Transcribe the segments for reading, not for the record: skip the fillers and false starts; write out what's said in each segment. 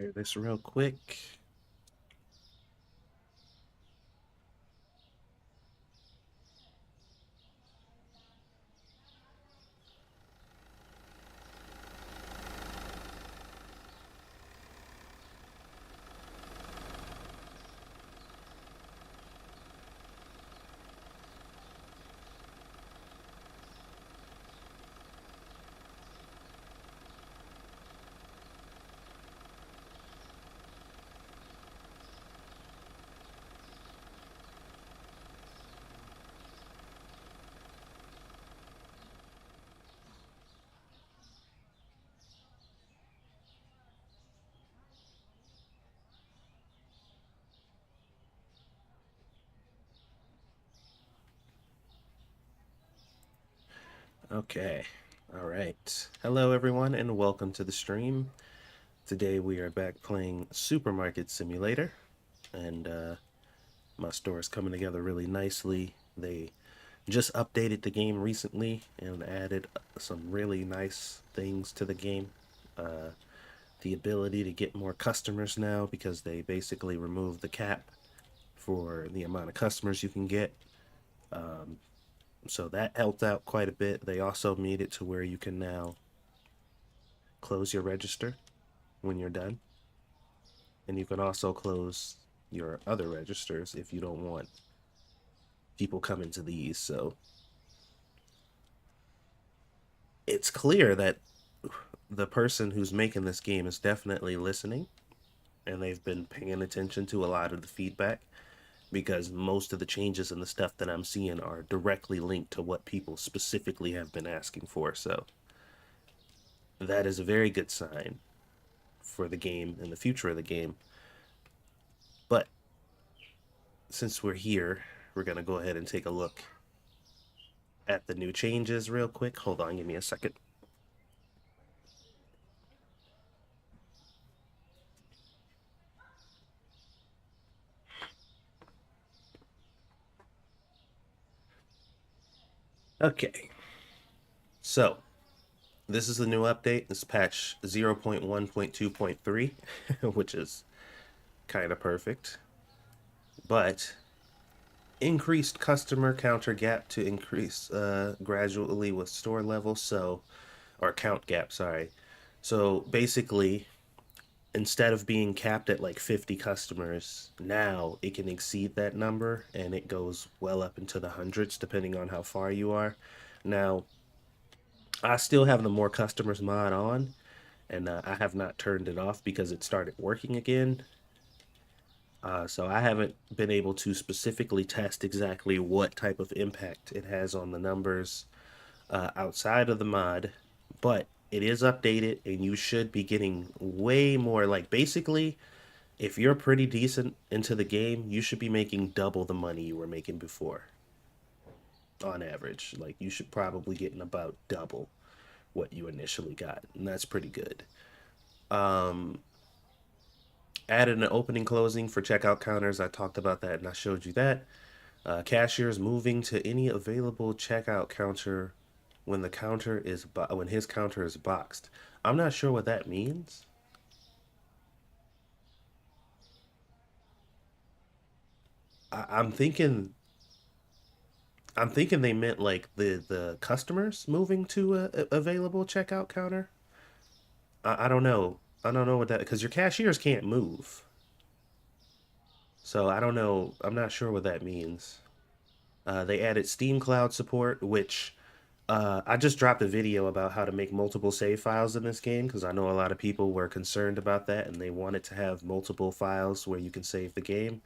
Share this real quick. Okay. All right. Hello, everyone, and welcome to the stream. Today we are back playing Supermarket Simulator, and my store is coming together really nicely. They just updated the game recently and added some really nice things to the game. Uh, the ability to get more customers now because they basically removed the cap for the amount of customers you can get. Um, so that helped out quite a bit. They also made it to where you can now close your register when you're done, and you can also close your other registers if you don't want people coming to these. So it's clear that the person who's making this game is definitely listening, and they've been paying attention to a lot of the feedback, because most of the changes and the stuff that I'm seeing are directly linked to what people specifically have been asking for. So that is a very good sign for the game and the future of the game. But since we're here, we're going to go ahead and take a look at the new changes real quick. Hold on, give me a second. Okay, so this is the new update. This is patch 0.1.2.3, which is kind of perfect. But increased customer counter gap to increase gradually with store level. So, or count gap, sorry. So basically, instead of being capped at like 50 customers, now it can exceed that number and it goes well up into the hundreds depending on how far you are. Now, I still have the more customers mod on, and I have not turned it off because it started working again. So I haven't been able to specifically test exactly what type of impact it has on the numbers outside of the mod, but it is updated and you should be getting way more. Like, basically, if you're pretty decent into the game, you should be making double the money you were making before on average. Like, you should probably getting about double what you initially got, and that's pretty good. Um, Added an opening closing for checkout counters. I talked about that and I showed you that. Cashiers moving to any available checkout counter when when his counter is boxed. I'm not sure what that means. I'm thinking they meant like the customers moving to a available checkout counter. I don't know. I don't know what that, because your cashiers can't move. So I don't know. I'm not sure what that means. They added Steam Cloud support, which I just dropped a video about how to make multiple save files in this game because I know a lot of people were concerned about that and they wanted to have multiple files where you can save the game.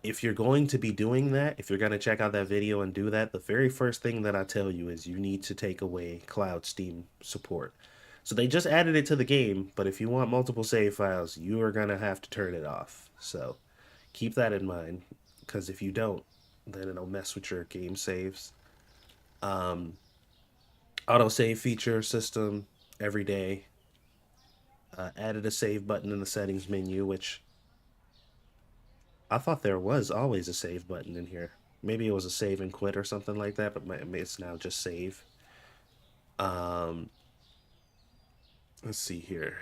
If you're going to be doing that, if you're going to check out that video and do that, the very first thing that I tell you is you need to take away Cloud Steam support. So they just added it to the game, but if you want multiple save files, you are going to have to turn it off. So keep that in mind, because if you don't, then it'll mess with your game saves. Um, Auto save feature system every day. Added a save button in the settings menu, which I thought there was always a save button in here. Maybe it was a save and quit or something like that, but it's now just save. Um, let's see here.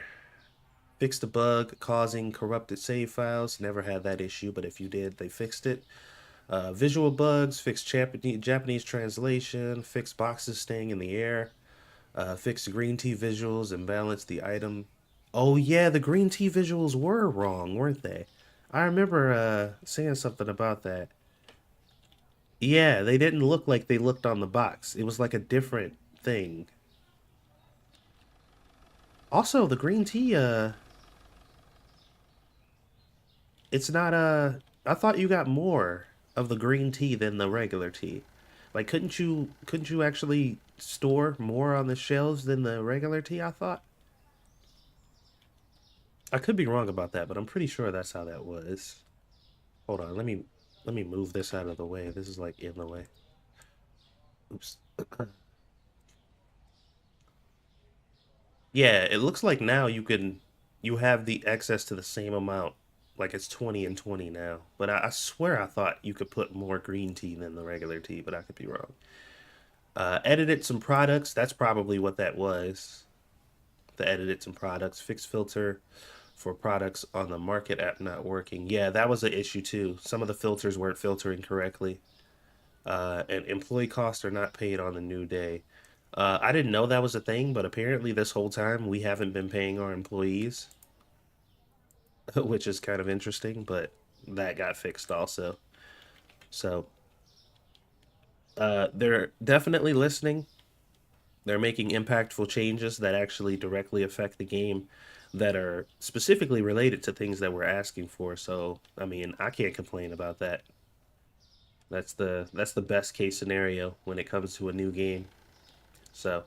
Fixed a bug causing corrupted save files. Never had that issue, but if you did, they fixed it. Visual bugs, fixed Japanese translation, fixed boxes staying in the air, fixed green tea visuals, and balanced the item. Oh yeah, the green tea visuals were wrong, weren't they? I remember saying something about that. Yeah, they didn't look like they looked on the box. It was like a different thing. Also, the green tea, it's not I thought you got more of the green tea than the regular tea. Like couldn't you actually store more on the shelves than the regular tea, I thought? I could be wrong about that, but I'm pretty sure that's how that was. Hold on, let me move this out of the way. This is like in the way. Oops. Yeah, it looks like now you have the access to the same amount. Like it's 20 and 20 now. But I swear I thought you could put more green tea than the regular tea, but I could be wrong. Edited some products. That's probably what that was. The edited some products. Fixed filter for products on the market app not working. Yeah, that was an issue too. Some of the filters weren't filtering correctly. And employee costs are not paid on the new day. I didn't know that was a thing, but apparently this whole time we haven't been paying our employees, which is kind of interesting, but that got fixed also. So they're definitely listening. They're making impactful changes that actually directly affect the game that are specifically related to things that we're asking for. So, I mean, I can't complain about that. That's the best case scenario when it comes to a new game. So,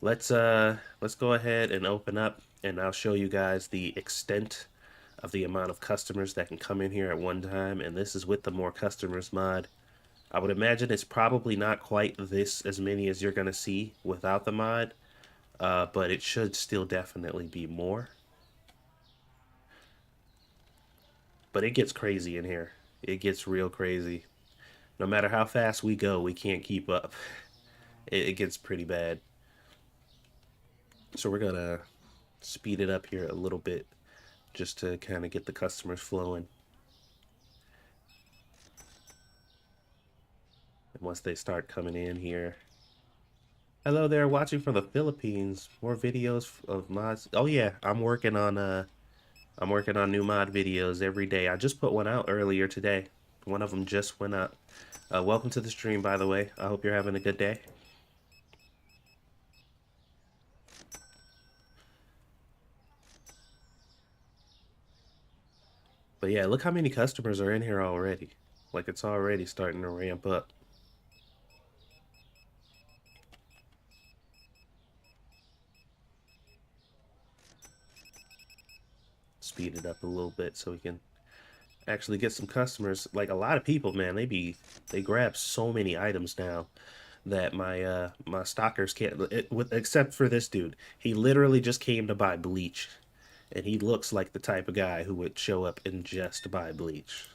let's go ahead and open up and I'll show you guys the extent of the amount of customers that can come in here at one time, and this is with the more customers mod. I would imagine it's probably not quite this as many as you're gonna see without the mod, but it should still definitely be more. But it gets crazy in here. It gets real crazy. No matter how fast we go, we can't keep up. It gets pretty bad. So we're gonna speed it up here a little bit just to kind of get the customers flowing. And once they start coming in here. Hello there, watching from the Philippines. More videos of mods. Oh yeah, I'm working on new mod videos every day. I just put one out earlier today. One of them just went up. Welcome to the stream, by the way. I hope you're having a good day. But yeah, look how many customers are in here already. Like it's already starting to ramp up. Speed it up a little bit so we can actually get some customers. Like a lot of people, man, they grab so many items now that my stalkers can't except for this dude. He literally just came to buy bleach. And he looks like the type of guy who would show up and just buy bleach.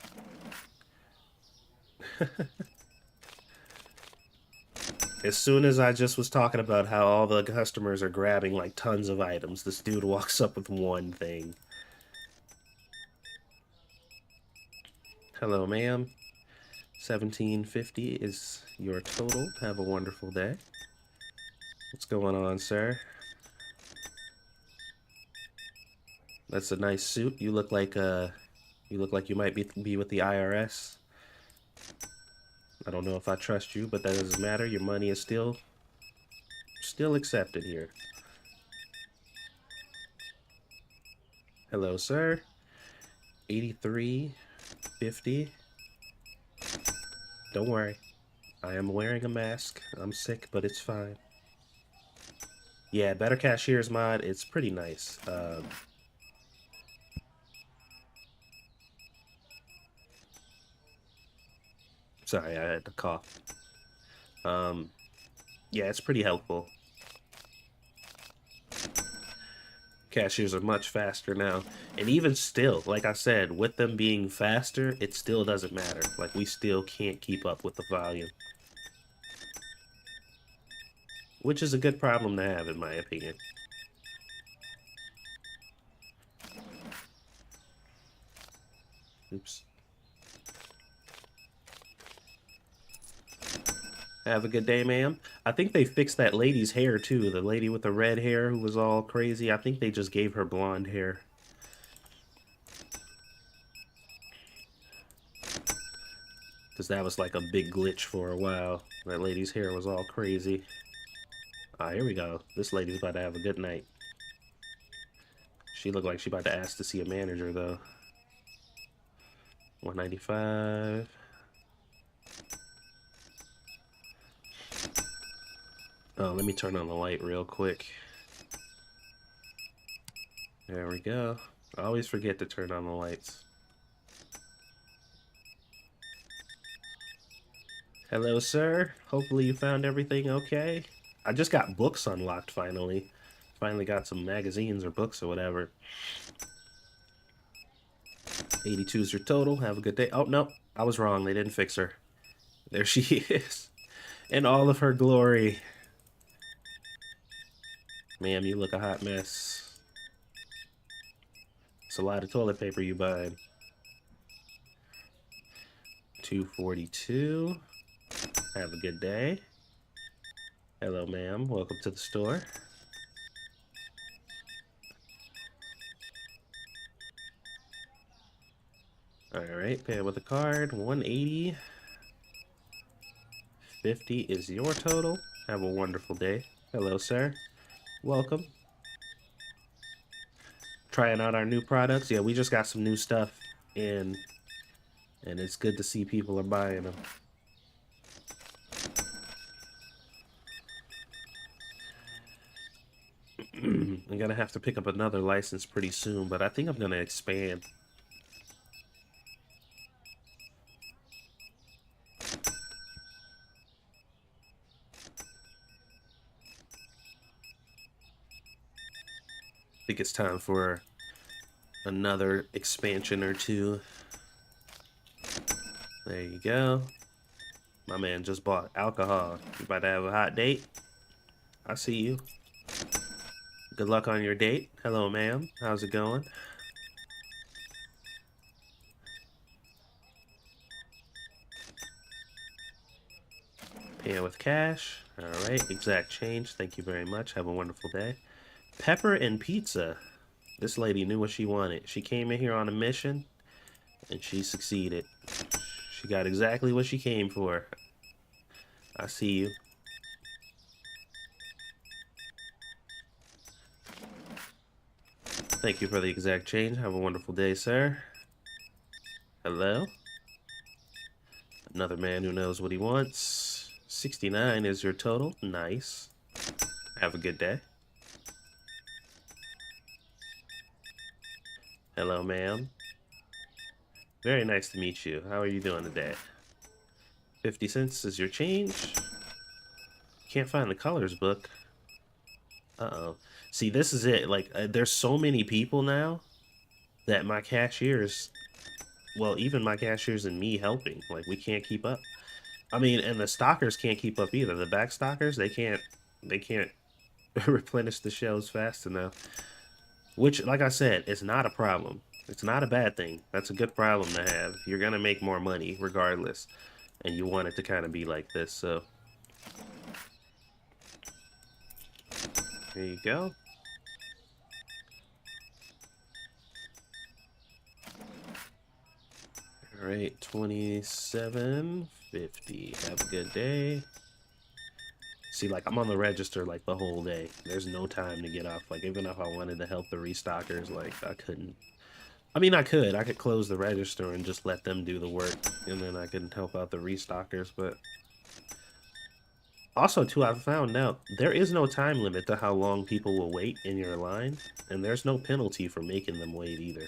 As soon as I just was talking about how all the customers are grabbing like tons of items, this dude walks up with one thing. Hello, ma'am. 1750 is your total. Have a wonderful day. What's going on, sir? That's a nice suit. You look like you might be with the IRS. I don't know if I trust you, but that doesn't matter. Your money is still accepted here. Hello, sir. 8350. Don't worry. I am wearing a mask. I'm sick, but it's fine. Yeah, Better Cashiers mod, it's pretty nice. Sorry, I had to cough. Um, yeah, it's pretty helpful. Cashiers are much faster now. And even still, like I said, with them being faster, it still doesn't matter. Like, we still can't keep up with the volume. Which is a good problem to have, in my opinion. Oops. Have a good day, ma'am. I think they fixed that lady's hair too. The lady with the red hair who was all crazy. I think they just gave her blonde hair. Because that was like a big glitch for a while. That lady's hair was all crazy. Ah, here we go. This lady's about to have a good night. She looked like she about to ask to see a manager, though. 195. Oh, let me turn on the light real quick. There we go. I always forget to turn on the lights. Hello, sir. Hopefully you found everything okay. I just got books unlocked, finally. Finally got some magazines or books or whatever. 82 is your total. Have a good day. Oh, no. I was wrong. They didn't fix her. There she is. In all of her glory. Ma'am, you look a hot mess. It's a lot of toilet paper you buying. 242. Have a good day. Hello, ma'am. Welcome to the store. Alright, pay with a card. 180. 50 is your total. Have a wonderful day. Hello, sir. Welcome. Trying out our new products. Yeah, we just got some new stuff in, and it's good to see people are buying them. I'm gonna have to pick up another license pretty soon, but I think I'm gonna expand. I think it's time for another expansion or two. There you go. My man just bought alcohol. You about to have a hot date? I see you. Good luck on your date. Hello, ma'am. How's it going? Paying with cash. Alright, exact change. Thank you very much. Have a wonderful day. Pepper and pizza. This lady knew what she wanted. She came in here on a mission, and she succeeded. She got exactly what she came for. I see you. Thank you for the exact change. Have a wonderful day, sir. Hello? Another man who knows what he wants. 69 is your total. Nice. Have a good day. Hello, ma'am. Very nice to meet you. How are you doing today? 50 cents is your change. Can't find the colors book. Uh-oh. See, this is it. Like, there's so many people now that my cashiers, well, even my cashiers and me helping, like, we can't keep up. I mean, and the stockers can't keep up either. The back stockers, they can't replenish the shelves fast enough. Which, like I said, it's not a problem. It's not a bad thing. That's a good problem to have. You're gonna make more money regardless. And you want it to kind of be like this, so. There you go. Alright, 27.50. Have a good day. See, like, I'm on the register, like, the whole day. There's no time to get off. Like, even if I wanted to help the restockers, like, I couldn't. I mean, I could. I could close the register and just let them do the work. And then I could help out the restockers, but. Also, too, I've found out there is no time limit to how long people will wait in your line. And there's no penalty for making them wait either.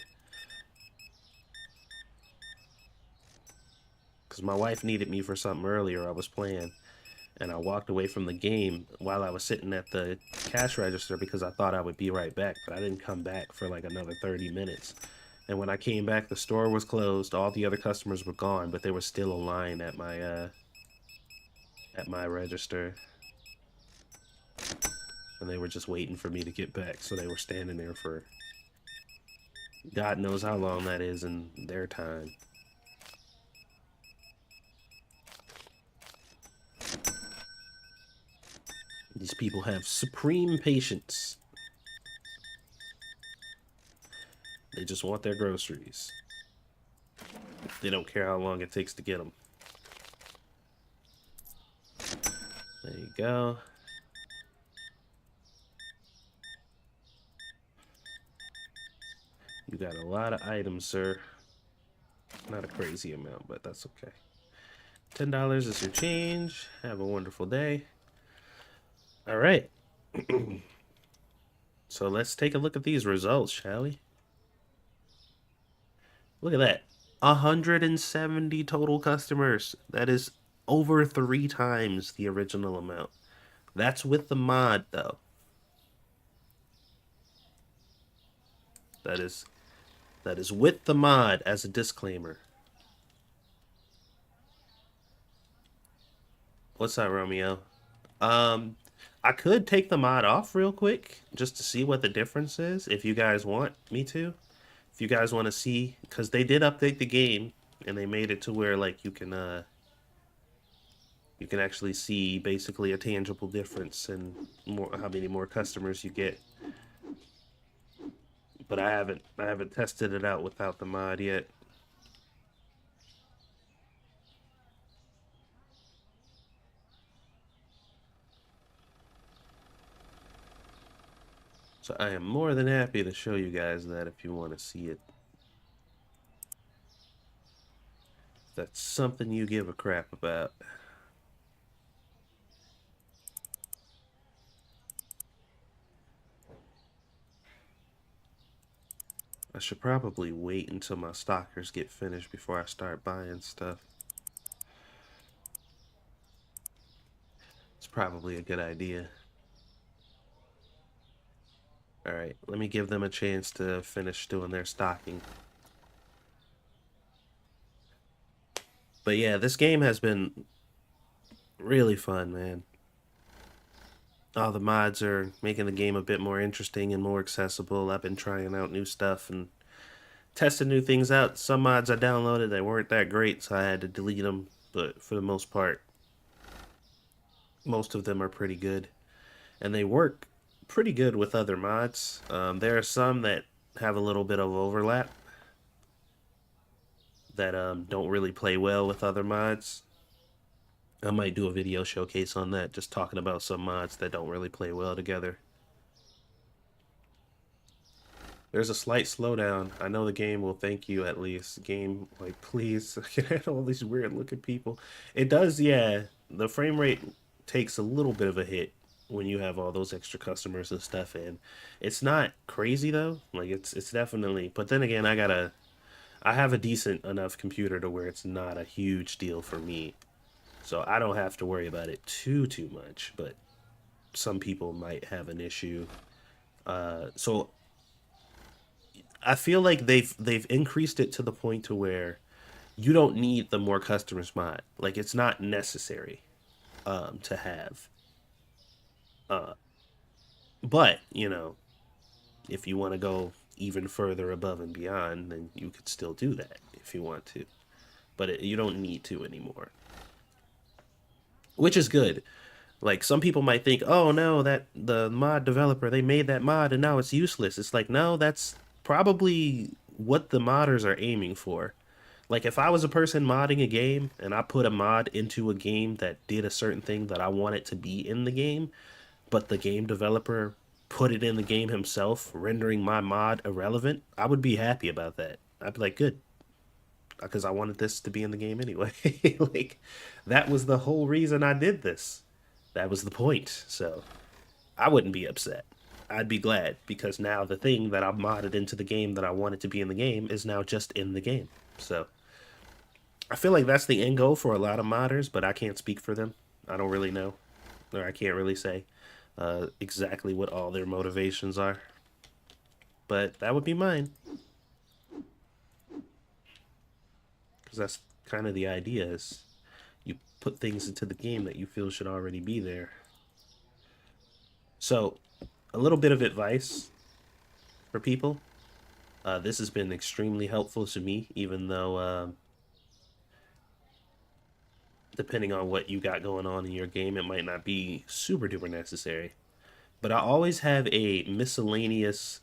Because my wife needed me for something earlier I was playing. And I walked away from the game while I was sitting at the cash register because I thought I would be right back. But I didn't come back for like another 30 minutes. And when I came back, the store was closed. All the other customers were gone, but there was still a line at my register. And they were just waiting for me to get back. So they were standing there for God knows how long that is in their time. These people have supreme patience. They just want their groceries. They don't care how long it takes to get them. There you go. You got a lot of items, sir. Not a crazy amount, but that's okay. $10 is your change. Have a wonderful day. All right. So let's take a look at these results, shall we? Look at that. 170 total customers. That is over 3 times the original amount. That's with the mod, though. That is with the mod as a disclaimer. What's that, Romeo? Um, I could take the mod off real quick just to see what the difference is if you guys want me to. If you guys want to see, because they did update the game and they made it to where like you can actually see basically a tangible difference in more how many more customers you get. But I haven't tested it out without the mod yet. So I am more than happy to show you guys that if you want to see it. If that's something you give a crap about. I should probably wait until my stalkers get finished before I start buying stuff. It's probably a good idea. Alright, let me give them a chance to finish doing their stocking. But yeah, this game has been really fun, man. All the mods are making the game a bit more interesting and more accessible. I've been trying out new stuff and testing new things out. Some mods I downloaded that weren't that great, so I had to delete them. But for the most part, most of them are pretty good. And they work pretty good with other mods. There are some that have a little bit of overlap that don't really play well with other mods. I might do a video showcase on that, just talking about some mods that don't really play well together. There's a slight slowdown. I know the game will thank you at least. Game, like, please, get all these weird looking people. It does, yeah. The frame rate takes a little bit of a hit when you have all those extra customers and stuff in. It's not crazy though. Like it's definitely. But then again, I have a decent enough computer to where it's not a huge deal for me. So I don't have to worry about it too much. But some people might have an issue. So I feel like they've increased it to the point to where you don't need the more customers mod. Like it's not necessary to have. Uh, but you know, if you want to go even further above and beyond, then you could still do that if you want to. But you don't need to anymore, which is good. Like some people might think, oh no, that the mod developer they made that mod and now it's useless. It's like no, that's probably what the modders are aiming for. Like if I was a person modding a game and I put a mod into a game that did a certain thing that I want it to be in the game, but the game developer put it in the game himself, rendering my mod irrelevant, I would be happy about that. I'd be like, good, because I wanted this to be in the game anyway. Like that was the whole reason I did this. That was the point. So I wouldn't be upset. I'd be glad because now the thing that I modded into the game that I wanted to be in the game is now just in the game. So I feel like that's the end goal for a lot of modders, but I can't speak for them. I don't really know, or I can't really say exactly what all their motivations are. But that would be mine, because that's kind of the idea is you put things into the game that you feel should already be there. So, a little bit of advice for people. This has been extremely helpful to me, even though depending on what you got going on in your game, it might not be super duper necessary. But I always have a miscellaneous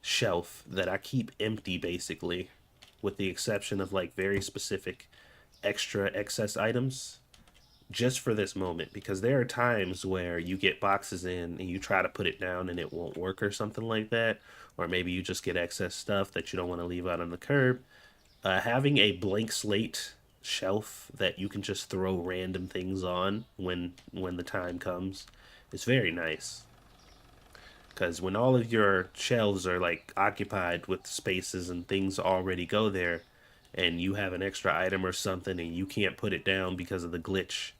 shelf that I keep empty basically, with the exception of like very specific extra excess items just for this moment, because there are times where you get boxes in and you try to put it down and it won't work or something like that, or maybe you just get excess stuff that you don't want to leave out on the curb. Having a blank slate shelf that you can just throw random things on when the time comes is very nice, because when all of your shelves are like occupied with spaces and things already go there, and you have an extra item or something and you can't put it down because of the glitch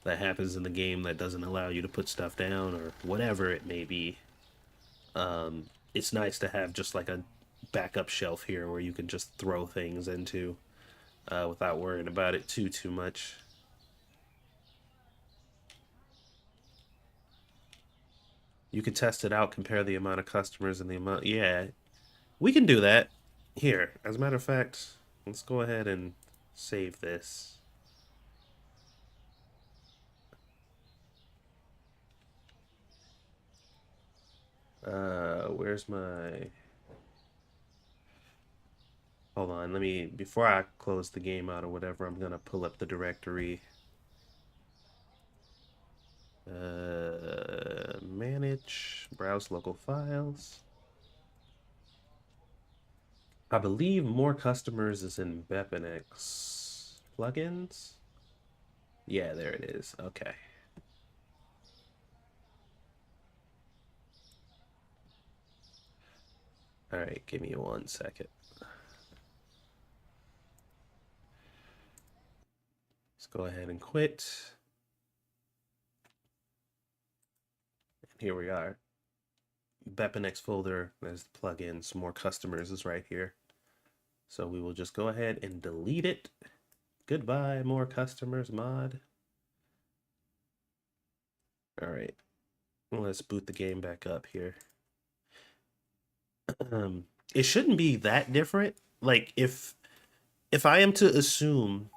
that happens in the game that doesn't allow you to put stuff down or whatever it may be, it's nice to have just like a backup shelf here where you can just throw things into without worrying about it too much. You can test it out, compare the amount of customers and the amount. Yeah, we can do that. Here, as a matter of fact, let's go ahead and save this. Where's my... Hold on, let me... Before I close the game out or whatever, I'm gonna pull up the directory. Manage, browse local files. I believe more customers is in Bepinex plugins. Yeah, there it is. Okay. All right, give me 1 second. Let's go ahead and quit. And here we are. Bepinex folder, there's the plugins, more customers is right here. So we will just go ahead and delete it. Goodbye, more customers mod. All right, let's boot the game back up here. It shouldn't be that different. Like if I am to assume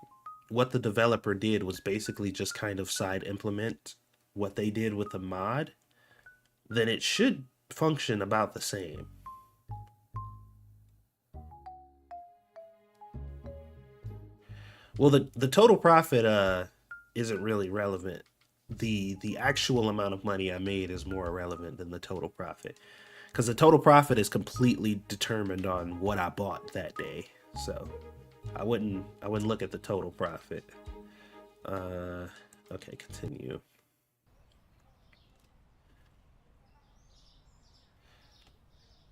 what the developer did was basically just kind of side implement what they did with the mod, then it should function about the same. Well, the total profit isn't really relevant. The actual amount of money I made is more relevant than the total profit, because the total profit is completely determined on what I bought that day. So I wouldn't look at the total profit. Okay, continue.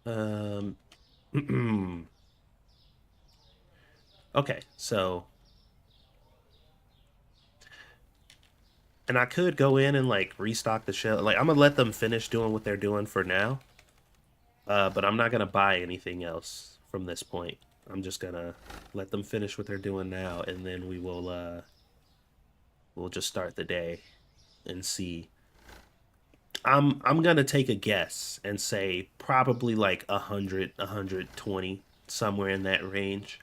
Um, okay, so, and I could go in and like restock the shell. Like I'm gonna let them finish doing what they're doing for now. But I'm not gonna buy anything else from this point. I'm just gonna let them finish what they're doing now, and then we'll just start the day and see. I'm gonna take a guess and say probably like 100, 120, somewhere in that range.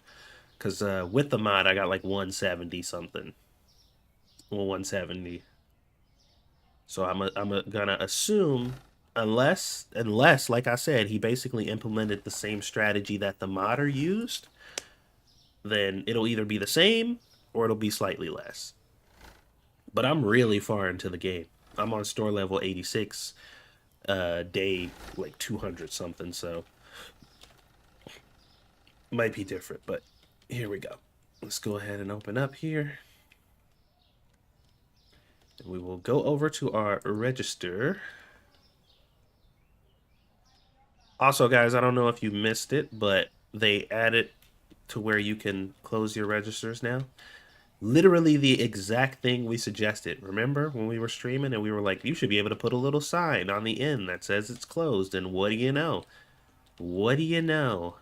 Cause with the mod, I got like 170 something. Well, 170. So gonna assume, unless like I said, he basically implemented the same strategy that the modder used, then it'll either be the same or it'll be slightly less. But I'm really far into the game. I'm on store level 86, day like 200 something, so might be different, but here we go. Let's go ahead and open up here. And we will go over to our register. Also, guys, I don't know if you missed it, but they added to where you can close your registers now. Literally the exact thing we suggested. Remember when we were streaming and we were like, you should be able to put a little sign on the end that says it's closed. And what do you know? What do you know?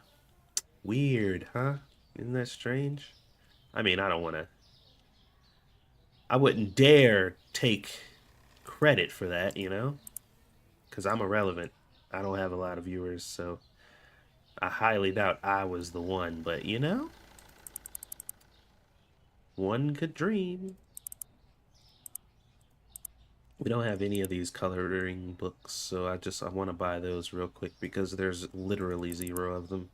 Weird, huh? Isn't that strange? I mean, I wouldn't dare take credit for that, you know? Because I'm irrelevant. I don't have a lot of viewers, so I highly doubt I was the one, but you know, one could dream. We don't have any of these coloring books, so I want to buy those real quick because there's literally zero of them.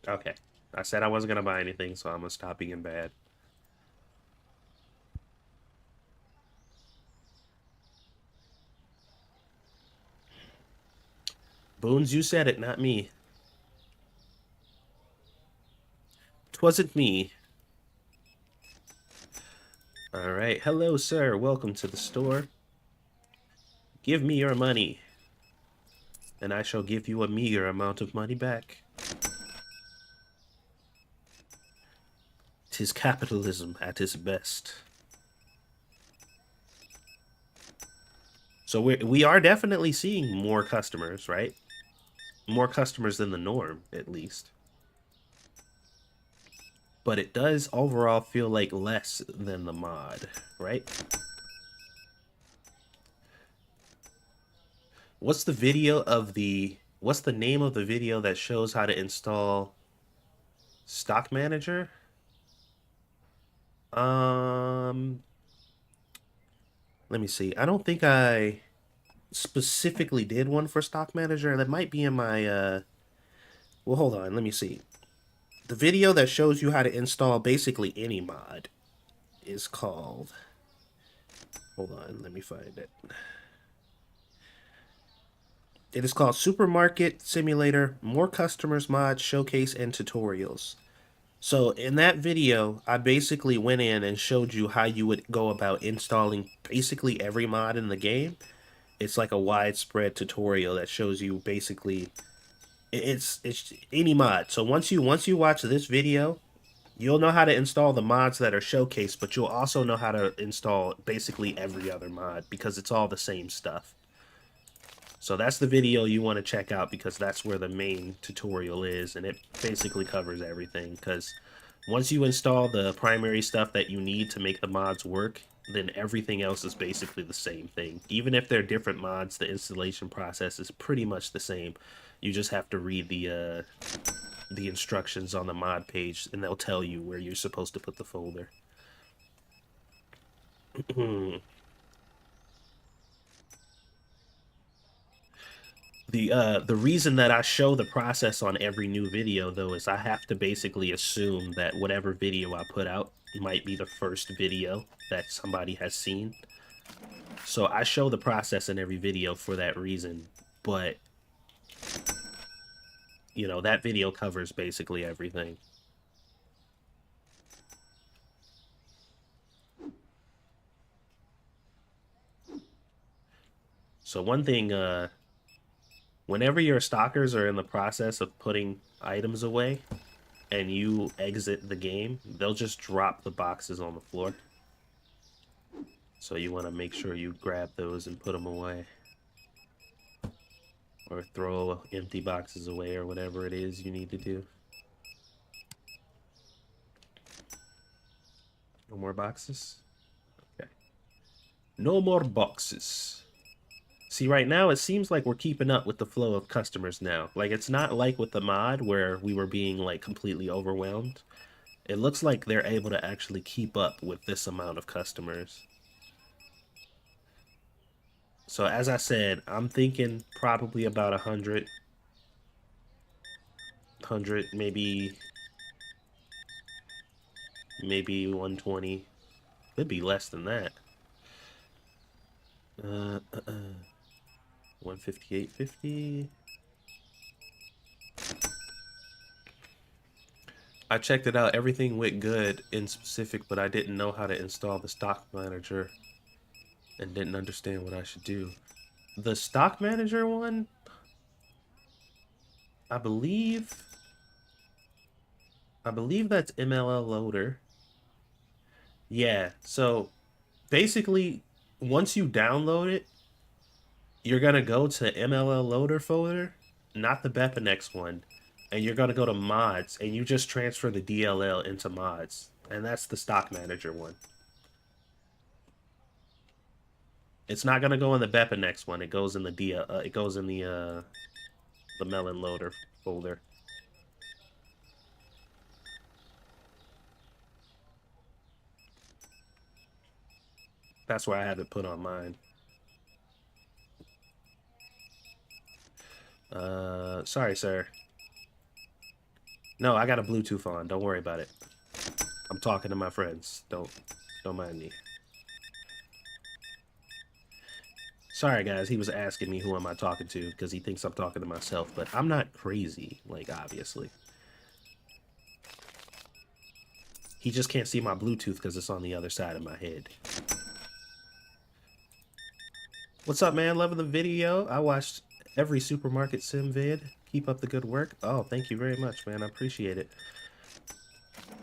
Okay. I said I wasn't gonna buy anything, so I'm gonna stop being bad. Boons, you said it, not me. 'Twasn't me. Alright. Hello, sir. Welcome to the store. Give me your money, and I shall give you a meager amount of money back. 'Tis capitalism at its best. So we are definitely seeing more customers, right? More customers than the norm, at least. But it does overall feel like less than the mod, right? What's the video of the... What's the name of the video that shows how to install Stock Manager? Um, let me see. I don't think I specifically did one for Stock Manager. That might be in my, well, hold on. Let me see. The video that shows you how to install basically any mod is called... Hold on, let me find it. It is called Supermarket Simulator, More Customers Mods, Showcase, and Tutorials. So in that video, I basically went in and showed you how you would go about installing basically every mod in the game. It's like a widespread tutorial that shows you basically it's any mod. So once you watch this video, you'll know how to install the mods that are showcased, but you'll also know how to install basically every other mod because it's all the same stuff. So that's the video you want to check out because that's where the main tutorial is, and it basically covers everything. Because once you install the primary stuff that you need to make the mods work, then everything else is basically the same thing. Even if they're different mods, the installation process is pretty much the same. You just have to read the instructions on the mod page, and they'll tell you where you're supposed to put the folder. The reason that I show the process on every new video though is I have to basically assume that whatever video I put out might be the first video that somebody has seen. So I show the process in every video for that reason, but you know, that video covers basically everything. So one thing, whenever your stockers are in the process of putting items away and you exit the game, they'll just drop the boxes on the floor. So you want to make sure you grab those and put them away. Or throw empty boxes away or whatever it is you need to do. No more boxes? Okay. No more boxes. See, right now, it seems like we're keeping up with the flow of customers now. Like, it's not like with the mod where we were being, like, completely overwhelmed. It looks like they're able to actually keep up with this amount of customers. So, as I said, I'm thinking probably about 100, maybe 120. Could be less than that. 158.50. I checked it out. Everything went good in specific, but I didn't know how to install the stock manager and didn't understand what I should do. The stock manager one, I believe that's MLL loader. Yeah, so basically once you download it, you're gonna go to MLL loader folder, not the Bepanex one, and you're gonna go to mods and you just transfer the DLL into mods, and that's the stock manager one. It's not gonna go in the Beppa next one. It goes in the it goes in the melon loader folder. That's where I have it put on mine. Sorry, sir. No, I got a Bluetooth on. Don't worry about it. I'm talking to my friends. Don't mind me. Sorry, guys. He was asking me who am I talking to because he thinks I'm talking to myself, but I'm not crazy, like, obviously. He just can't see my Bluetooth because it's on the other side of my head. What's up, man? Loving the video. I watched every supermarket sim vid. Keep up the good work. Oh, thank you very much, man. I appreciate it.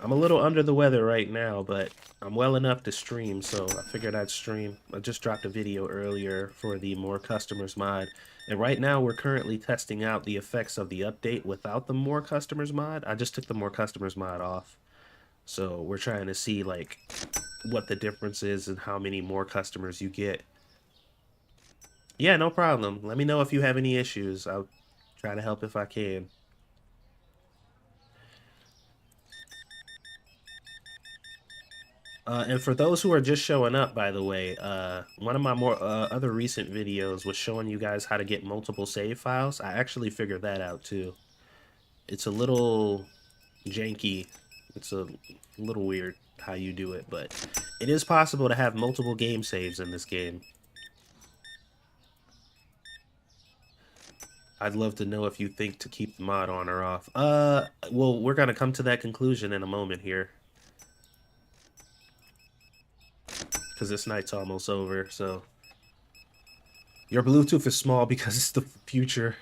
I'm a little under the weather right now, but I'm well enough to stream, so I figured I'd stream. I just dropped a video earlier for the More Customers mod, and right now we're currently testing out the effects of the update without the More Customers mod. I just took the More Customers mod off, so we're trying to see, like, what the difference is and how many more customers you get. Yeah, no problem. Let me know if you have any issues. I'll try to help if I can. And for those who are just showing up, by the way, one of my more other recent videos was showing you guys how to get multiple save files. I actually figured that out too. It's a little janky. It's a little weird how you do it, but it is possible to have multiple game saves in this game. I'd love to know if you think to keep the mod on or off. Well, we're gonna come to that conclusion in a moment here. Because this night's almost over, so... Your Bluetooth is small because it's the future.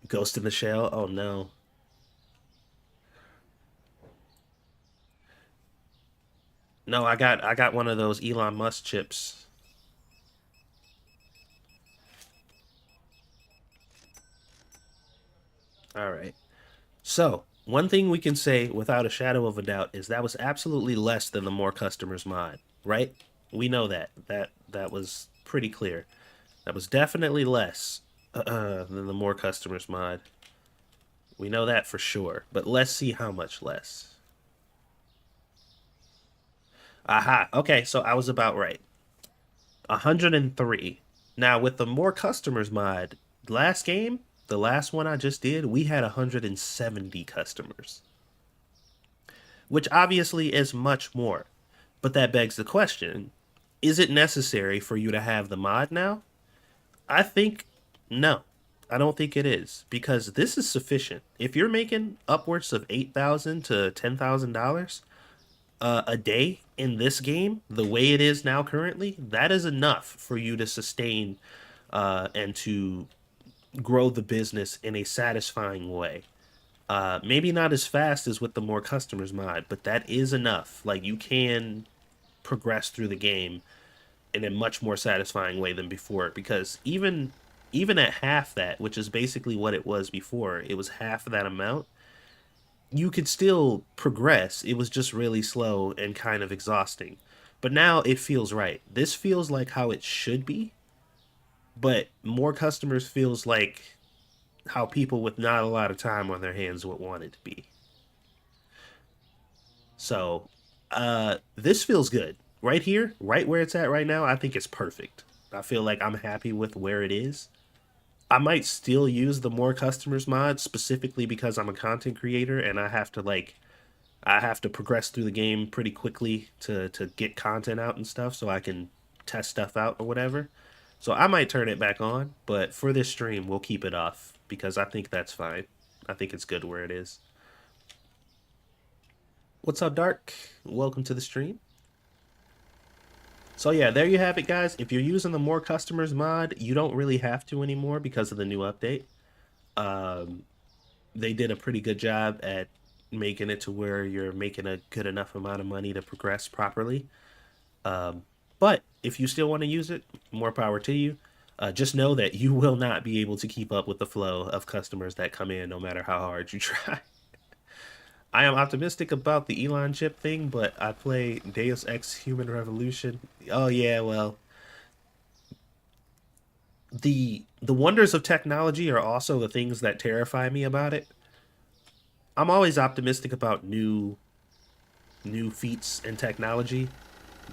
Ghost in the Shell? Oh, no. No, I got one of those Elon Musk chips. All right. So, one thing we can say without a shadow of a doubt is that was absolutely less than the More Customers mod, right? We know that. That was pretty clear. That was definitely less than the More Customers mod. We know that for sure, but let's see how much less. Aha. Okay, so I was about right. 103. Now, with the More Customers mod, last game, the last one I just did, we had 170 customers, which obviously is much more. But that begs the question, is it necessary for you to have the mod now? I think no. I don't think it is because this is sufficient. If you're making upwards of $8,000 to $10,000 a day in this game, the way it is now currently, that is enough for you to sustain and to grow the business in a satisfying way. Maybe not as fast as with the More Customers mod, but that is enough. Like, you can progress through the game in a much more satisfying way than before, because even at half that, which is basically what it was before, it was half that amount, you could still progress. It was just really slow and kind of exhausting. But now it feels right. This feels like how it should be, but More Customers feels like how people with not a lot of time on their hands would want it to be. So, this feels good. Right here, right where it's at right now, I think it's perfect. I feel like I'm happy with where it is. I might still use the More Customers mod specifically because I'm a content creator and I have to progress through the game pretty quickly to get content out and stuff so I can test stuff out or whatever. So I might turn it back on, but for this stream we'll keep it off because I think that's fine. I think it's good where it is. What's up, Dark? Welcome to the stream. So yeah, there you have it, guys. If you're using the More Customers mod, you don't really have to anymore because of the new update. Um, they did a pretty good job at making it to where you're making a good enough amount of money to progress properly. Um, but if you still want to use it, more power to you. Just know that you will not be able to keep up with the flow of customers that come in no matter how hard you try. I am optimistic about the Elon chip thing, but I play Deus Ex Human Revolution. Oh yeah, well, the wonders of technology are also the things that terrify me about it. I'm always optimistic about new feats in technology,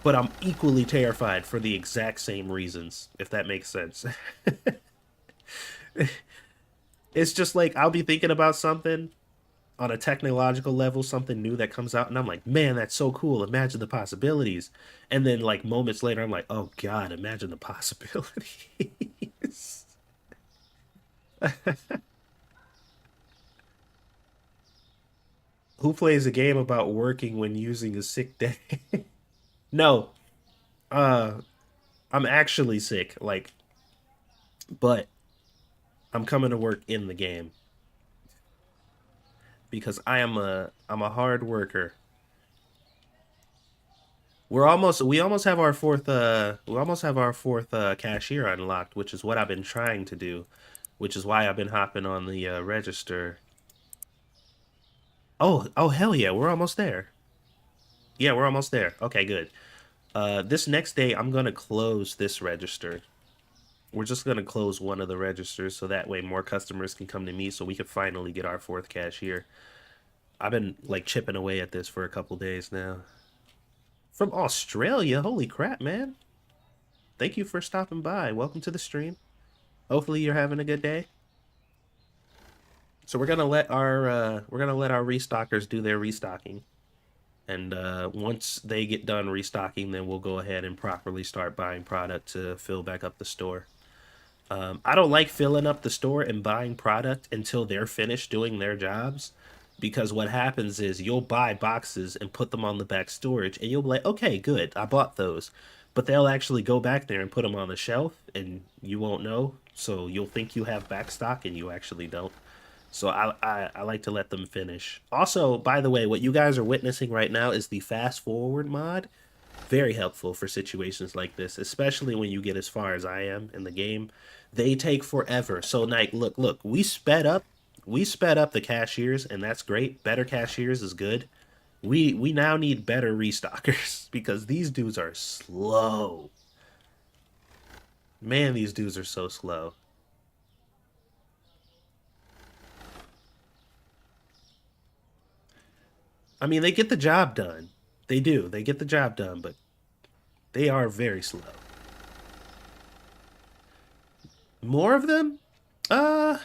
but I'm equally terrified for the exact same reasons, if that makes sense. It's just like I'll be thinking about something on a technological level, something new that comes out, and I'm like, man, that's so cool. Imagine the possibilities. And then like moments later, I'm like, oh God, imagine the possibilities. Who plays a game about working when using a sick day? No, uh, I'm actually sick, like, but I'm coming to work in the game because I'm a hard worker. We almost have our fourth cashier unlocked, which is what I've been trying to do, which is why I've been hopping on the register. Oh hell yeah, we're almost there. Yeah, we're almost there. Okay, good. This next day I'm gonna close this register. We're just gonna close one of the registers so that way more customers can come to me so we can finally get our fourth cashier. I've been like chipping away at this for a couple days now. From Australia, holy crap, man. Thank you for stopping by. Welcome to the stream. Hopefully you're having a good day. So we're gonna let our restockers do their restocking. And once they get done restocking, then we'll go ahead and properly start buying product to fill back up the store. I don't like filling up the store and buying product until they're finished doing their jobs. Because what happens is you'll buy boxes and put them on the back storage, and you'll be like, okay, good, I bought those. But they'll actually go back there and put them on the shelf, and you won't know. So you'll think you have back stock, and you actually don't. So I like to let them finish. Also, by the way, what you guys are witnessing right now is the fast forward mod. Very helpful for situations like this, especially when you get as far as I am in the game. They take forever. So like look, we sped up the cashiers and that's great. Better cashiers is good. We now need better restockers because these dudes are slow. Man, these dudes are so slow. I mean, they get the job done. They do. They get the job done, but they are very slow. More of them? Uh,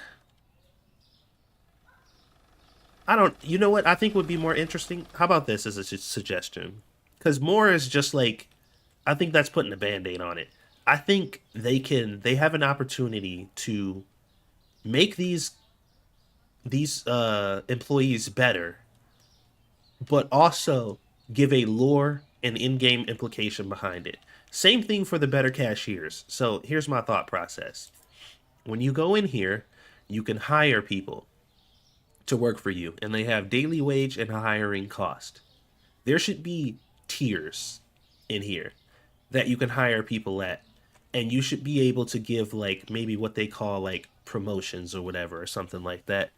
I don't. You know what I think would be more interesting? How about this as a suggestion? Because more is just like I think that's putting a band-aid on it. I think they have an opportunity to make these employees better, but also give a lore and in-game implication behind it. Same thing for the better cashiers. So here's my thought process. When you go in here, you can hire people to work for you, and they have daily wage and hiring cost. There should be tiers in here that you can hire people at, and you should be able to give like maybe what they call like promotions or whatever or something like that,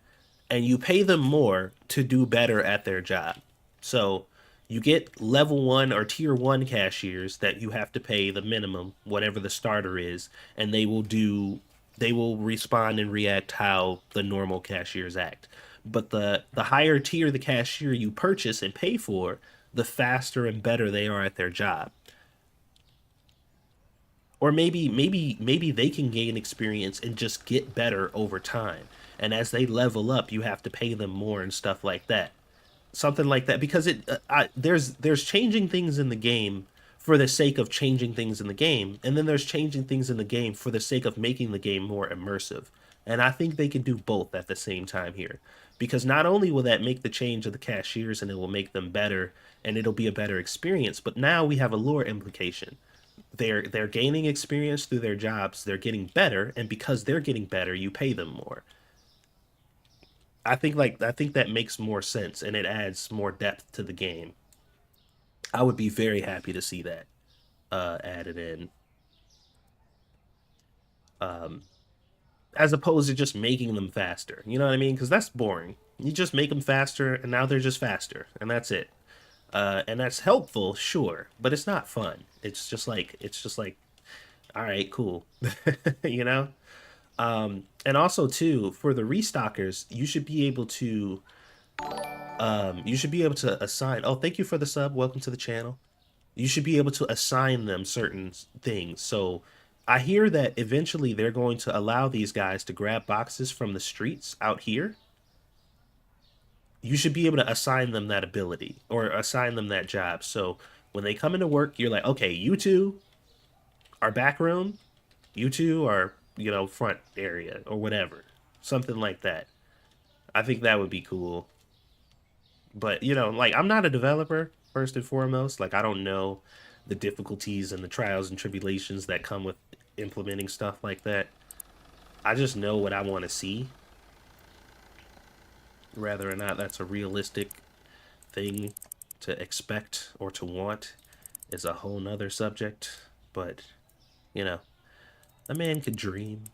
and you pay them more to do better at their job. So you get level one or tier one cashiers that you have to pay the minimum, whatever the starter is, and they will respond and react how the normal cashiers act. But the higher tier the cashier you purchase and pay for, the faster and better they are at their job. Or maybe they can gain experience and just get better over time. And as they level up, you have to pay them more and stuff like that. Something like that because there's changing things in the game for the sake of changing things in the game, and then there's changing things in the game for the sake of making the game more immersive. And I think they can do both at the same time here. Because not only will that make the change of the cashiers and it will make them better and it'll be a better experience, but now we have a lore implication. They're gaining experience through their jobs, they're getting better, and because they're getting better, you pay them more. I think that makes more sense and it adds more depth to the game. I would be very happy to see that added in. as opposed to just making them faster. You know what I mean? Because that's boring. You just make them faster, and now they're just faster, and that's it. And that's helpful, sure, but it's not fun. It's just like, all right, cool, you know. And also too, for the restockers, you should be able to assign. Oh, thank you for the sub. Welcome to the channel. You should be able to assign them certain things. So I hear that eventually they're going to allow these guys to grab boxes from the streets out here. You should be able to assign them that ability or assign them that job. So when they come into work, you're like, okay, you two are back room, you two are, front area or whatever. Something like that. I think that would be cool. But, like I'm not a developer first and foremost. Like I don't know the difficulties and the trials and tribulations that come with implementing stuff like that. I just know what I want to see. Whether or not that's a realistic thing to expect or to want is a whole nother subject. But, you know, a man could dream.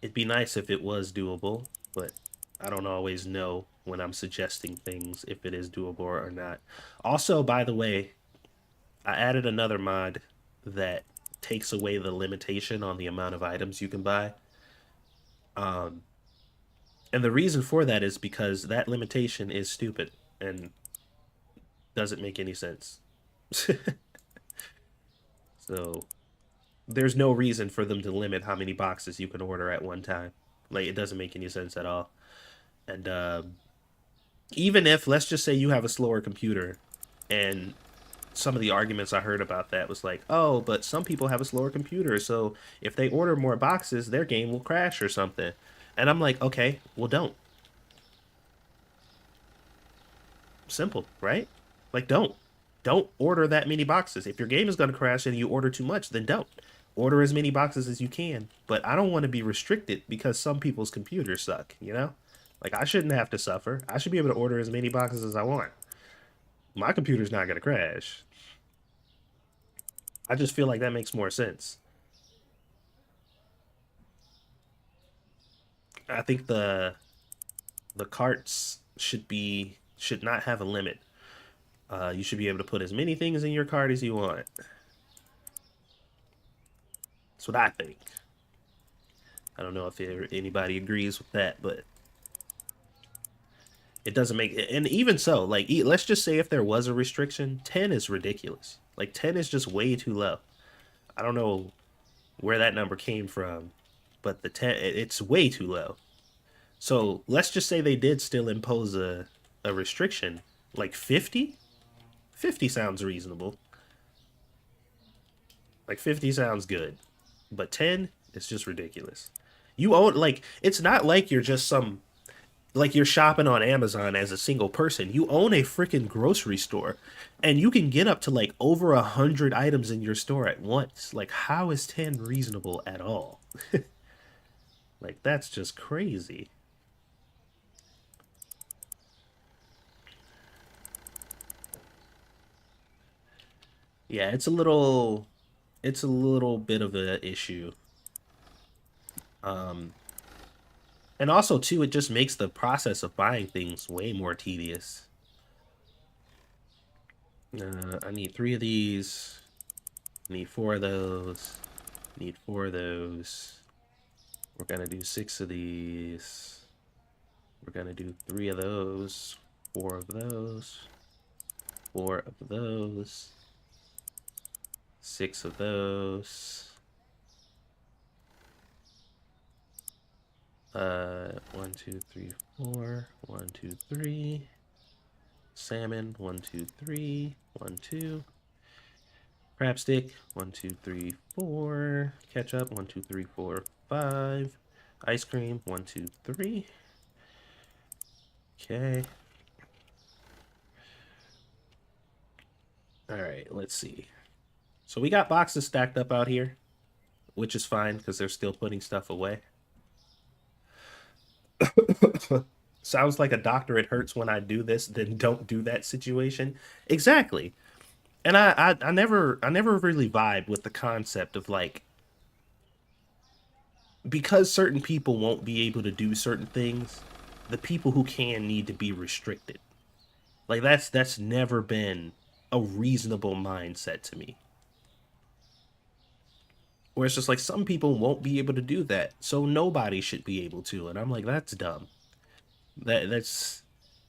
It'd be nice if it was doable, but I don't always know when I'm suggesting things if it is doable or not. Also, by the way, I added another mod that takes away the limitation on the amount of items you can buy. Um, and the reason for that is because that limitation is stupid and doesn't make any sense. So there's no reason for them to limit how many boxes you can order at one time. Like it doesn't make any sense at all. And even if let's just say you have a slower computer, and some of the arguments I heard about that was like, oh, but some people have a slower computer, so if they order more boxes, their game will crash or something. And I'm like, okay, well, don't. Simple, right? Like, don't. Don't order that many boxes. If your game is going to crash and you order too much, then don't. Order as many boxes as you can. But I don't want to be restricted because some people's computers suck, you know? Like, I shouldn't have to suffer. I should be able to order as many boxes as I want. My computer's not going to crash. I just feel like that makes more sense. I think the carts should not have a limit. You should be able to put as many things in your cart as you want. That's what I think. I don't know if anybody agrees with that, but it doesn't make. And even so, like let's just say if there was a restriction, 10 is ridiculous. Like 10 is just way too low. I don't know where that number came from, but the 10 it's way too low. So let's just say they did still impose a restriction, like 50. 50 sounds reasonable. Like 50 sounds good. But 10 is just ridiculous. You own, like, it's not like you're just some, like you're shopping on Amazon as a single person. You own a freaking grocery store and you can get up to like over 100 items in your store at once. Like, how is 10 reasonable at all? Like, that's just crazy. Yeah, it's a little bit of an issue. Um, and also too, it just makes the process of buying things way more tedious. I need 3 of these. Need 4 of those. Need 4 of those. We're gonna do 6 of these. We're gonna do 3 of those. 4 of those. 4 of those. 6 of those. 1, 2, 3, 4. 1, 2, 3. Salmon. 1, 2, 3. 1, 2. Crab stick. 1, 2, 3, 4. Ketchup. 1, 2, 3, 4, 5. Ice cream. 1, 2, 3. Okay. All right, let's see. So we got boxes stacked up out here, which is fine because they're still putting stuff away. Sounds like a doctor, it hurts when I do this, then don't do that situation. Exactly. And I never really vibe with the concept of like, because certain people won't be able to do certain things, the people who can need to be restricted. Like that's never been a reasonable mindset to me. Where it's just like some people won't be able to do that, so nobody should be able to. And I'm like, that's dumb.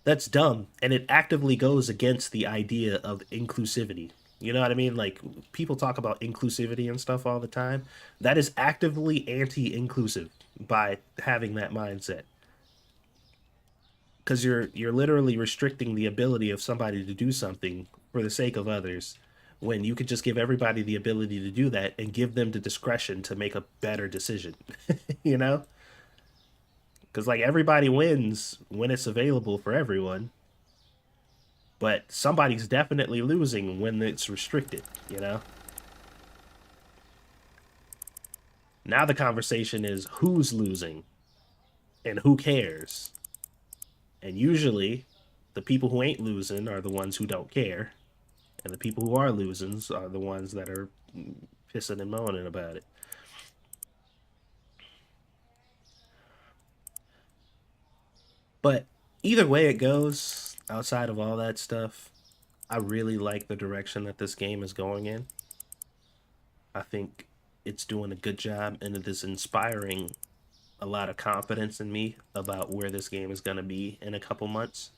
That's dumb, and it actively goes against the idea of inclusivity. You know what I mean? Like people talk about inclusivity and stuff all the time. That is actively anti-inclusive by having that mindset. Because you're literally restricting the ability of somebody to do something for the sake of others when you could just give everybody the ability to do that and give them the discretion to make a better decision. You know? Because like everybody wins when it's available for everyone, but somebody's definitely losing when it's restricted, you know? Now the conversation is who's losing and who cares. And usually the people who ain't losing are the ones who don't care, and the people who are losing are the ones that are pissing and moaning about it. But either way it goes, outside of all that stuff, I really like the direction that this game is going in. I think it's doing a good job, and it is inspiring a lot of confidence in me about where this game is going to be in a couple months.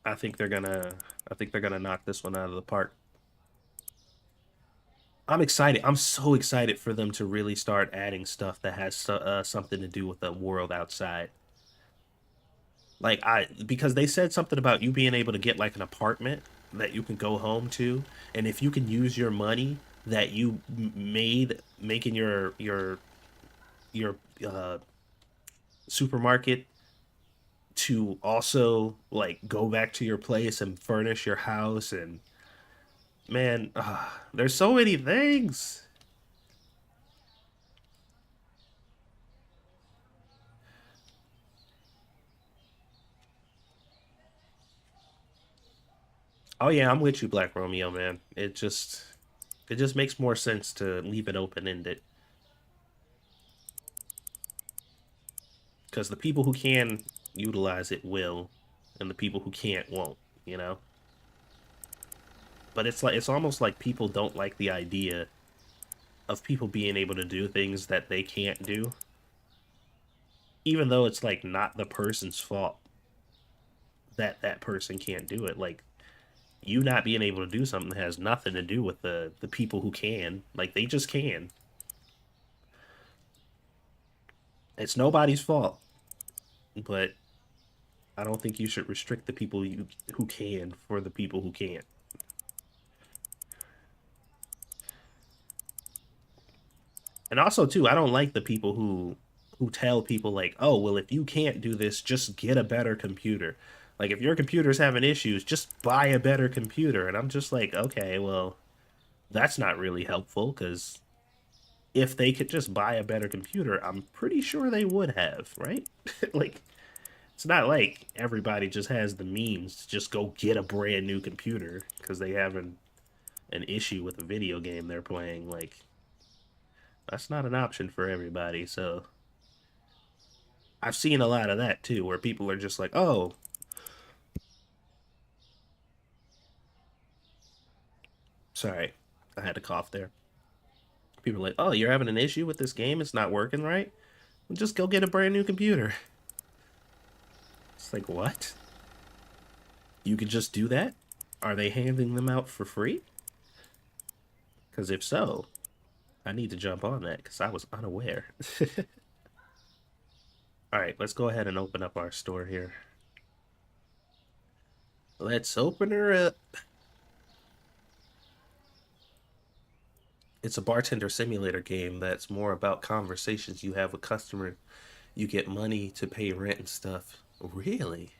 I think they're gonna I think they're gonna knock this one out of the park. I'm excited. I'm so excited for them to really start adding stuff that has something to do with the world outside. Like because they said something about you being able to get like an apartment that you can go home to, and if you can use your money that you made making your supermarket to also like go back to your place and furnish your house, and man, there's so many things. Oh yeah, I'm with you, Black Romeo, man. It just makes more sense to leave it open ended because the people who can utilize it will, and the people who can't won't. You know, but it's like it's almost like people don't like the idea of people being able to do things that they can't do, even though it's like not the person's fault that that person can't do it. Like you not being able to do something has nothing to do with the people who can. Like they just can. It's nobody's fault. But I don't think you should restrict the people who can for the people who can't. And also too, I don't like the people who tell people like, "Oh, well if you can't do this, just get a better computer." Like if your computer's having issues, just buy a better computer. And I'm just like, "Okay, well, that's not really helpful cuz if they could just buy a better computer, I'm pretty sure they would have, right?" Like it's not like everybody just has the means to just go get a brand new computer because they have an issue with a video game they're playing. Like that's not an option for everybody. So I've seen a lot of that too, where people are just like, "Oh, sorry, I had to cough there." People are like, "Oh, you're having an issue with this game? It's not working right? Well, just go get a brand new computer." It's like, what? You could just do that? Are they handing them out for free? Because if so, I need to jump on that because I was unaware. All right, let's go ahead and open up our store here. Let's open her up. It's a bartender simulator game that's more about conversations you have with customers. You get money to pay rent and stuff. Really?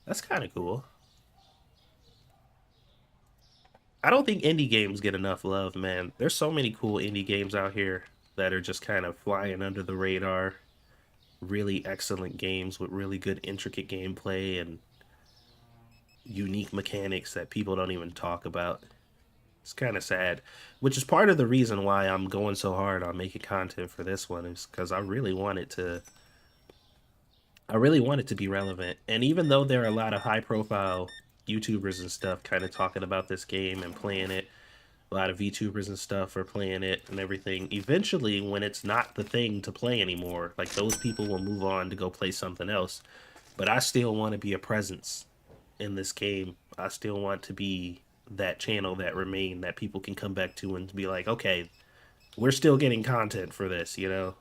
That's kind of cool. I don't think indie games get enough love, man. There's so many cool indie games out here that are just kind of flying under the radar, really excellent games with really good intricate gameplay and unique mechanics that people don't even talk about. It's kind of sad, which is part of the reason why I'm going so hard on making content for this one, is because I really want it to be relevant. And even though there are a lot of high profile YouTubers and stuff kind of talking about this game and playing it, a lot of VTubers and stuff are playing it and everything. Eventually, when it's not the thing to play anymore, like those people will move on to go play something else. But I still want to be a presence in this game. I still want to be that channel that remain that people can come back to and be like, okay, we're still getting content for this, you know?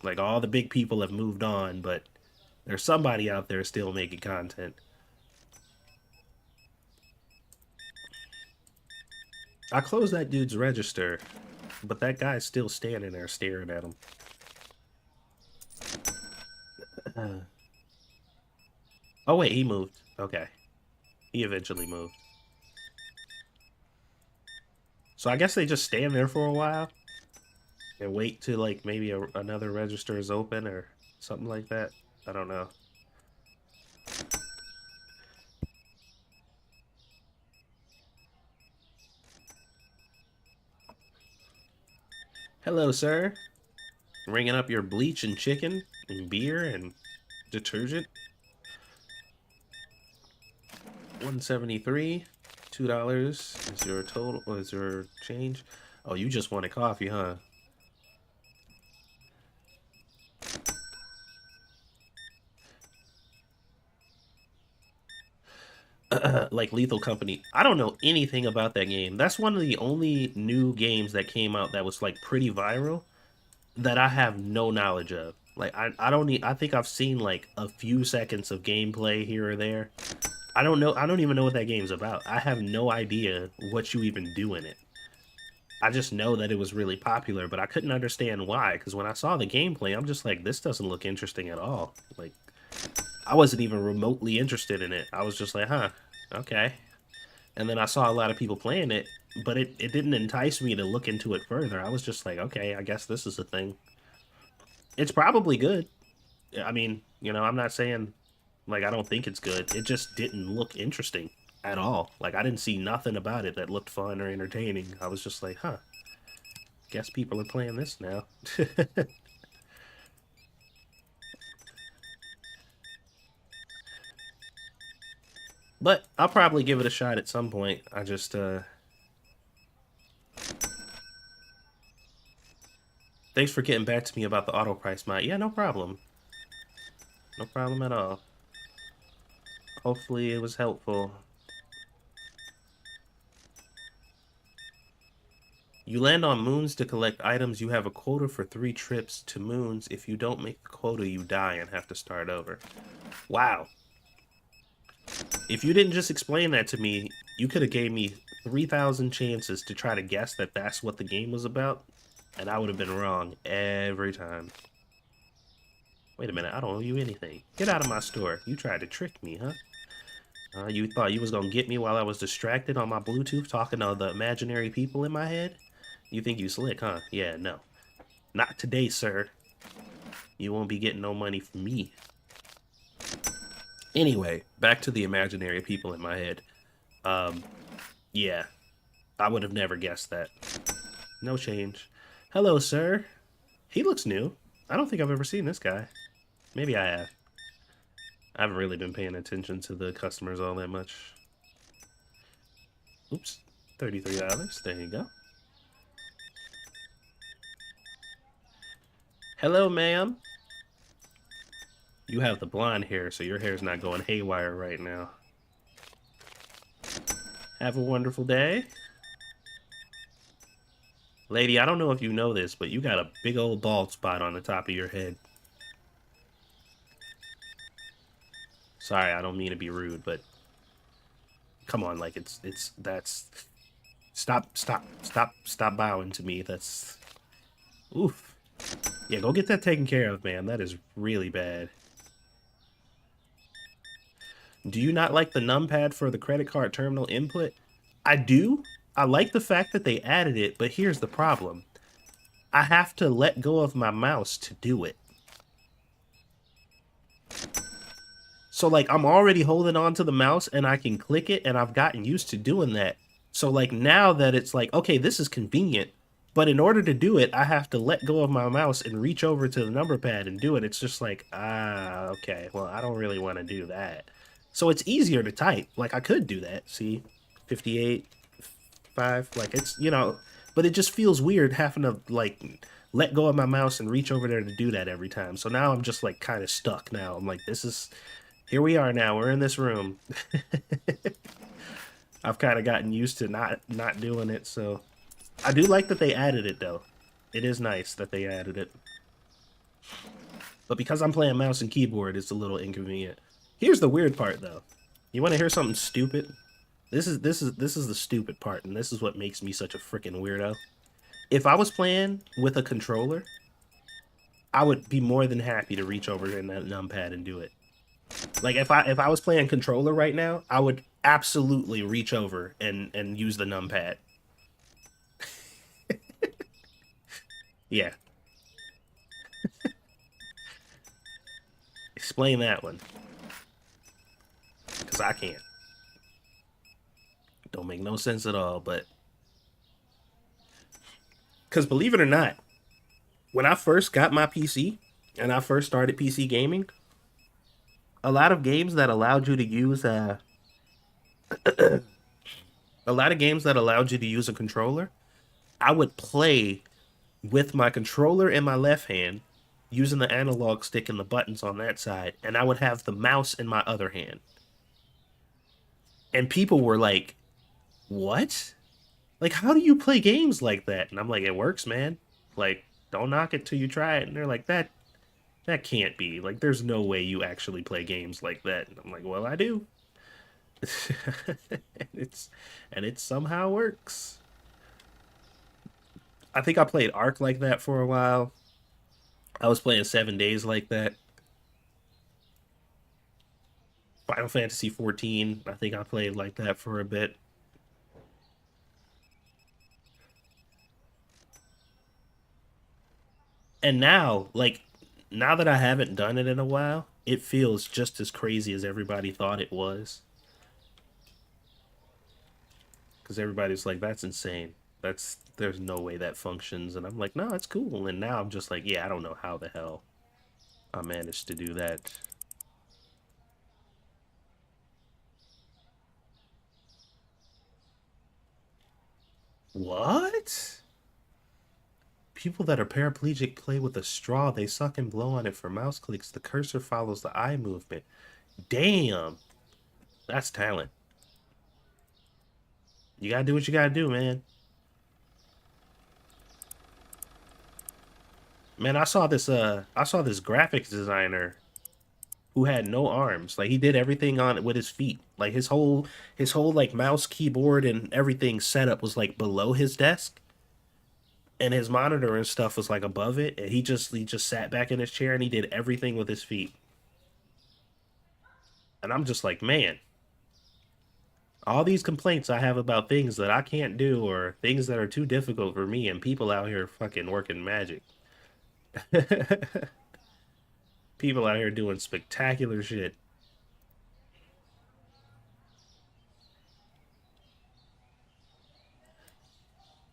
Like all the big people have moved on, but there's somebody out there still making content. I closed that dude's register, but that guy's still standing there staring at him. Oh wait, he moved. Okay. He eventually moved. So I guess they just stand there for a while and wait till like maybe another register is open or something like that. I don't know. Hello, sir. Ringing up your bleach and chicken and beer and detergent. 173. $2 is your total. Is your change? Oh, you just wanted coffee, huh? Like Lethal Company. I don't know anything about that game. That's one of the only new games that came out that was like pretty viral that I have no knowledge of. Like I don't need, I think I've seen like a few seconds of gameplay here or there. I don't know. I don't even know what that game's about. I have no idea what you even do in it. I just know that it was really popular, but I couldn't understand why. Because when I saw the gameplay, I'm just like, this doesn't look interesting at all. Like, I wasn't even remotely interested in it. I was just like, huh, okay. And then I saw a lot of people playing it, but it didn't entice me to look into it further. I was just like, okay, I guess this is a thing. It's probably good. I mean, you know, I'm not saying like I don't think it's good. It just didn't look interesting at all. Like I didn't see nothing about it that looked fun or entertaining. I was just like, huh, guess people are playing this now. But I'll probably give it a shot at some point. I just thanks for getting back to me about the auto price mod. Yeah, no problem. No problem at all. Hopefully it was helpful. You land on moons to collect items. You have a quota for 3 trips to moons. If you don't make the quota, you die and have to start over. Wow. If you didn't just explain that to me, you could have gave me 3,000 chances to try to guess that that's what the game was about, and I would have been wrong every time. Wait a minute, I don't owe you anything. Get out of my store. You tried to trick me, huh? You thought you was gonna get me while I was distracted on my Bluetooth talking to the imaginary people in my head? You think you slick, huh? Yeah, no. Not today, sir. You won't be getting no money from me. Anyway, back to the imaginary people in my head. Yeah, I would have never guessed that. No change. Hello, sir. He looks new. I don't think I've ever seen this guy. Maybe I have. I haven't really been paying attention to the customers all that much. Oops. $33. There you go. Hello, ma'am. You have the blonde hair, so your hair's not going haywire right now. Have a wonderful day. Lady, I don't know if you know this, but you got a big old bald spot on the top of your head. Sorry, I don't mean to be rude, but come on, like that's stop bowing to me. That's oof. Yeah, go get that taken care of, man. That is really bad. Do you not like the numpad for the credit card terminal input? I do. I like the fact that they added it, but here's the problem. I have to let go of my mouse to do it. So like I'm already holding on to the mouse and I can click it and I've gotten used to doing that. So like now that it's like, okay, this is convenient, but in order to do it, I have to let go of my mouse and reach over to the number pad and do it. It's just like, okay, well, I don't really want to do that. So it's easier to type. Like I could do that. See, 58, 5, like it's, but it just feels weird having to like let go of my mouse and reach over there to do that every time. So now I'm just like kind of stuck now. I'm like, this is here we are now. We're in this room. I've kind of gotten used to not doing it, so I do like that they added it though. It is nice that they added it. But because I'm playing mouse and keyboard, it's a little inconvenient. Here's the weird part though. You want to hear something stupid? This is the stupid part, and this is what makes me such a freaking weirdo. If I was playing with a controller, I would be more than happy to reach over in that numpad and do it. Like if I was playing controller right now, I would absolutely reach over and use the numpad. Yeah, explain that one, because I can't. Don't make no sense at all. But because believe it or not, when I first got my PC and I first started PC gaming, a lot of games that allowed you to use a lot of games that allowed you to use a controller, I would play with my controller in my left hand, using the analog stick and the buttons on that side, and I would have the mouse in my other hand. And people were like, "What? Like, how do you play games like that?" And I'm like, "It works, man. Like, don't knock it till you try it." And they're like, "That can't be. Like, there's no way you actually play games like that." And I'm like, "Well, I do." and it somehow works. I think I played Ark like that for a while. I was playing 7 Days like that. Final Fantasy 14. I think I played like that for a bit. And now, like, now that I haven't done it in a while, it feels just as crazy as everybody thought it was. Because everybody's like, that's insane. There's no way that functions. And I'm like, no, it's cool. And now I'm just like, yeah, I don't know how the hell I managed to do that. What? People that are paraplegic play with a straw. They suck and blow on it for mouse clicks. The cursor follows the eye movement. Damn. That's talent. You gotta do what you gotta do, man. Man, I saw this graphics designer who had no arms. Like he did everything on it with his feet. Like his whole like mouse, keyboard, and everything setup was like below his desk, and his monitor and stuff was like above it. And he just sat back in his chair and he did everything with his feet. And I'm just like, man, all these complaints I have about things that I can't do or things that are too difficult for me, and people out here fucking working magic. People out here doing spectacular shit.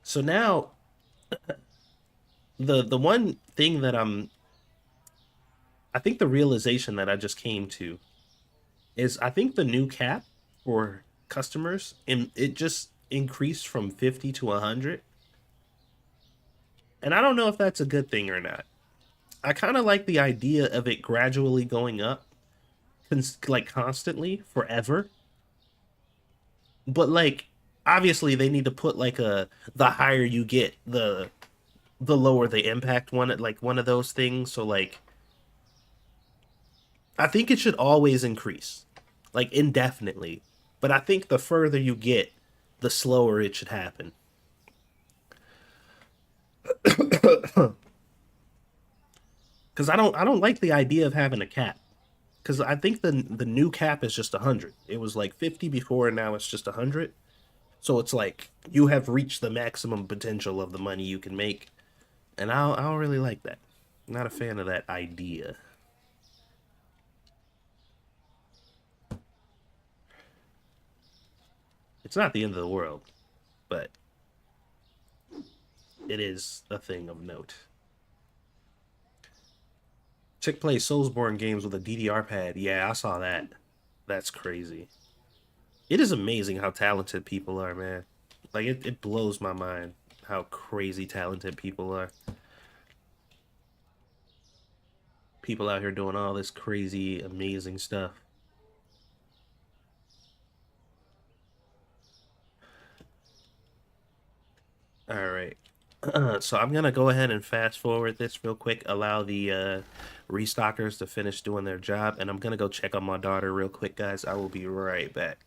So now the one thing that I think the realization that I just came to is I think the new cap for customers and it just increased from 50 to 100. And I don't know if that's a good thing or not. I kind of like the idea of it gradually going up like constantly forever. But like obviously they need to put like a the higher you get, the lower the impact one, like one of those things. So like I think it should always increase, like indefinitely. But I think the further you get, the slower it should happen. Because I don't like the idea of having a cap. Because I think the new cap is just 100. It was like 50 before, and now it's just 100. So it's like you have reached the maximum potential of the money you can make, and I don't really like that. I'm not a fan of that idea. It's not the end of the world, but it is a thing of note. Chick plays Soulsborne games with a DDR pad. Yeah, I saw that. That's crazy. It is amazing how talented people are, man. Like it blows my mind how crazy talented people are. People out here doing all this crazy, amazing stuff. All right. So I'm gonna go ahead and fast forward this real quick, allow the restockers to finish doing their job, and I'm gonna go check on my daughter real quick, guys. I will be right back.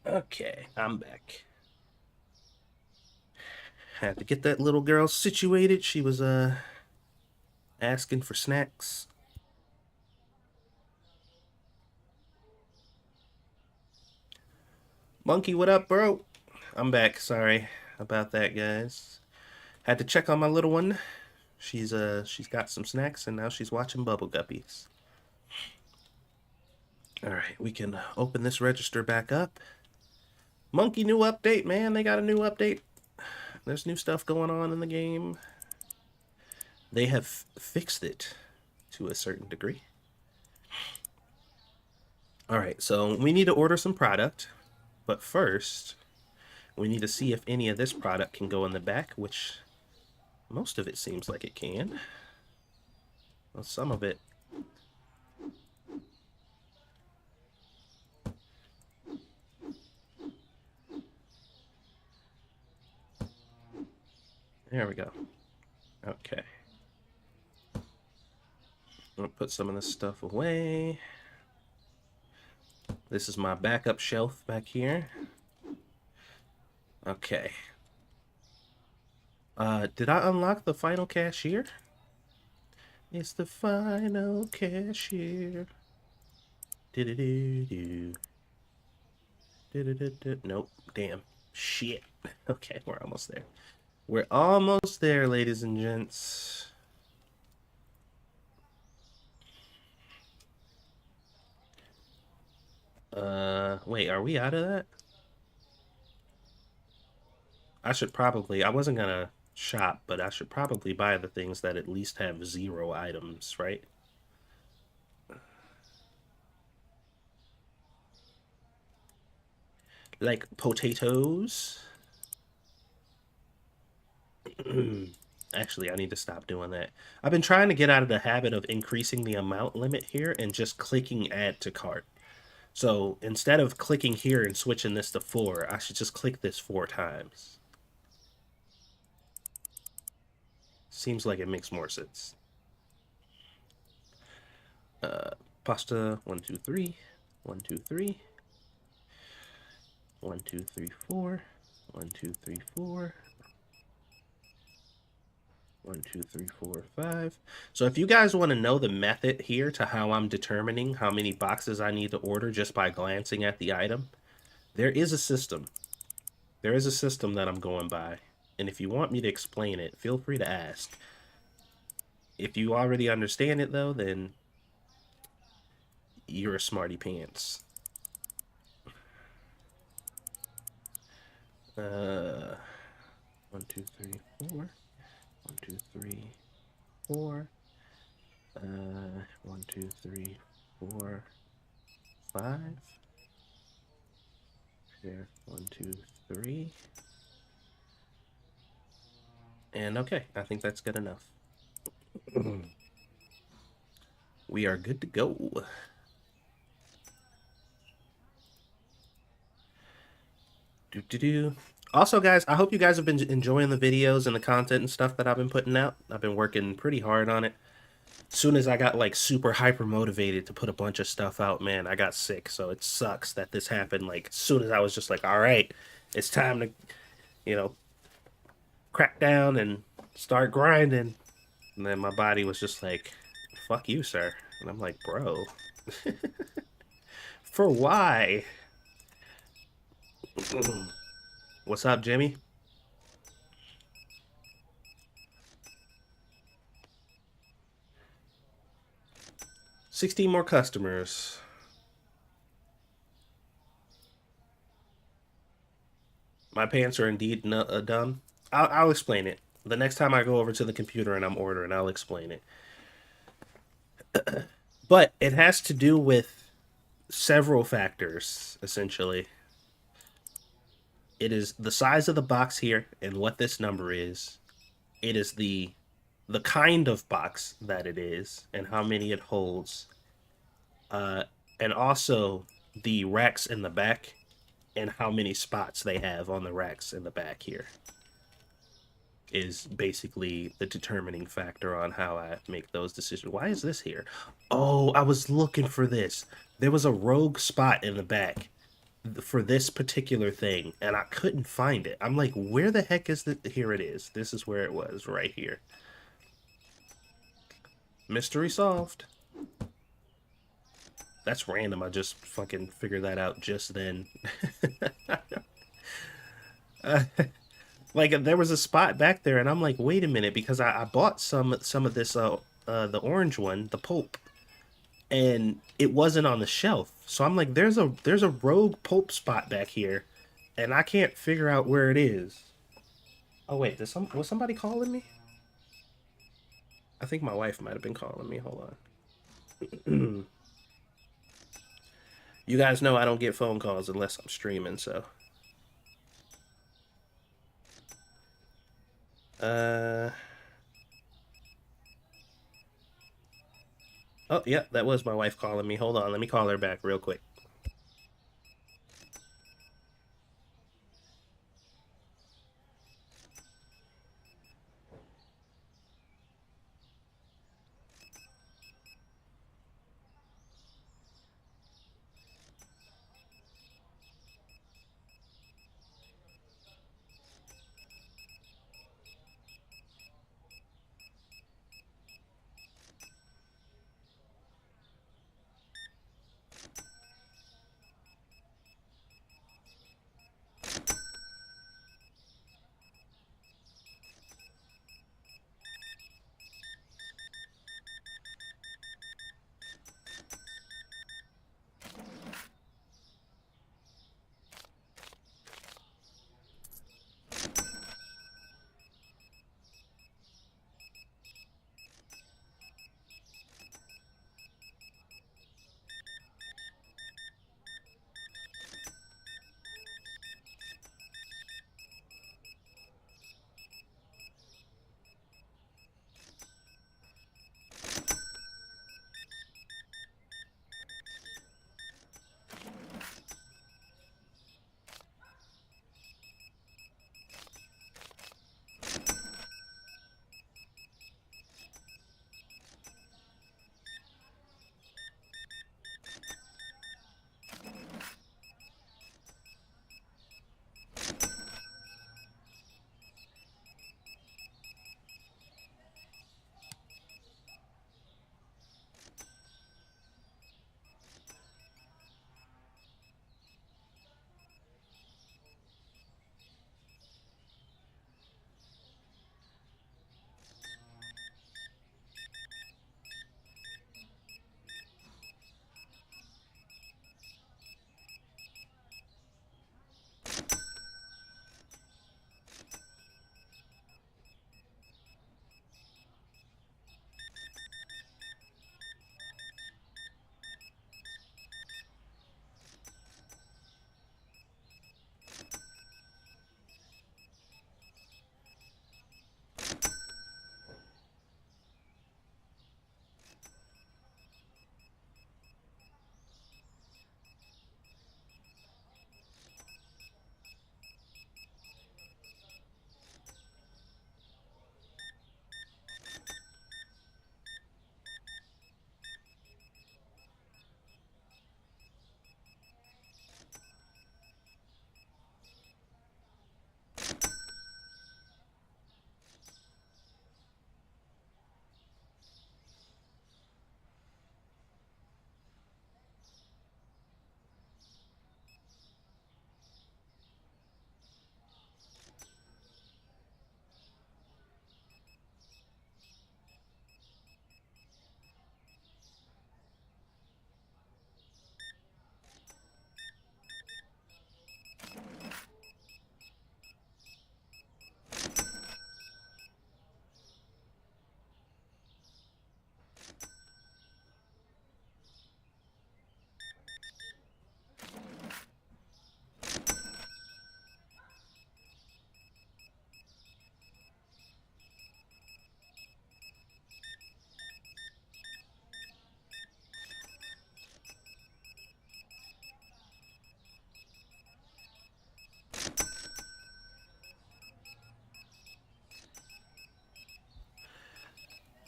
Okay, I'm back. Had to get that little girl situated. She was asking for snacks. Monkey, what up, bro? I'm back. Sorry about that, guys. Had to check on my little one. She's got some snacks and now she's watching Bubble Guppies. All right, we can open this register back up. Monkey, new update, man. They got a new update. There's new stuff going on in the game. They have fixed it to a certain degree. All right, so we need to order some product, but first we need to see if any of this product can go in the back, which most of it seems like it can. Well, some of it. There we go. Okay. I'll put some of this stuff away. This is my backup shelf back here. Okay. Did I unlock the final cashier? It's the final cashier. Do-do-do-do. Do-do-do-do. Nope. Damn. Shit. Okay, we're almost there. We're almost there, ladies and gents. Wait, are we out of that? I wasn't gonna shop, but I should probably buy the things that at least have 0 items, right? Like potatoes. Actually, I need to stop doing that. I've been trying to get out of the habit of increasing the amount limit here and just clicking add to cart. So instead of clicking here and switching this to 4, I should just click this 4 times. Seems like it makes more sense. Pasta, 1, 2, 3. 1, 2, 3. 1, 2, 3, 4. 1, 2, 3, 4. 1, 2, 3, 4, 5. So if you guys want to know the method here to how I'm determining how many boxes I need to order just by glancing at the item, there is a system. There is a system that I'm going by. And if you want me to explain it, feel free to ask. If you already understand it, though, then you're a smarty pants. 1, 2, 3, 4. 1, 2, 3, 4. 1, 2, 3, 4, 5. Here, 1, 2, 3. And okay, I think that's good enough. We are good to go. Also, guys, I hope you guys have been enjoying the videos and the content and stuff that I've been putting out. I've been working pretty hard on it. As soon as I got like super hyper motivated to put a bunch of stuff out, man, I got sick. So it sucks that this happened. Like as soon as I was just like, all right, it's time to, you know, crack down and start grinding. And then my body was just like, fuck you, sir. And I'm like, bro, for why? What's up, Jimmy? $16 more customers. My pants are indeed dumb. I'll explain it. The next time I go over to the computer and I'm ordering, I'll explain it. But it has to do with several factors, essentially. It is the size of the box here and what this number is. It is the kind of box that it is and how many it holds. And also the racks in the back and how many spots they have on the racks in the back here is basically the determining factor on how I make those decisions. Why is this here? Oh, I was looking for this. There was a rogue spot in the back for this particular thing, and I couldn't find it. I'm like, where the heck is it? Here it is. This is where it was, right here. Mystery solved. That's random. I just fucking figured that out just then. uh, like there was a spot back there, and I'm like, wait a minute, because I bought some of this the orange one, the pulp, and it wasn't on the shelf. So I'm like, there's a rogue pulp spot back here, and I can't figure out where it is. Oh wait, was somebody calling me? I think my wife might have been calling me. Hold on. You guys know I don't get phone calls unless I'm streaming, so. Uh. Oh, yeah, that was my wife calling me. Hold on, let me call her back real quick.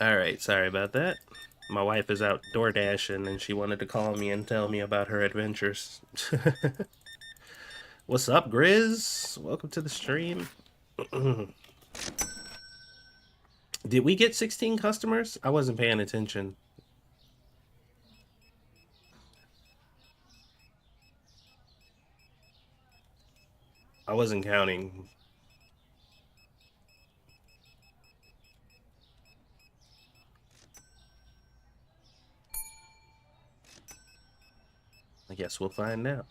All right, sorry about that. My wife is out door dashing and she wanted to call me and tell me about her adventures. What's up, Grizz? Welcome to the stream. Did we get 16 customers? I wasn't paying attention. I wasn't counting. I guess we'll find out.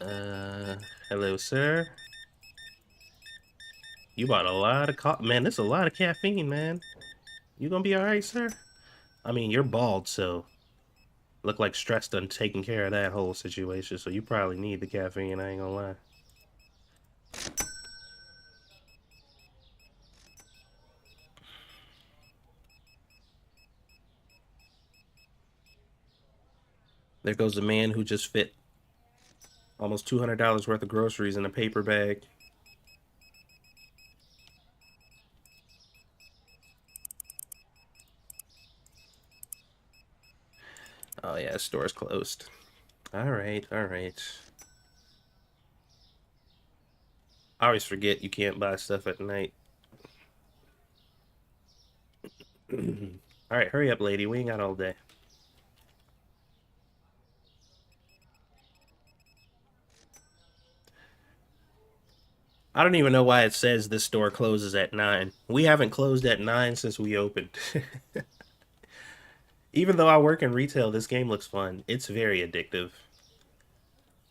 Uh, hello, sir. You bought a lot of man, there's a lot of caffeine, man. You gonna be alright, sir? I mean, you're bald, so look like stress done taking care of that whole situation, so you probably need the caffeine, I ain't gonna lie. There goes a man who just fit almost $200 worth of groceries in a paper bag. Oh yeah, store's closed. Alright, alright. I always forget you can't buy stuff at night. Alright, hurry up, lady. We ain't got all day. I don't even know why it says this store closes at 9. We haven't closed at 9 since we opened. Even though I work in retail, this game looks fun. It's very addictive.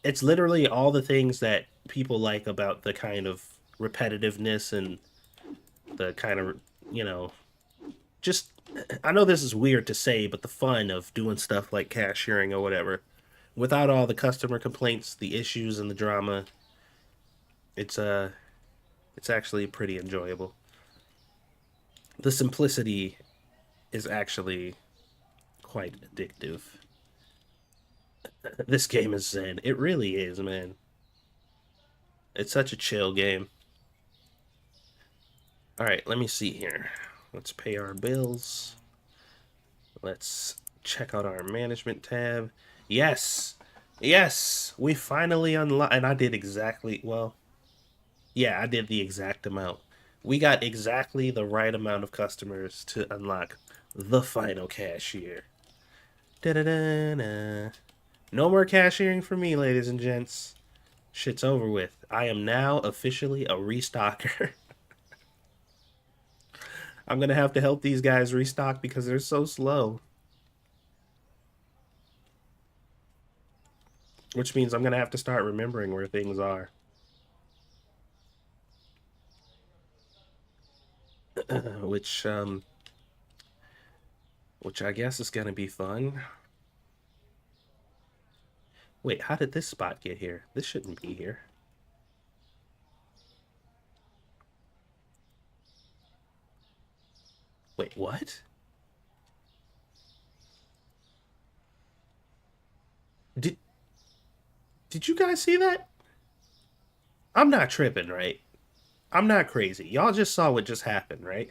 It's literally all the things that people like about the kind of repetitiveness and the kind of, you know, just I know this is weird to say, but the fun of doing stuff like cashiering or whatever without all the customer complaints, the issues and the drama. It's it's actually pretty enjoyable. The simplicity is actually quite addictive. This game is zen. It really is, man. It's such a chill game. All right, let me see here. Let's pay our bills. Let's check out our management tab. Yes. Yes, we finally unlocked, and I did exactly, well, yeah, I did the exact amount. We got exactly the right amount of customers to unlock the final cashier. Da-da-da-da. No more cashiering for me, ladies and gents. Shit's over with. I am now officially a restocker. I'm gonna have to help these guys restock because they're so slow. Which means I'm gonna have to start remembering where things are. which which I guess is gonna be fun. Wait, how did this spot get here? This shouldn't be here. Wait, what? Did did you guys see that? I'm not tripping, right? I'm not crazy. Y'all just saw what just happened, right?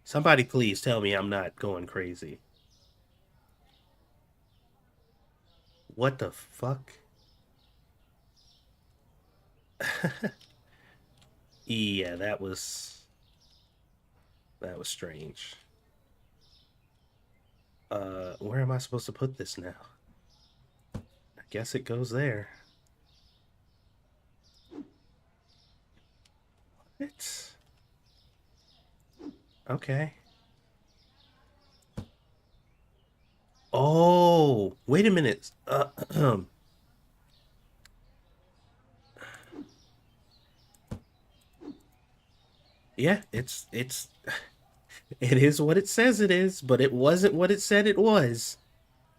Somebody please tell me I'm not going crazy. What the fuck? Yeah, that was strange. Where am I supposed to put this now? I guess it goes there. It's okay. Oh, wait a minute. Yeah, it's it is what it says it is, but it wasn't what it said it was.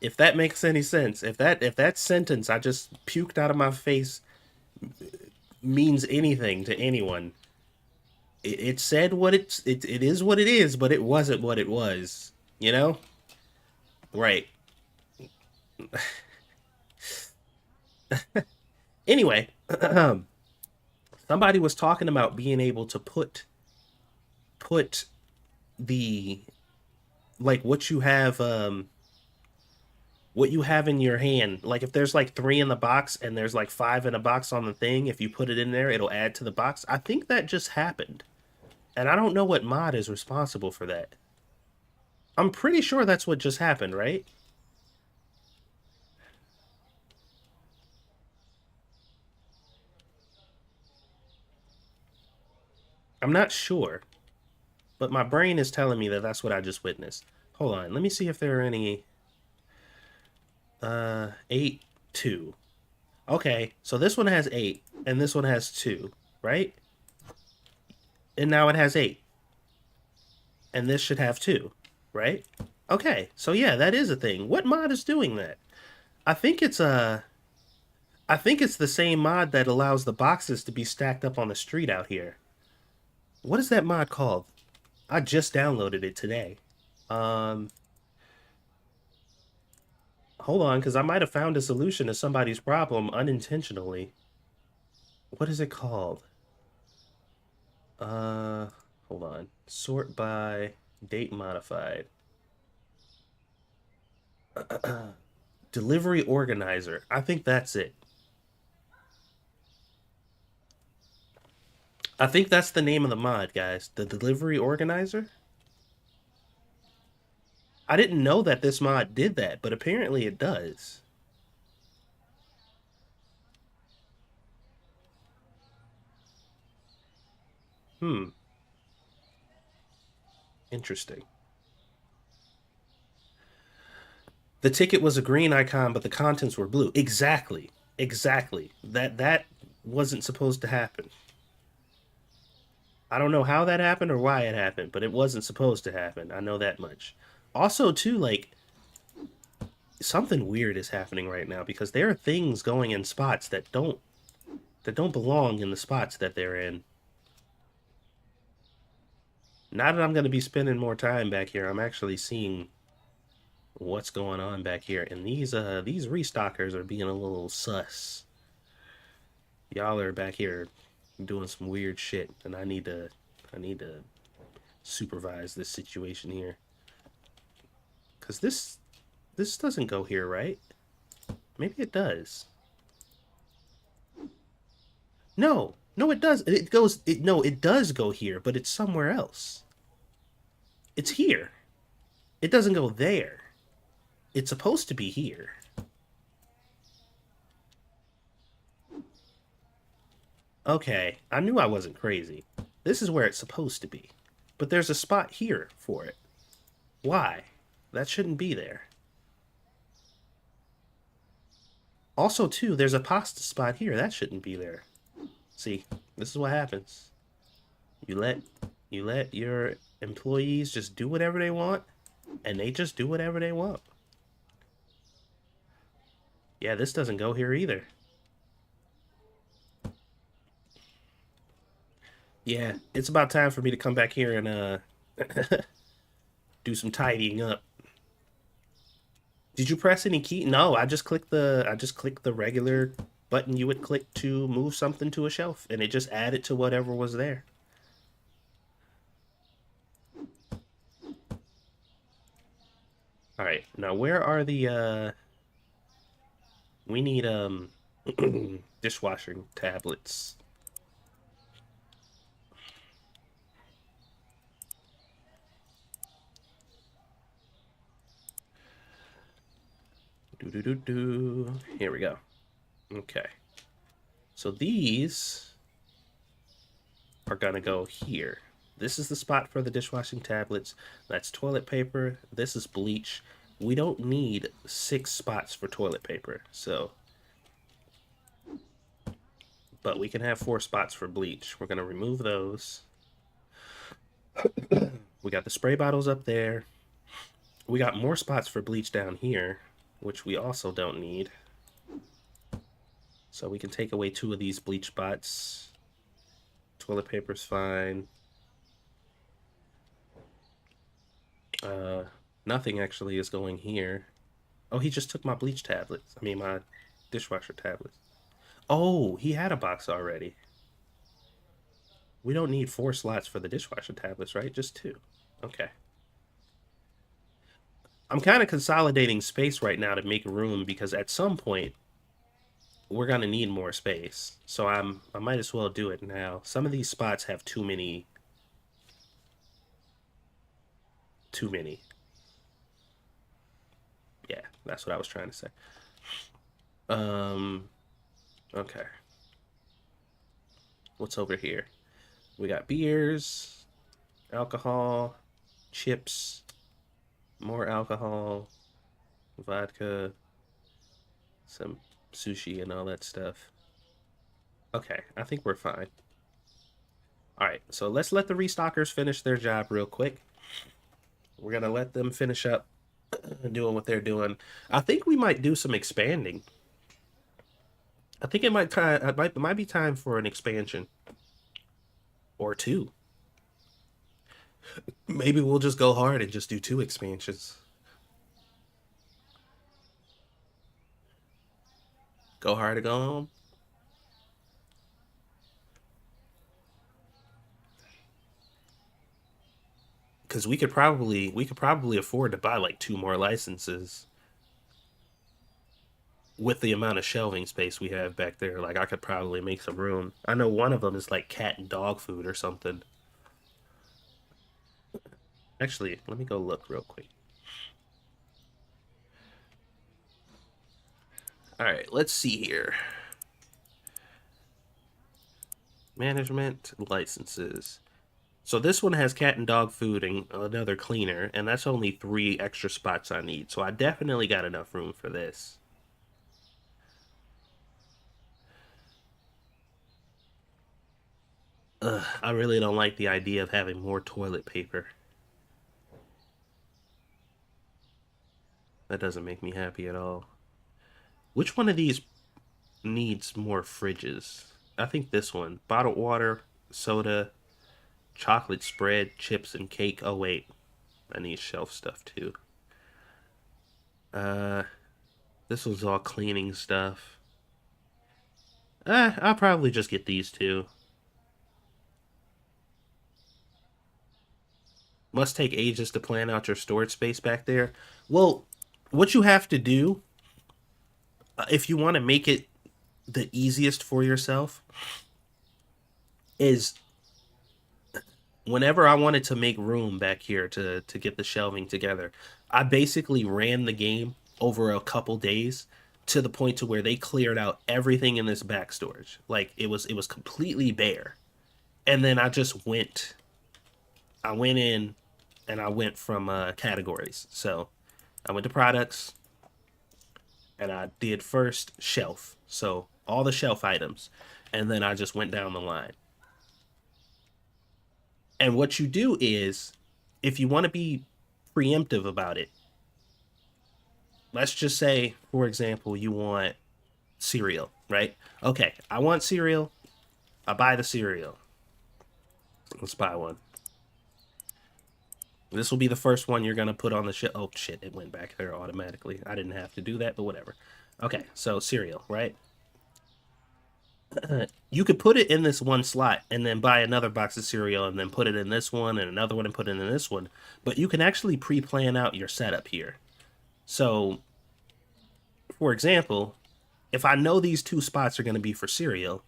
If that makes any sense. If that sentence I just puked out of my face means anything to anyone, it said it is what it is, but it wasn't what it was. You know? Right. Anyway, somebody was talking about being able to put the like what you have in your hand. Like if there's like 3 in the box and there's like 5 in a box on the thing, if you put it in there, it'll add to the box. I think that just happened. And I don't know what mod is responsible for that. I'm pretty sure that's what just happened, right? I'm not sure, but my brain is telling me that that's what I just witnessed. Hold on, let me see if there are any 8, 2. Okay, so this one has 8 and this one has 2, right? And now it has 8. And this should have 2, right? Okay, so yeah, that is a thing. What mod is doing that? I think it's I think it's the same mod that allows the boxes to be stacked up on the street out here. What is that mod called? I just downloaded it today. Um, Hold on, because I might have found a solution to somebody's problem unintentionally. What is it called? Uh, Hold on. Sort by date modified. Delivery organizer. I think that's it. I think that's the name of the mod, guys. The delivery organizer? I didn't know that this mod did that, but apparently it does. Hmm, interesting. The ticket was a green icon, but the contents were blue. Exactly. Exactly. That wasn't supposed to happen. I don't know how that happened or why it happened, but it wasn't supposed to happen. I know that much. Also, too, like something weird is happening right now because there are things going in spots that don't belong in the spots that they're in. Now that I'm going to be spending more time back here, I'm actually seeing what's going on back here. And these restockers are being a little sus. Y'all are back here doing some weird shit, and I need to supervise this situation here. Cause this doesn't go here, right? Maybe it does. No, no, it does. It goes. It no, it does go here, but it's somewhere else. It's here. It doesn't go there. It's supposed to be here. Okay, I knew I wasn't crazy. This is where it's supposed to be. But there's a spot here for it. Why? That shouldn't be there. Also, too, there's a pasta spot here. That shouldn't be there. See, this is what happens. You let you let your employees just do whatever they want, and they just do whatever they want. Yeah, this doesn't go here either. Yeah, it's about time for me to come back here and do some tidying up. Did you press any key? No, I just clicked the regular button you would click to move something to a shelf, and it just added to whatever was there. All right, now where are the we need dishwashing tablets. Do do do do. Here we go. Okay. So these are gonna go here. This is the spot for the dishwashing tablets. That's toilet paper. This is bleach. We don't need 6 spots for toilet paper. So, but we can have 4 spots for bleach. We're gonna remove those. We got the spray bottles up there. We got more spots for bleach down here, which we also don't need. So we can take away 2 of these bleach spots. Toilet paper's fine. Uh, Nothing actually is going here. Oh, he just took my bleach tablets. I mean, my dishwasher tablets. Oh, he had a box already. We don't need 4 slots for the dishwasher tablets, right? Just 2. Okay. I'm kind of consolidating space right now to make room because at some point we're gonna need more space. So I might as well do it now. Some of these spots have too many. Yeah, that's what I was trying to say. Um, okay. What's over here? We got beers, alcohol, chips, more alcohol, vodka, some sushi, and all that stuff. Okay, I think we're fine. All right, so let's let the restockers finish their job real quick. We're gonna let them finish up doing what they're doing. I think we might do some expanding. I think it might be time for an expansion or two. Maybe we'll just go hard and just do two expansions. Go hard to go home. Because we could probably afford to buy like two more licenses with the amount of shelving space we have back there. Like I could probably make some room. I know one of them is like cat and dog food or something. Actually, let me go look real quick. All right, let's see here. Management licenses. So this one has cat and dog food and another cleaner, and that's only 3 extra spots I need. So I definitely got enough room for this. Ugh, I really don't like the idea of having more toilet paper. That doesn't make me happy at all. Which one of these needs more fridges? I think this one. Bottled water, soda, chocolate spread, chips, and cake. Oh, wait. I need shelf stuff too. Uh, this was all cleaning stuff. I'll probably just get these two. Must take ages to plan out your storage space back there. Well, what you have to do, if you want to make it the easiest for yourself, is whenever I wanted to make room back here to get the shelving together, I basically ran the game over a couple days to the point to where they cleared out everything in this back storage. Like it was completely bare. And then I went in and I went from categories. So I went to products and I did first shelf. So all the shelf items. And then I just went down the line. And what you do is, if you want to be preemptive about it, let's just say, for example, you want cereal, right? Okay, I want cereal. I buy the cereal. Let's buy one. This will be the first one you're going to put on the shit. Oh, shit, it went back there automatically. I didn't have to do that, but whatever. Okay, so cereal, right? You could put it in this one slot and then buy another box of cereal and then put it in this one and another one and put it in this one. But you can actually pre-plan out your setup here. So, for example, if I know these two spots are going to be for cereal,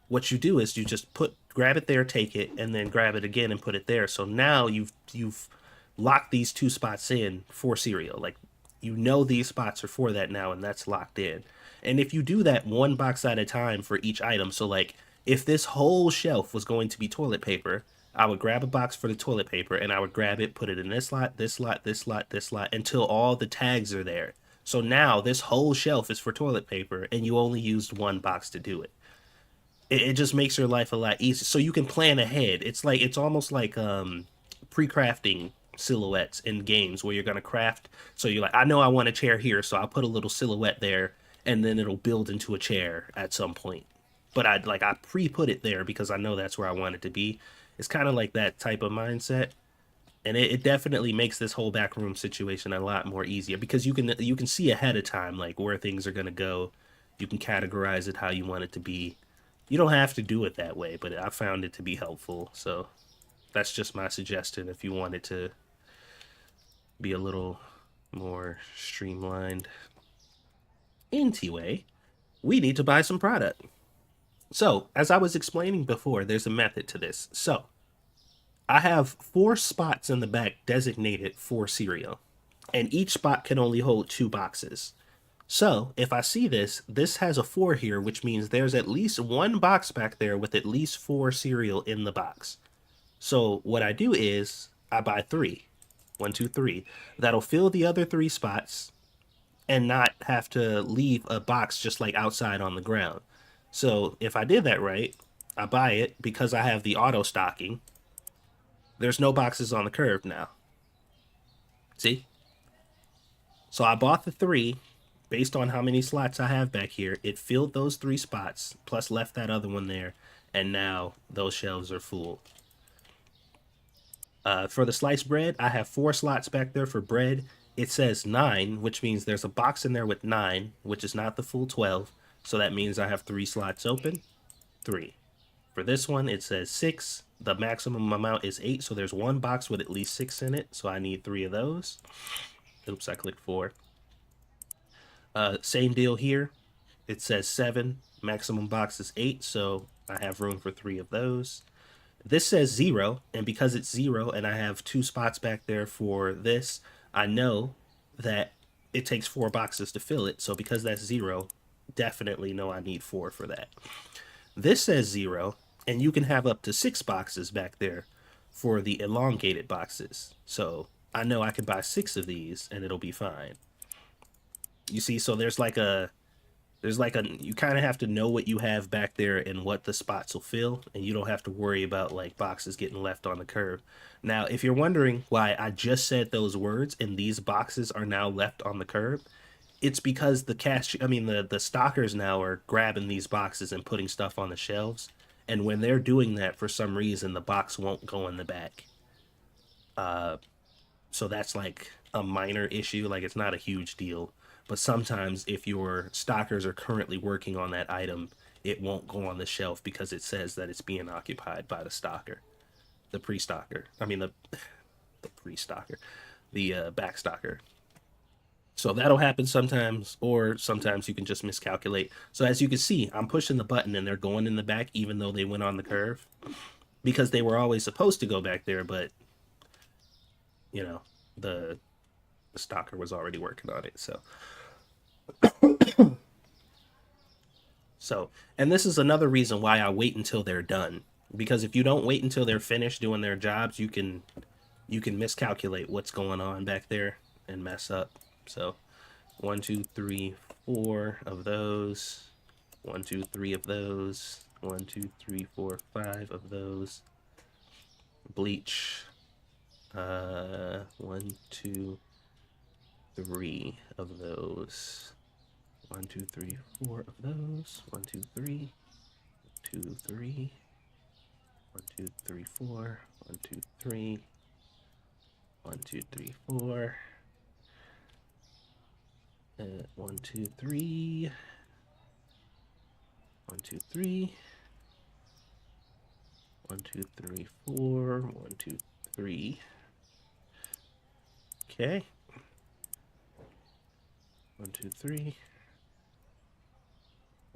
what you do is you just grab it there, take it, and then grab it again and put it there. So now you've locked these two spots in for cereal. Like you know these spots are for that now, and that's locked in. And if you do that one box at a time for each item, so like if this whole shelf was going to be toilet paper, I would grab a box for the toilet paper and I would grab it, put it in this slot, this slot, this slot, this slot until all the tags are there. So now this whole shelf is for toilet paper and you only used one box to do it. It just makes your life a lot easier. So you can plan ahead. It's almost like pre-crafting silhouettes in games where you're gonna craft. So you're like, I know I want a chair here, so I'll put a little silhouette there, and then it'll build into a chair at some point. But I pre-put it there because I know that's where I want it to be. It's kind of like that type of mindset, and it definitely makes this whole backroom situation a lot more easier because you can see ahead of time like where things are gonna go. You can categorize it how you want it to be. You don't have to do it that way, but I found it to be helpful. So that's just my suggestion if you want it to be a little more streamlined. Anyway, we need to buy some product. So, as I was explaining before, there's a method to this. So, I have 4 spots in the back designated for cereal, and each spot can only hold 2 boxes. So if I see this, this has a 4 here, which means there's at least one box back there with at least 4 cereal in the box. So what I do is I buy 3. 1, 2, 3. That'll fill the other 3 spots and not have to leave a box just like outside on the ground. So if I did that right, I buy it because I have the auto stocking. There's no boxes on the curve now. See? So I bought the 3 based on how many slots I have back here. It filled those 3 spots, plus left that other one there, and now those shelves are full. For the sliced bread, I have 4 slots back there for bread. It says 9, which means there's a box in there with 9, which is not the full 12. So that means I have 3 slots open. 3. For this one, it says 6. The maximum amount is 8, so there's one box with at least 6 in it. So I need 3 of those. Oops, I clicked 4. Same deal here. It says 7. Maximum box is 8, so I have room for 3 of those. This says 0, and because it's 0 and I have 2 spots back there for this, I know that it takes 4 boxes to fill it. So because that's 0, definitely know I need 4 for that. This says 0, and you can have up to 6 boxes back there for the elongated boxes. So I know I can buy 6 of these and it'll be fine. You see, so there's like a you kind of have to know what you have back there and what the spots will fill, and you don't have to worry about like boxes getting left on the curb. Now, if you're wondering why I just said those words and these boxes are now left on the curb, it's because the the stockers now are grabbing these boxes and putting stuff on the shelves, and when they're doing that, for some reason the box won't go in the back. So that's like a minor issue, like it's not a huge deal. But sometimes if your stockers are currently working on that item, it won't go on the shelf because it says that it's being occupied by the stocker, the pre-stocker. The pre-stocker, the back stocker. So that'll happen sometimes, or sometimes you can just miscalculate. So as you can see, I'm pushing the button and they're going in the back even though they went on the curve because they were always supposed to go back there, but you know, the stalker was already working on it. So, and this is another reason why I wait until they're done. Because if you don't wait until they're finished doing their jobs, you can miscalculate what's going on back there and mess up. So 1, 2, 3, 4 of those. 1, 2, 3 of those. 1, 2, 3, 4, 5 of those. Bleach. 1, 2, 3 of those. 1, 2, 3, 4 of those. 1, 2, 3. 2, 3. 1, 2, 3, 4. 1, 2, 3. 1, 2, 3, 4. 1, 2, 3. 1, 2, 3. 1, 2, 3, 4. 1, 2, 3. Okay. 1, 2, 3.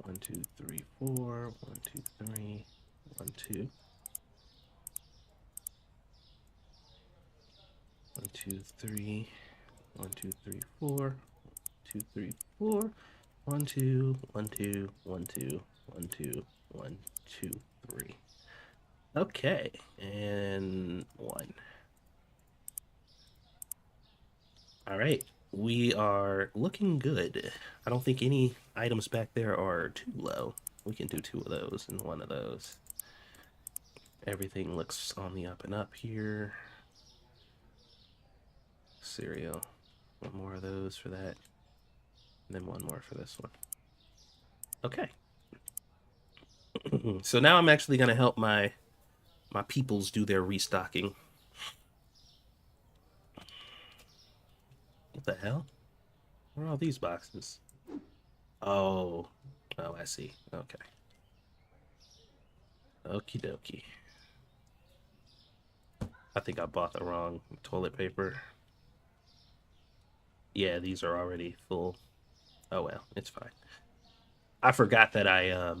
1, 2, 3, 4. 1, 2, 3. 1, 2. 1, 2, 3. 1, 2, 3, 4. 2, 3, 4. 1, 2. 1, 2. 1, 2. 1, 2. 1, 2, 3. Okay, and 1. All right, we are looking good. I don't think any items back there are too low. We can do 2 of those and 1 of those. Everything looks on the up and up here. Cereal. 1 more of those for that. And then 1 more for this one. Okay. So now I'm actually going to help my peoples do their restocking. What the hell? Where are all these boxes? Oh, I see. Okay. Okie dokie. I think I bought the wrong toilet paper. Yeah, these are already full. Oh well, it's fine. I forgot that I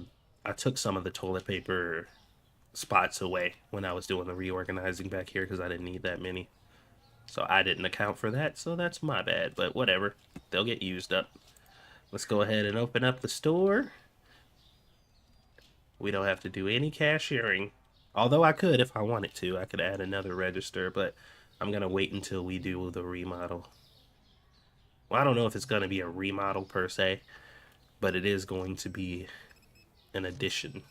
took some of the toilet paper spots away when I was doing the reorganizing back here because I didn't need that many. So I didn't account for that, so that's my bad, but whatever. They'll get used up. Let's go ahead and open up the store. We don't have to do any cashiering. Although I could if I wanted to. I could add another register, but I'm going to wait until we do the remodel. Well, I don't know if it's going to be a remodel per se, but it is going to be an addition.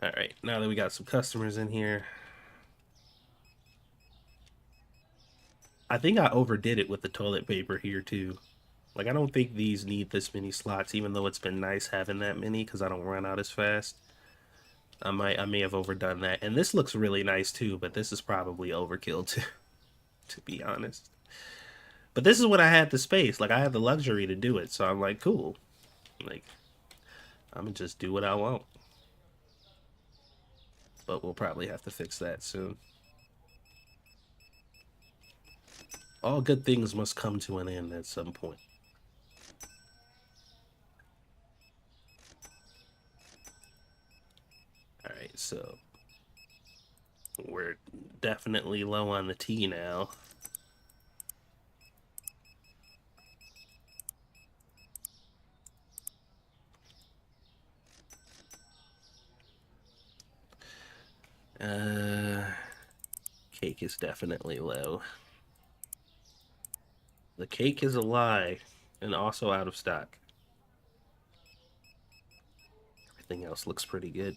All right, now that we got some customers in here, I think I overdid it with the toilet paper here too. Like, I don't think these need this many slots, even though it's been nice having that many because I don't run out as fast. I may have overdone that. And this looks really nice too, but this is probably overkill too, to be honest. But this is when I had the space. Like, I had the luxury to do it, so I'm like, cool. Like, I'm gonna just do what I want. But we'll probably have to fix that soon. All good things must come to an end at some point. Alright, so we're definitely low on the tea now. Cake is definitely low. The cake is a lie and also out of stock. Everything else looks pretty good.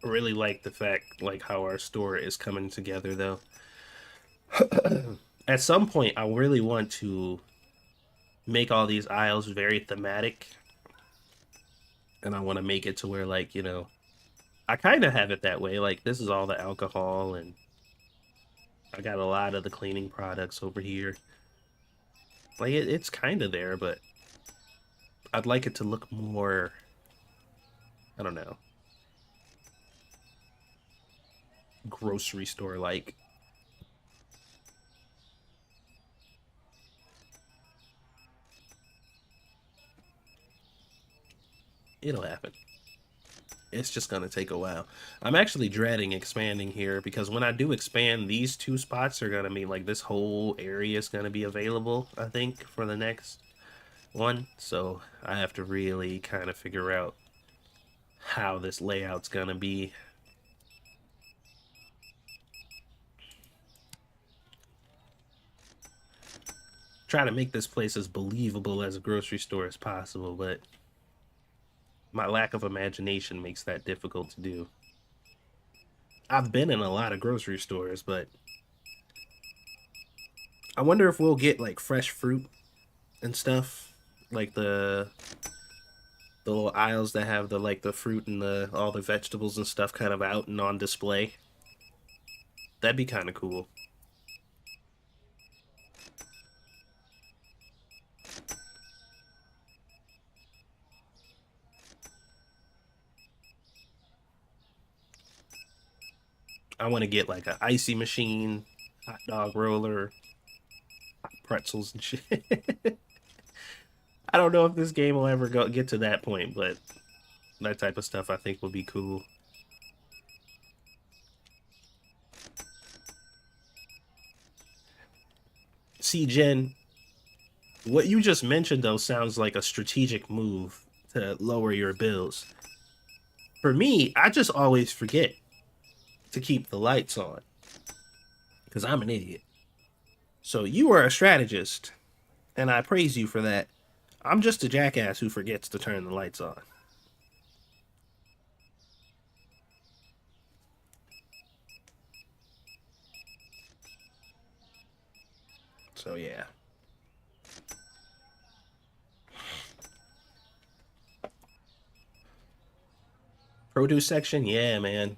I really like the fact, like, how our store is coming together, though. At some point, I really want to make all these aisles very thematic. And I want to make it to where, like, you know, I kind of have it that way. Like, this is all the alcohol, and I got a lot of the cleaning products over here. Like, it's kind of there, but I'd like it to look more, I don't know, grocery store like. It'll happen. It's just gonna take a while. I'm actually dreading expanding here because when I do expand, these two spots are gonna be like this whole area is gonna be available, I think, for the next one. So I have to really kind of figure out how this layout's gonna be. Try to make this place as believable as a grocery store as possible, but my lack of imagination makes that difficult to do. I've been in a lot of grocery stores, but I wonder if we'll get like fresh fruit and stuff, like the little aisles that have the fruit and the all the vegetables and stuff kind of out and on display. That'd be kind of cool. I want to get like an icy machine, hot dog roller, hot pretzels and shit. I don't know if this game will ever get to that point, but that type of stuff I think would be cool. See, Jen, what you just mentioned though sounds like a strategic move to lower your bills. For me, I just always forget to keep the lights on because I'm an idiot. So you are a strategist, and I praise you for that. I'm just a jackass who forgets to turn the lights on. So yeah. Produce section, yeah, man.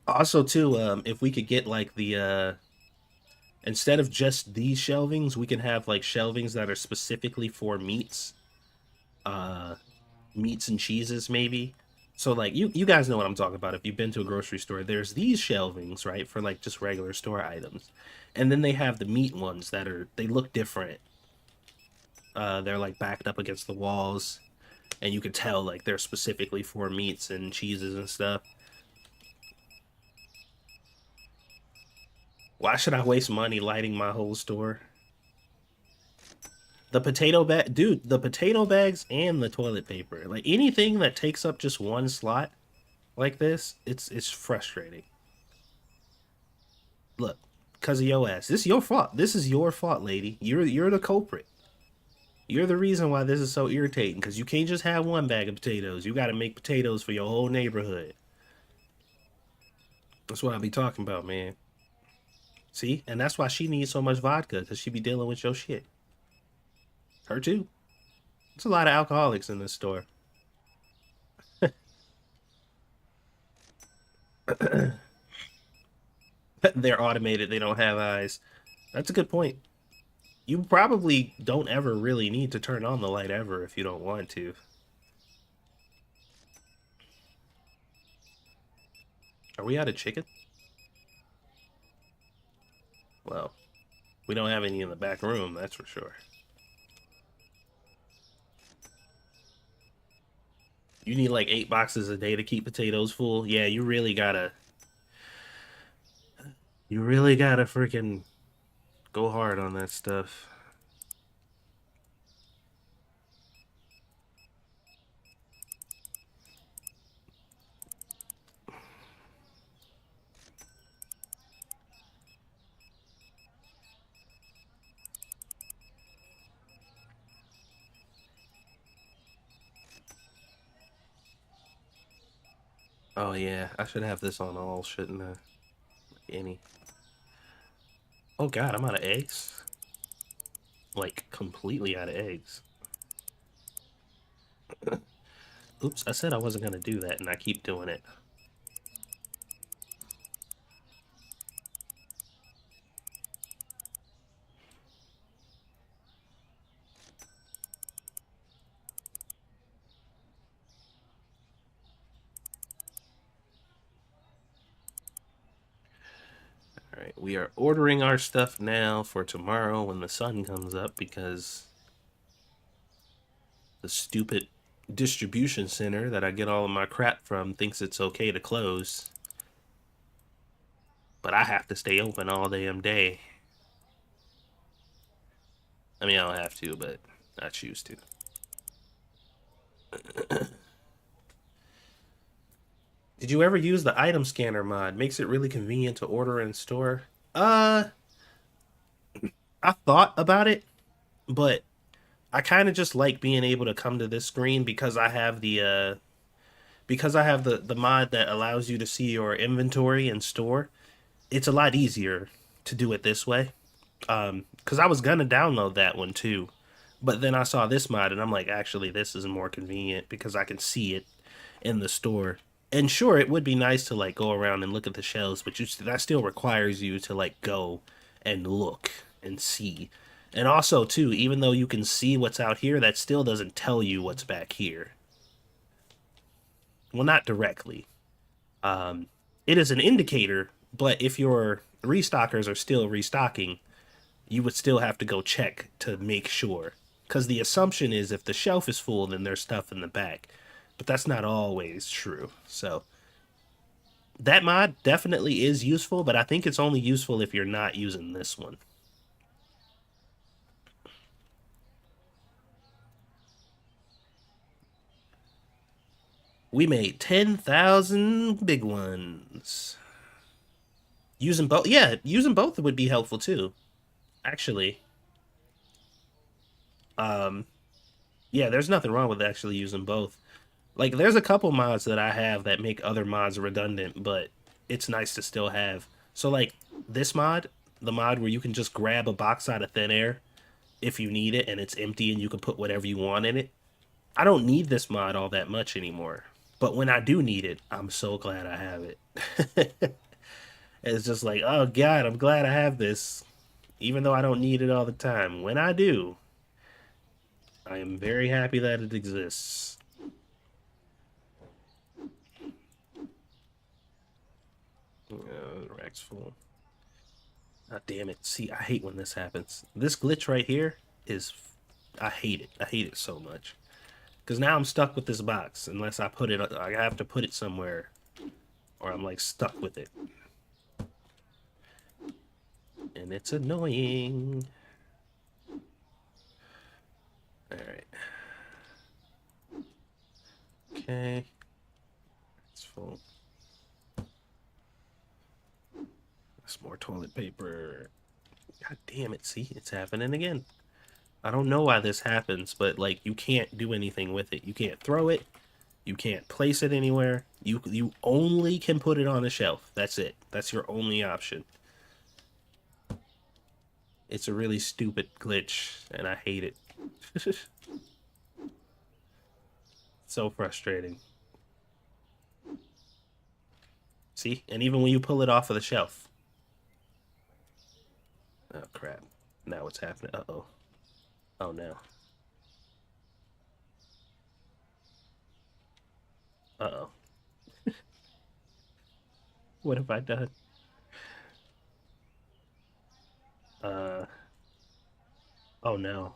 Also, too, if we could get like the instead of just these shelvings, we can have like shelvings that are specifically for meats, uh, meats and cheeses, maybe. So like you guys know what I'm talking about. If you've been to a grocery store, there's these shelvings, right, for like just regular store items, and then they have the meat ones that are they look different. They're like backed up against the walls. and you could tell like they're specifically for meats and cheeses and stuff. Why should I waste money lighting my whole store? The potato bag, dude, the potato bags and the toilet paper. Like anything that takes up just one slot like this, it's frustrating. Look, because of your ass. This is your fault. This is your fault, lady. You're the culprit. You're the reason why this is so irritating because you can't just have one bag of potatoes. You got to make potatoes for your whole neighborhood. That's what I be talking about, man. See? And that's why she needs so much vodka because she be dealing with your shit. Her too. There's a lot of alcoholics in this store. They're automated. They don't have eyes. That's a good point. You probably don't ever really need to turn on the light ever if you don't want to. Are we out of chicken? Well, we don't have any in the back room, that's for sure. You need like 8 boxes a day to keep potatoes full. Yeah, you really gotta freaking go hard on that stuff. Oh yeah, I should have this on all, shouldn't I? Any. Oh god, I'm out of eggs. Like completely out of eggs. Oops, I said I wasn't gonna do that and I keep doing it. Alright, we are ordering our stuff now for tomorrow when the sun comes up because the stupid distribution center that I get all of my crap from thinks it's okay to close. But I have to stay open all damn day. I mean, I don't have to, but I choose to. Did you ever use the item scanner mod? Makes it really convenient to order in store. Uh, I thought about it, but I kind of just like being able to come to this screen because I have the mod that allows you to see your inventory and store. It's a lot easier to do it this way. Because I was gonna download that one too, but then I saw this mod and I'm like, actually, this is more convenient because I can see it in the store. And sure, it would be nice to like go around and look at the shelves, but that still requires you to like go and look and see. And also too, even though you can see what's out here, that still doesn't tell you what's back here. Well, not directly. Um, it is an indicator, but if your restockers are still restocking, you would still have to go check to make sure. Because the assumption is if the shelf is full, then there's stuff in the back. But that's not always true. So that mod definitely is useful, but I think it's only useful if you're not using this one. We made 10,000 big ones. Using both, yeah, using both would be helpful too. Actually, um, yeah, there's nothing wrong with actually using both. Like, there's a couple mods that I have that make other mods redundant, but it's nice to still have. So, like, this mod, the mod where you can just grab a box out of thin air if you need it and it's empty and you can put whatever you want in it. I don't need this mod all that much anymore. But when I do need it, I'm so glad I have it. It's just like, oh God, I'm glad I have this. Even though I don't need it all the time. When I do, I am very happy that it exists. The rack's full. Ah, damn it. See, I hate when this happens. This glitch right here is... I hate it. I hate it so much. Because now I'm stuck with this box unless I put it. I have to put it somewhere, or I'm like stuck with it, and it's annoying. All right. Okay. It's full. That's more toilet paper. God damn it! See, it's happening again. I don't know why this happens, but like you can't do anything with it. You can't throw it. You can't place it anywhere. You only can put it on a shelf. That's it. That's your only option. It's a really stupid glitch, and I hate it. So frustrating. See? And even when you pull it off of the shelf. Oh, crap. Now what's happening? Uh-oh. Oh, no. Uh-oh. What have I done? Uh, oh, no.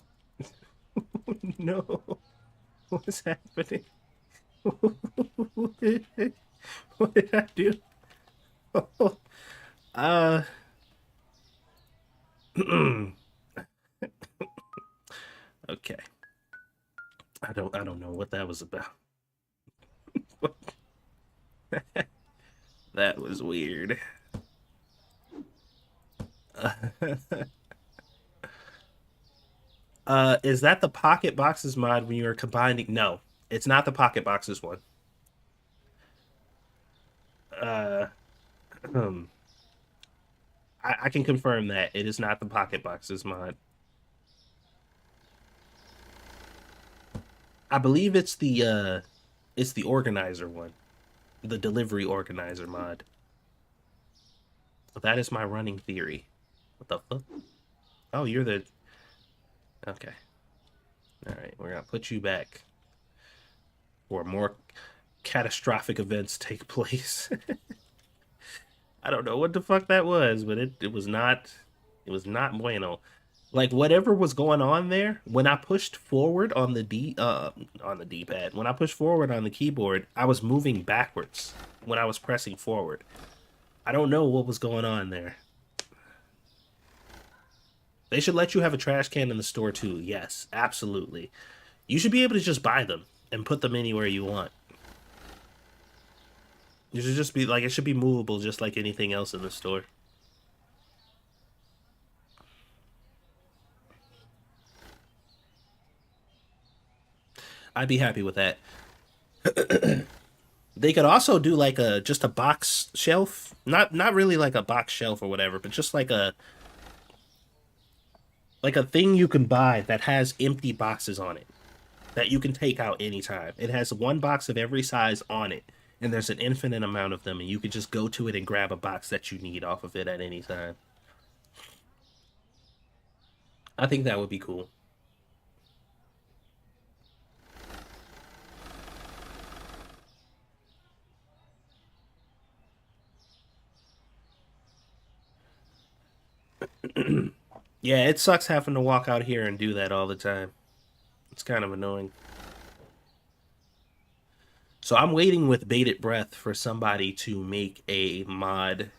No. What's happening? What did I do? uh, okay. I don't know what that was about. That was weird. Is that the pocket boxes mod when you are combining? No, it's not the pocket boxes one. Uh, um, I can confirm that it is not the pocket boxes mod. I believe it's the organizer one, the delivery organizer mod. That is my running theory. What the fuck? Oh, you're the okay. All right, we're gonna put you back for more catastrophic events take place. I don't know what the fuck that was, but it was not bueno. Like whatever was going on there, when I pushed forward on the D-pad, when I pushed forward on the keyboard, I was moving backwards when I was pressing forward. I don't know what was going on there. They should let you have a trash can in the store too. Yes, absolutely. You should be able to just buy them and put them anywhere you want. You should just be like it should be movable just like anything else in the store. I'd be happy with that. They could also do like a just a box shelf, not really like a box shelf or whatever, but just like a thing you can buy that has empty boxes on it that you can take out anytime. It has one box of every size on it, and there's an infinite amount of them, and you can just go to it and grab a box that you need off of it at any time. I think that would be cool. Yeah, it sucks having to walk out here and do that all the time. It's kind of annoying. So I'm waiting with bated breath for somebody to make a mod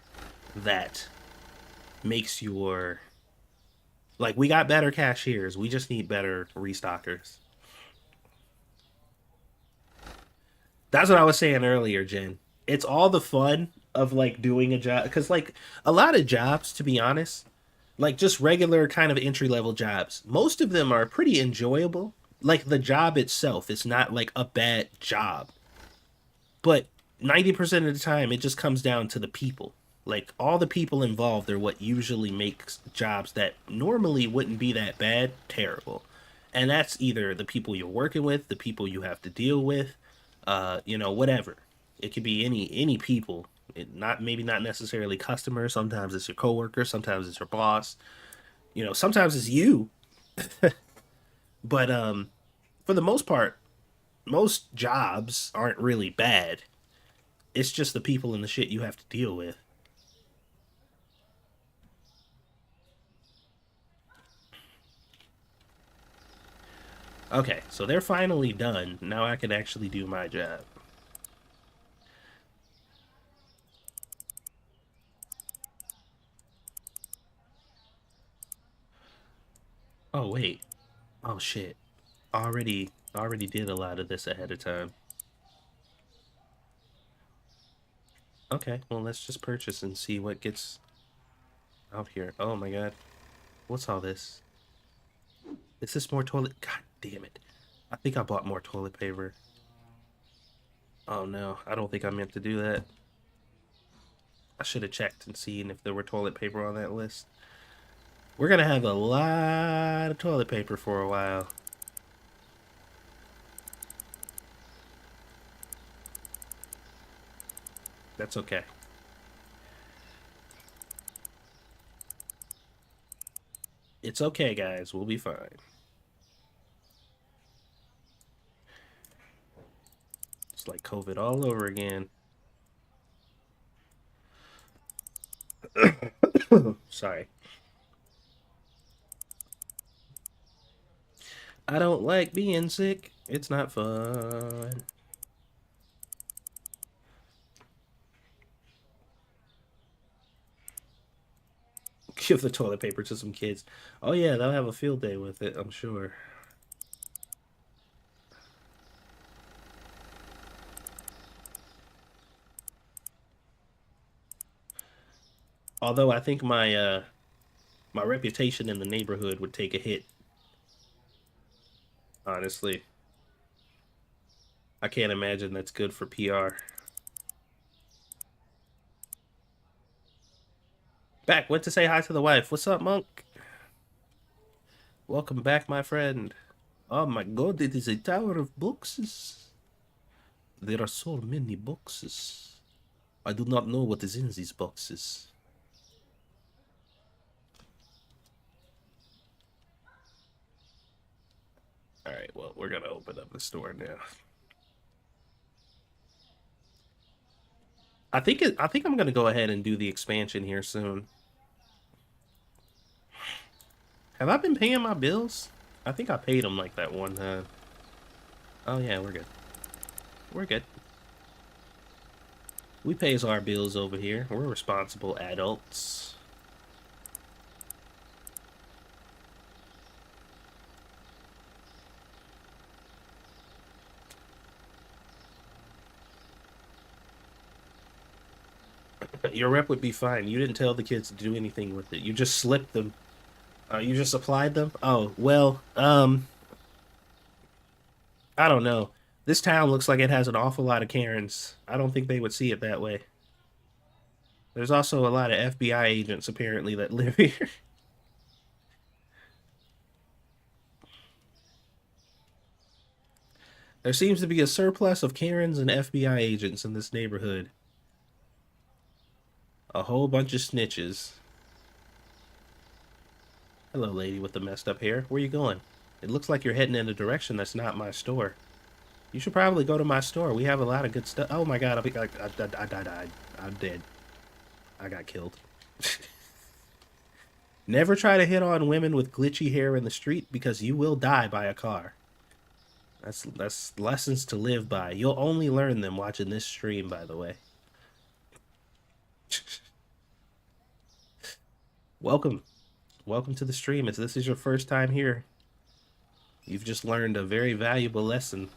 that makes your like we got better cashiers. We just need better restockers. That's what I was saying earlier, Jen. It's all the fun of like doing a job because like a lot of jobs, to be honest, like just regular kind of entry level jobs, most of them are pretty enjoyable. Like the job itself is not like a bad job, but 90% of the time it just comes down to the people. Like all the people involved are what usually makes jobs that normally wouldn't be that bad terrible. And that's either the people you're working with, the people you have to deal with, whatever. It could be any people. Not maybe not necessarily customers. Sometimes it's your coworker. Sometimes it's your boss. Sometimes it's you. But for the most part, most jobs aren't really bad. It's just the people and the shit you have to deal with. Okay, so they're finally done. Now I can actually do my job. Oh, wait. Oh, shit. Already did a lot of this ahead of time. Okay, well, let's just purchase and see what gets out here. Oh my god. What's all this? Is this more toilet? God damn it. I think I bought more toilet paper. Oh no, I don't think I meant to do that. I should have checked and seen if there were toilet paper on that list. We're gonna have a lot of toilet paper for a while. That's okay. It's okay, guys. We'll be fine. It's like COVID all over again. Sorry. I don't like being sick. It's not fun. Give the toilet paper to some kids. Oh yeah, they'll have a field day with it, I'm sure. Although I think my reputation in the neighborhood would take a hit, honestly. I can't imagine that's good for PR. Back, went to say hi to the wife. What's up, Monk? Welcome back, my friend. Oh my god, it is a tower of boxes. There are so many boxes. I do not know what is in these boxes. Alright, well, we're gonna open up the store now. I think I'm gonna go ahead and do the expansion here soon. Have I been paying my bills? I think I paid them like that one time. Oh yeah, we're good. We're good. We pays our bills over here. We're responsible adults. Your rep would be fine. You didn't tell the kids to do anything with it. You just slipped them. You just applied them? Oh, well, I don't know. This town looks like it has an awful lot of Karens. I don't think they would see it that way. There's also a lot of FBI agents apparently that live here. There seems to be a surplus of Karens and FBI agents in this neighborhood. A whole bunch of snitches. Hello, lady with the messed up hair. Where you going? It looks like you're heading in a direction that's not my store. You should probably go to my store. We have a lot of good stuff. Oh my god, I died. I'm dead. I got killed. Never try to hit on women with glitchy hair in the street because you will die by a car. That's lessons to live by. You'll only learn them watching this stream, by the way. Welcome. Welcome to the stream. If this is your first time here, you've just learned a very valuable lesson.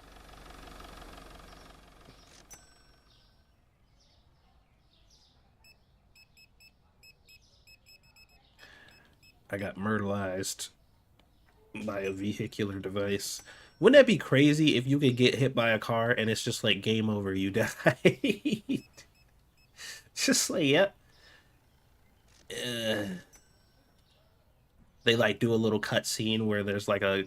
I got myrtleized by a vehicular device. Wouldn't that be crazy if you could get hit by a car and it's just like game over, you died? Just like, yep. Uh, they like do a little cut scene where there's like a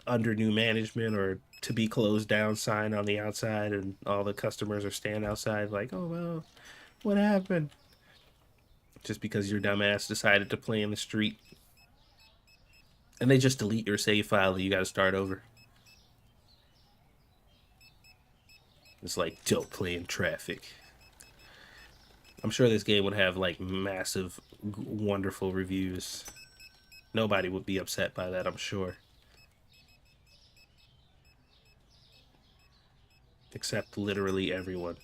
under new management or to be closed down sign on the outside and all the customers are standing outside like, oh well, what happened? Just because your dumbass decided to play in the street. And they just delete your save file and you gotta start over. It's like, don't play in traffic. I'm sure this game would have like massive, wonderful reviews. Nobody would be upset by that, I'm sure. except literally everyone.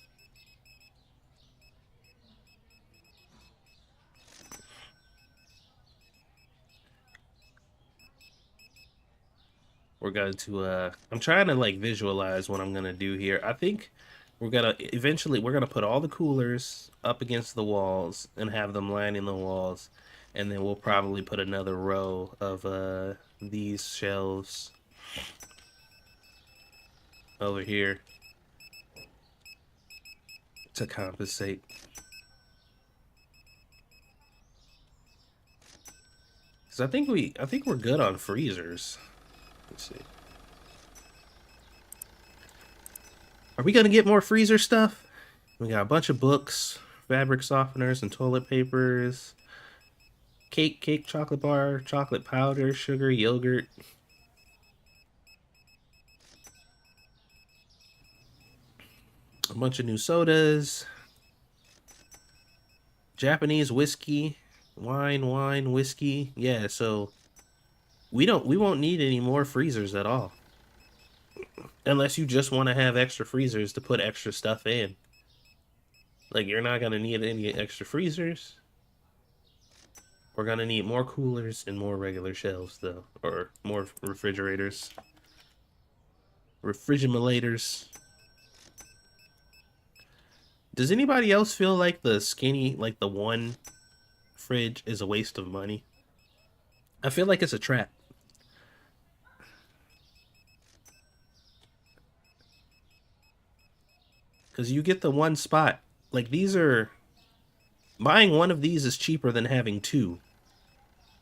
We're going to I'm trying to like visualize what I'm gonna do here. I think we're gonna put all the coolers up against the walls and have them lining the walls, and then we'll probably put another row of these shelves over here to compensate. Cause I think we're good on freezers. Let's see. Are we gonna get more freezer stuff? We got a bunch of books, fabric softeners, and toilet papers. Cake, chocolate bar, chocolate powder, sugar, yogurt. A bunch of new sodas. Japanese whiskey, wine, whiskey. Yeah, so we won't need any more freezers at all. Unless you just want to have extra freezers to put extra stuff in. Like you're not gonna need any extra freezers. We're gonna need more coolers and more regular shelves though. Or more refrigerators. Refrigimators. Does anybody else feel like the skinny, like the one fridge is a waste of money? I feel like it's a trap. Because you get the one spot. Like these are... Buying one of these is cheaper than having two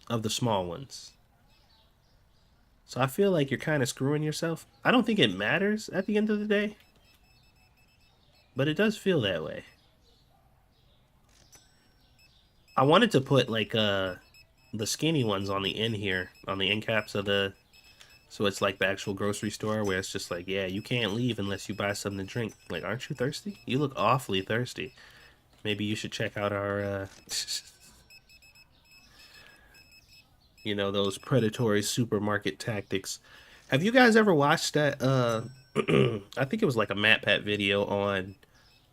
of the small ones. So I feel like you're kind of screwing yourself. I don't think it matters at the end of the day. But it does feel that way. I wanted to put like the skinny ones on the end here, on the end caps of the, so it's like the actual grocery store where it's just like, yeah, you can't leave unless you buy something to drink. Like, aren't you thirsty? You look awfully thirsty. Maybe you should check out our you know, those predatory supermarket tactics. Have you guys ever watched that I think it was like a MatPat video on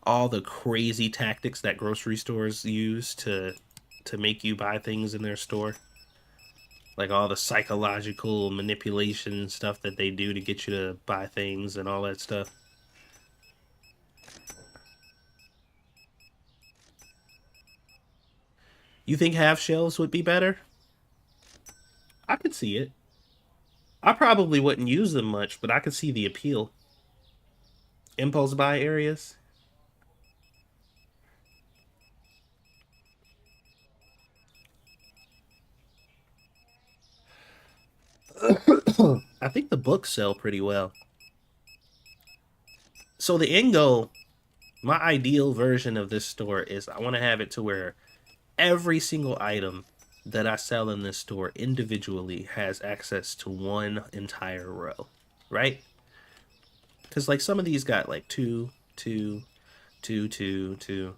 all the crazy tactics that grocery stores use to make you buy things in their store? Like all the psychological manipulation stuff that they do to get you to buy things and all that stuff. You think half shelves would be better? I could see it. I probably wouldn't use them much, but I could see the appeal. Impulse buy areas. I think the books sell pretty well. So the end goal, my ideal version of this store is I want to have it to where every single item that I sell in this store individually has access to one entire row, right? Because like some of these got like two, you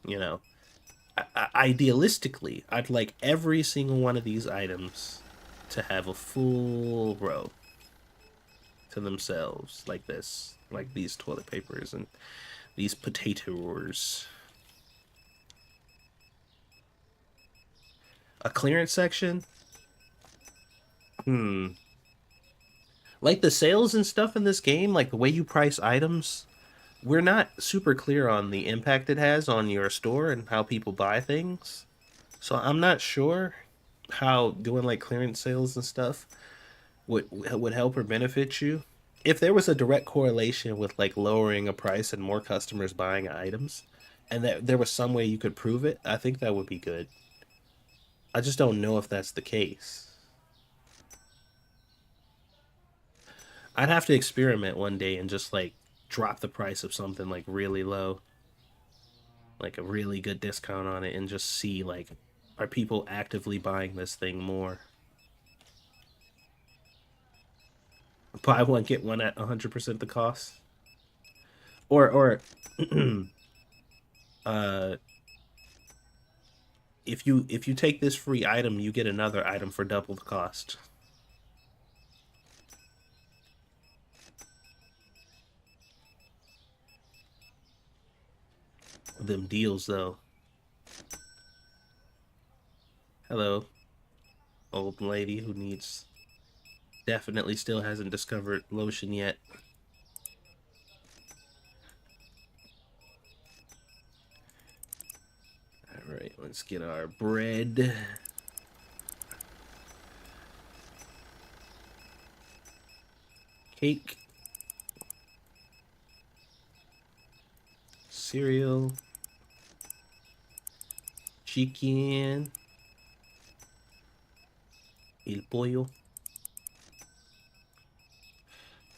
know. Idealistically, I'd like every single one of these items to have a full row to themselves, like this, like these toilet papers and these potatoes. A clearance section? Hmm. Like the sales and stuff in this game, like the way you price items, we're not super clear on the impact it has on your store and how people buy things. So I'm not sure how doing like clearance sales and stuff would help or benefit you. If there was a direct correlation with like lowering a price and more customers buying items, and that there was some way you could prove it, I think that would be good. I just don't know if that's the case. I'd have to experiment one day and just like drop the price of something like really low, like a really good discount on it, and just see like, are people actively buying this thing more? Buy one get one at 100% the cost, or uh, if you take this free item, you get another item for double the cost. them deals, though. Hello, old lady who needs definitely still hasn't discovered lotion yet. All right, let's get our bread. Cake. Cereal. Chicken. El pollo.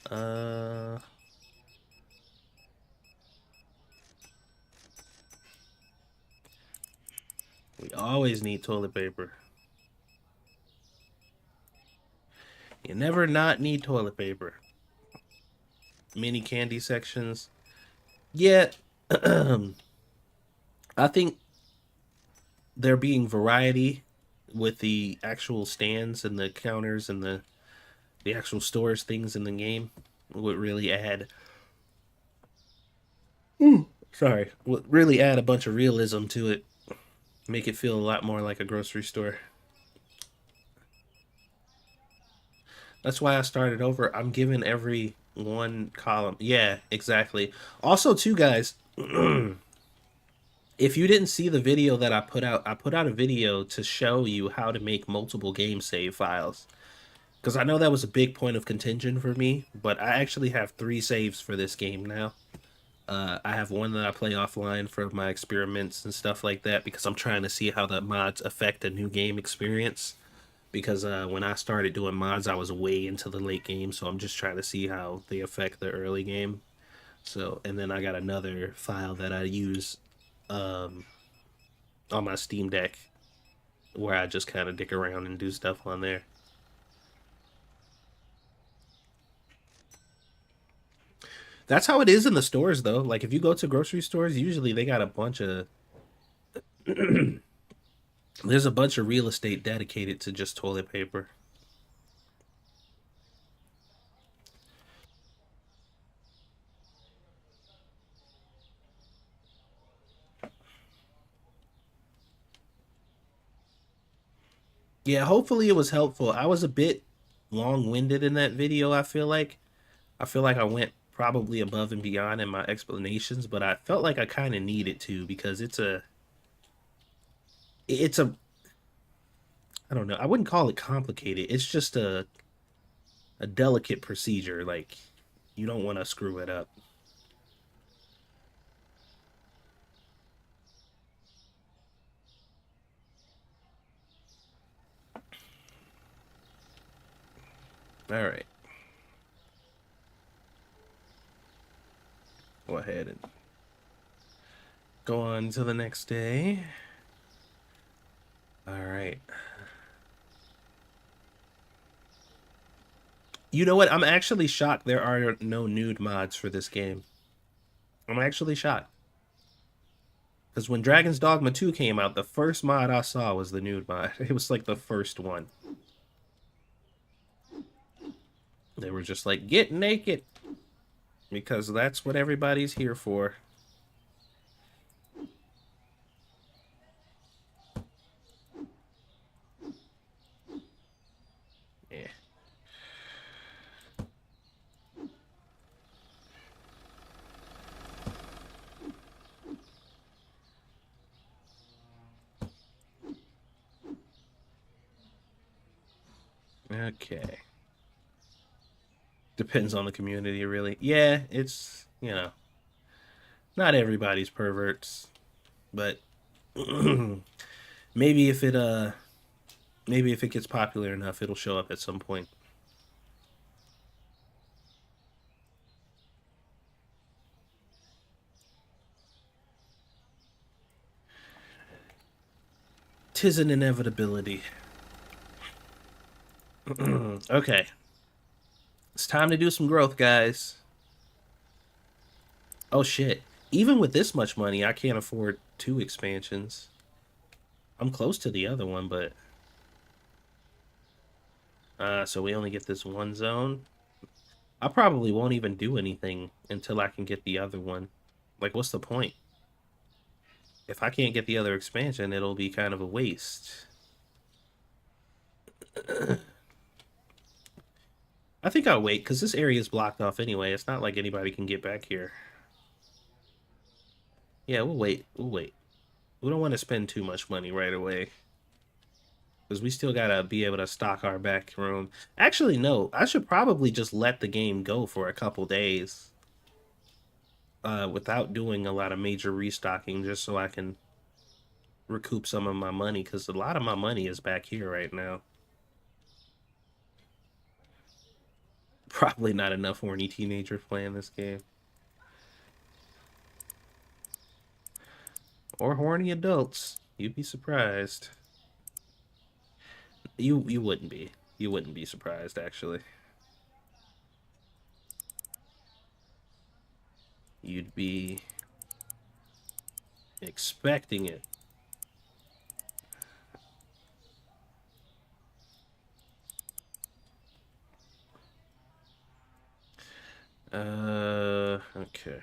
Uh, we always need toilet paper. You never not need toilet paper. Mini candy sections. Yeah, I think there being variety with the actual stands and the counters and the actual stores things in the game would really add sorry, would really add a bunch of realism to it. Make it feel a lot more like a grocery store. That's why I started over. I'm giving every one column. Yeah, exactly. Also, too, guys, if you didn't see the video that I put out a video to show you how to make multiple game save files. Because I know that was a big point of contention for me, but I actually have 3 saves for this game now. I have one that I play offline for my experiments and stuff like that because I'm trying to see how the mods affect a new game experience. Because when I started doing mods, I was way into the late game, so I'm just trying to see how they affect the early game. So, and then I got another file that I use um, on my Steam Deck where I just kind of dick around and do stuff on there. That's how it is in the stores, though. Like if you go to grocery stores, usually they got a bunch of there's a bunch of real estate dedicated to just toilet paper. Yeah, hopefully it was helpful. I was a bit long-winded in that video, I feel like I went probably above and beyond in my explanations, but I felt like I kind of needed to because it's a I don't know. I wouldn't call it complicated. It's just a delicate procedure. Like you don't want to screw it up. All right. Go ahead and go on to the next day. All right. You know what? I'm actually shocked there are no nude mods for this game. I'm actually shocked. Because when Dragon's Dogma 2 came out, the first mod I saw was the nude mod. It was like the first one. They were just like, get naked. Because that's what everybody's here for. Yeah. Okay. Depends on the community, really. Yeah, it's, not everybody's perverts, but maybe if it maybe if it gets popular enough, it'll show up at some point. Tis an inevitability. Okay. It's time to do some growth, guys. Oh shit. Even with this much money, I can't afford 2 expansions. I'm close to the other one, but so we only get this one zone. I probably won't even do anything until I can get the other one. Like, what's the point? If I can't get the other expansion, it'll be kind of a waste. I think I'll wait, because this area is blocked off anyway. It's not like anybody can get back here. Yeah, we'll wait. We'll wait. We don't want to spend too much money right away. Because we still gotta be able to stock our back room. Actually, no. I should probably just let the game go for a couple days. Without doing a lot of major restocking, just so I can recoup some of my money. Because a lot of my money is back here right now. Probably not enough horny teenagers playing this game. Or horny adults. You'd be surprised. You wouldn't be. You wouldn't be surprised, actually. You'd be expecting it. Okay.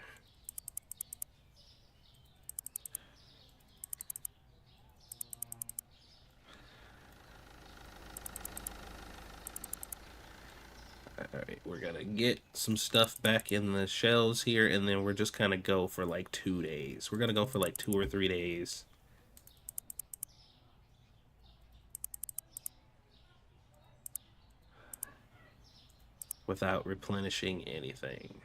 Alright, we're gonna get some stuff back in the shelves here, and then we're just gonna go for like 2 days. We're gonna go for like 2 or 3 days. Without replenishing anything.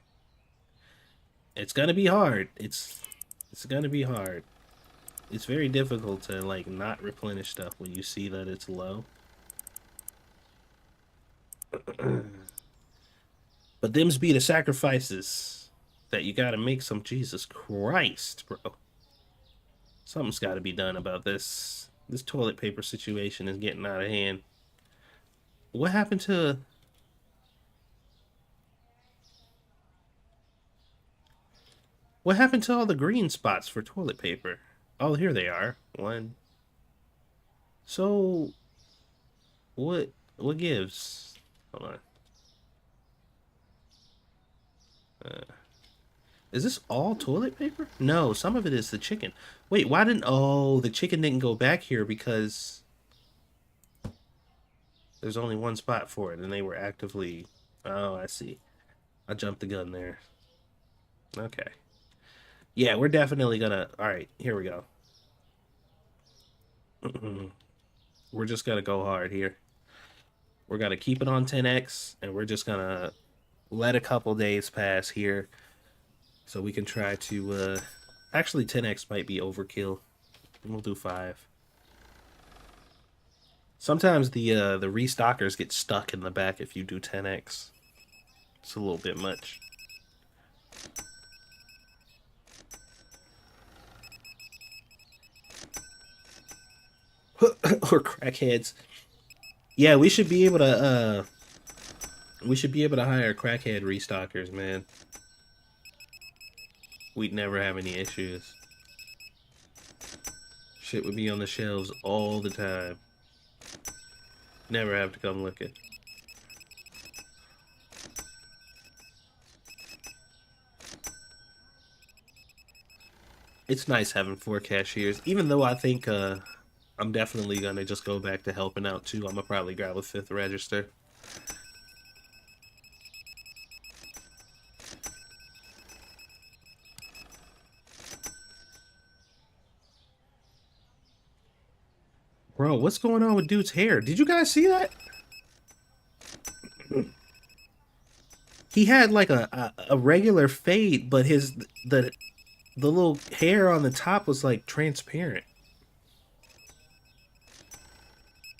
It's gonna be hard. It's gonna be hard. It's very difficult to like not replenish stuff when you see that it's low. But them's be the sacrifices that you gotta make some. Jesus Christ, bro. Something's gotta be done about this. This toilet paper situation is getting out of hand. What happened to... What happened to all the green spots for toilet paper? Oh, here they are. One. So, what gives? Hold on. Is this all toilet paper? No, some of it is the chicken. Wait, why didn't... Oh, the chicken didn't go back here because there's only one spot for it, and they were actively... Oh, I see. I jumped the gun there. Okay. Yeah, we're definitely gonna... Alright, here we go. We're just gonna go hard here. We're gonna keep it on 10x, and we're just gonna let a couple days pass here so we can try to... Actually, 10x might be overkill. We'll do 5. Sometimes the restockers get stuck in the back if you do 10x. It's a little bit much. Or crackheads. Yeah, we should be able to hire crackhead restockers, man. We'd never have any issues. Shit would be on the shelves all the time. Never have to come looking. It's nice having 4 cashiers, even though I think I'm definitely gonna just go back to helping out too. I'm gonna probably grab a 5th register. Bro, what's going on with dude's hair? Did you guys see that? He had like a regular fade, but the little hair on the top was like transparent.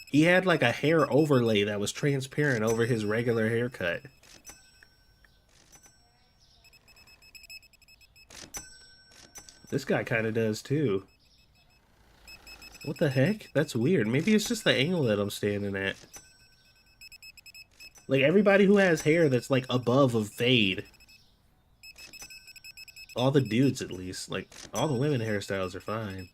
He had like a hair overlay that was transparent over his regular haircut. This guy kind of does too. What the heck? That's weird. Maybe it's just the angle that I'm standing at. Like, everybody who has hair that's, like, above a fade. All the dudes, at least. Like, all the women hairstyles are fine.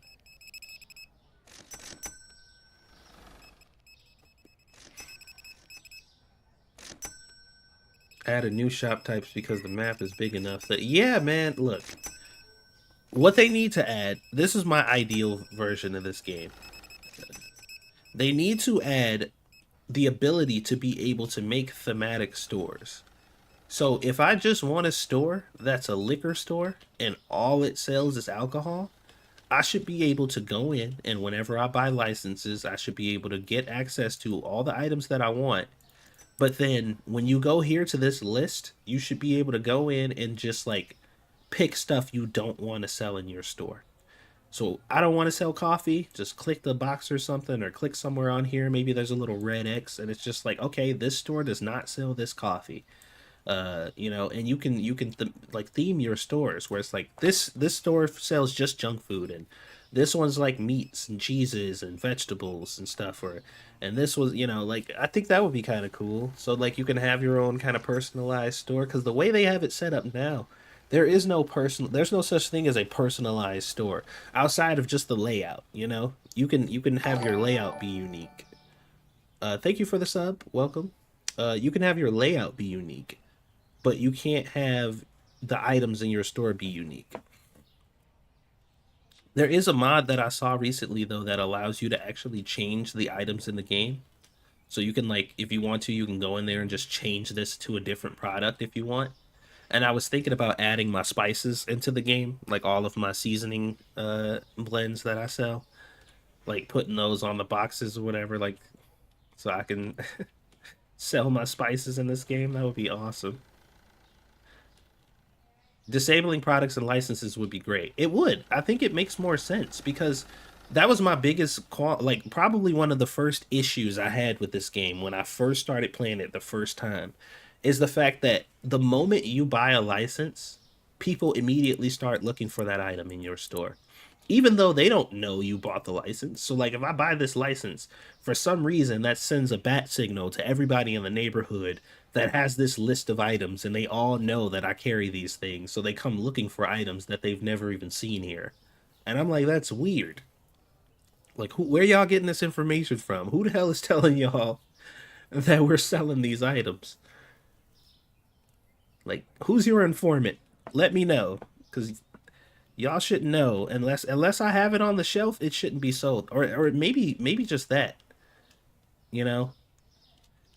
Added new shop types because the map is big enough that... Yeah, man, look. What they need to add, this is my ideal version of this game. They need to add the ability to be able to make thematic stores. So if I just want a store that's a liquor store and all it sells is alcohol, I should be able to go in, and whenever I buy licenses, I should be able to get access to all the items that I want. But then when you go here to this list, you should be able to go in and just like pick stuff you don't want to sell in your store. So I don't want to sell coffee. Just click the box or something, or click somewhere on here. Maybe there's a little red X, and it's just like, okay, this store does not sell this coffee. And you can like theme your stores where it's like this store sells just junk food, and this one's like meats and cheeses and vegetables and stuff, or and this was like I think that would be kind of cool. So like you can have your own kind of personalized store because the way they have it set up now, there's no such thing as a personalized store outside of just the layout. You can have your layout be unique. Thank you for the sub, welcome. You can have your layout be unique, but you can't have the items in your store be unique. There is a mod that I saw recently though that allows you to actually change the items in the game. So you can like if you want to, you can go in there and just change this to a different product if you want. And I was thinking about adding my spices into the game, like all of my seasoning blends that I sell, like putting those on the boxes or whatever, like so I can sell my spices in this game. That would be awesome. Disabling products and licenses would be great. It would. I think it makes more sense because that was my biggest like probably one of the first issues I had with this game when I first started playing it the first time is the fact that the moment you buy a license, people immediately start looking for that item in your store. Even though they don't know you bought the license. So like if I buy this license, for some reason that sends a bat signal to everybody in the neighborhood that has this list of items and they all know that I carry these things. So they come looking for items that they've never even seen here. And I'm like, that's weird. Like where y'all getting this information from? Who the hell is telling y'all that we're selling these items? Like who's your informant? Let me know cuz y'all shouldn't know unless I have it on the shelf, it shouldn't be sold. Or maybe just that, you know?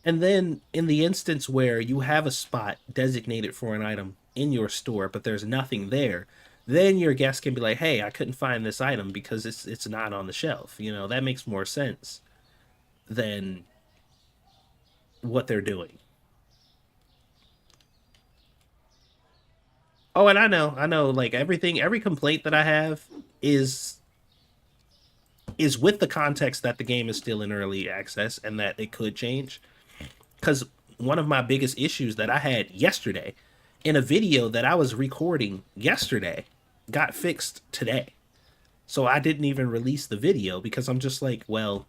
And then in the instance where you have a spot designated for an item in your store, but there's nothing there, then your guest can be like, "Hey, I couldn't find this item because it's not on the shelf." That makes more sense than what they're doing. Oh, and I know, like every complaint that I have is is with the context that the game is still in early access and that it could change. Because one of my biggest issues that I had yesterday in a video that I was recording yesterday got fixed today. So I didn't even release the video because I'm just like, well,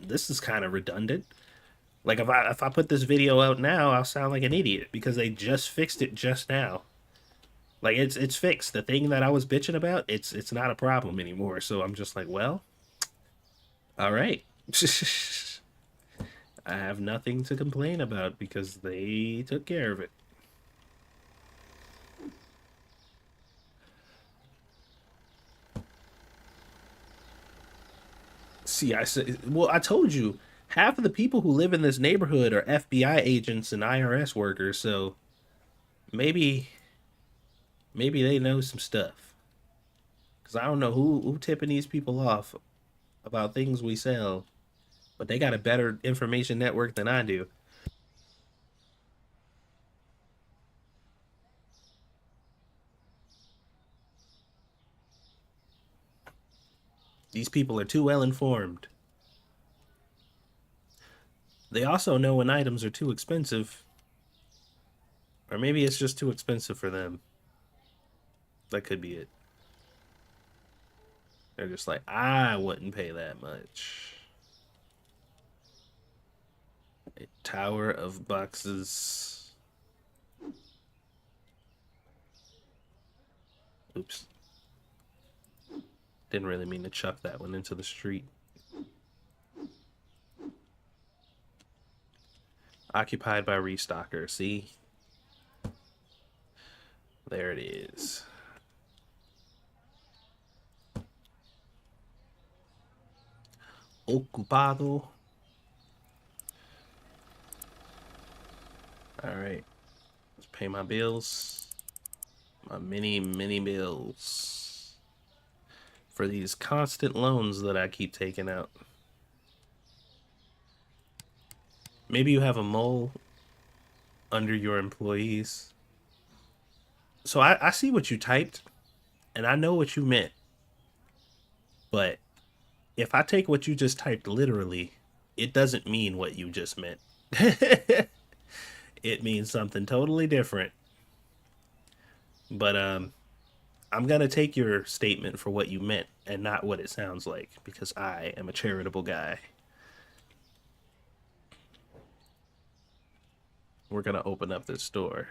this is kind of redundant. Like if I put this video out now, I'll sound like an idiot because they just fixed it just now. Like it's fixed. The thing that I was bitching about, it's not a problem anymore. So I'm just like, well, all right. I have nothing to complain about because they took care of it. See, I said, well, I told you, half of the people who live in this neighborhood are FBI agents and IRS workers, so maybe maybe they know some stuff. Cause I don't know who tipping these people off about things we sell, but they got a better information network than I do. These people are too well informed. They also know when items are too expensive, or maybe it's just too expensive for them. That could be it. They're just like, I wouldn't pay that much. A tower of boxes. Oops. Didn't really mean to chuck that one into the street. Occupied by restocker. See? There it is. ocupado. All right. Let's pay my bills. My many bills. For these constant loans that I keep taking out. Maybe you have a mole under your employees. So I see what you typed, and I know what you meant. But if I take what you just typed literally, it doesn't mean what you just meant. It means something totally different. But I'm gonna take your statement for what you meant and not what it sounds like because I am a charitable guy. We're gonna open up this door.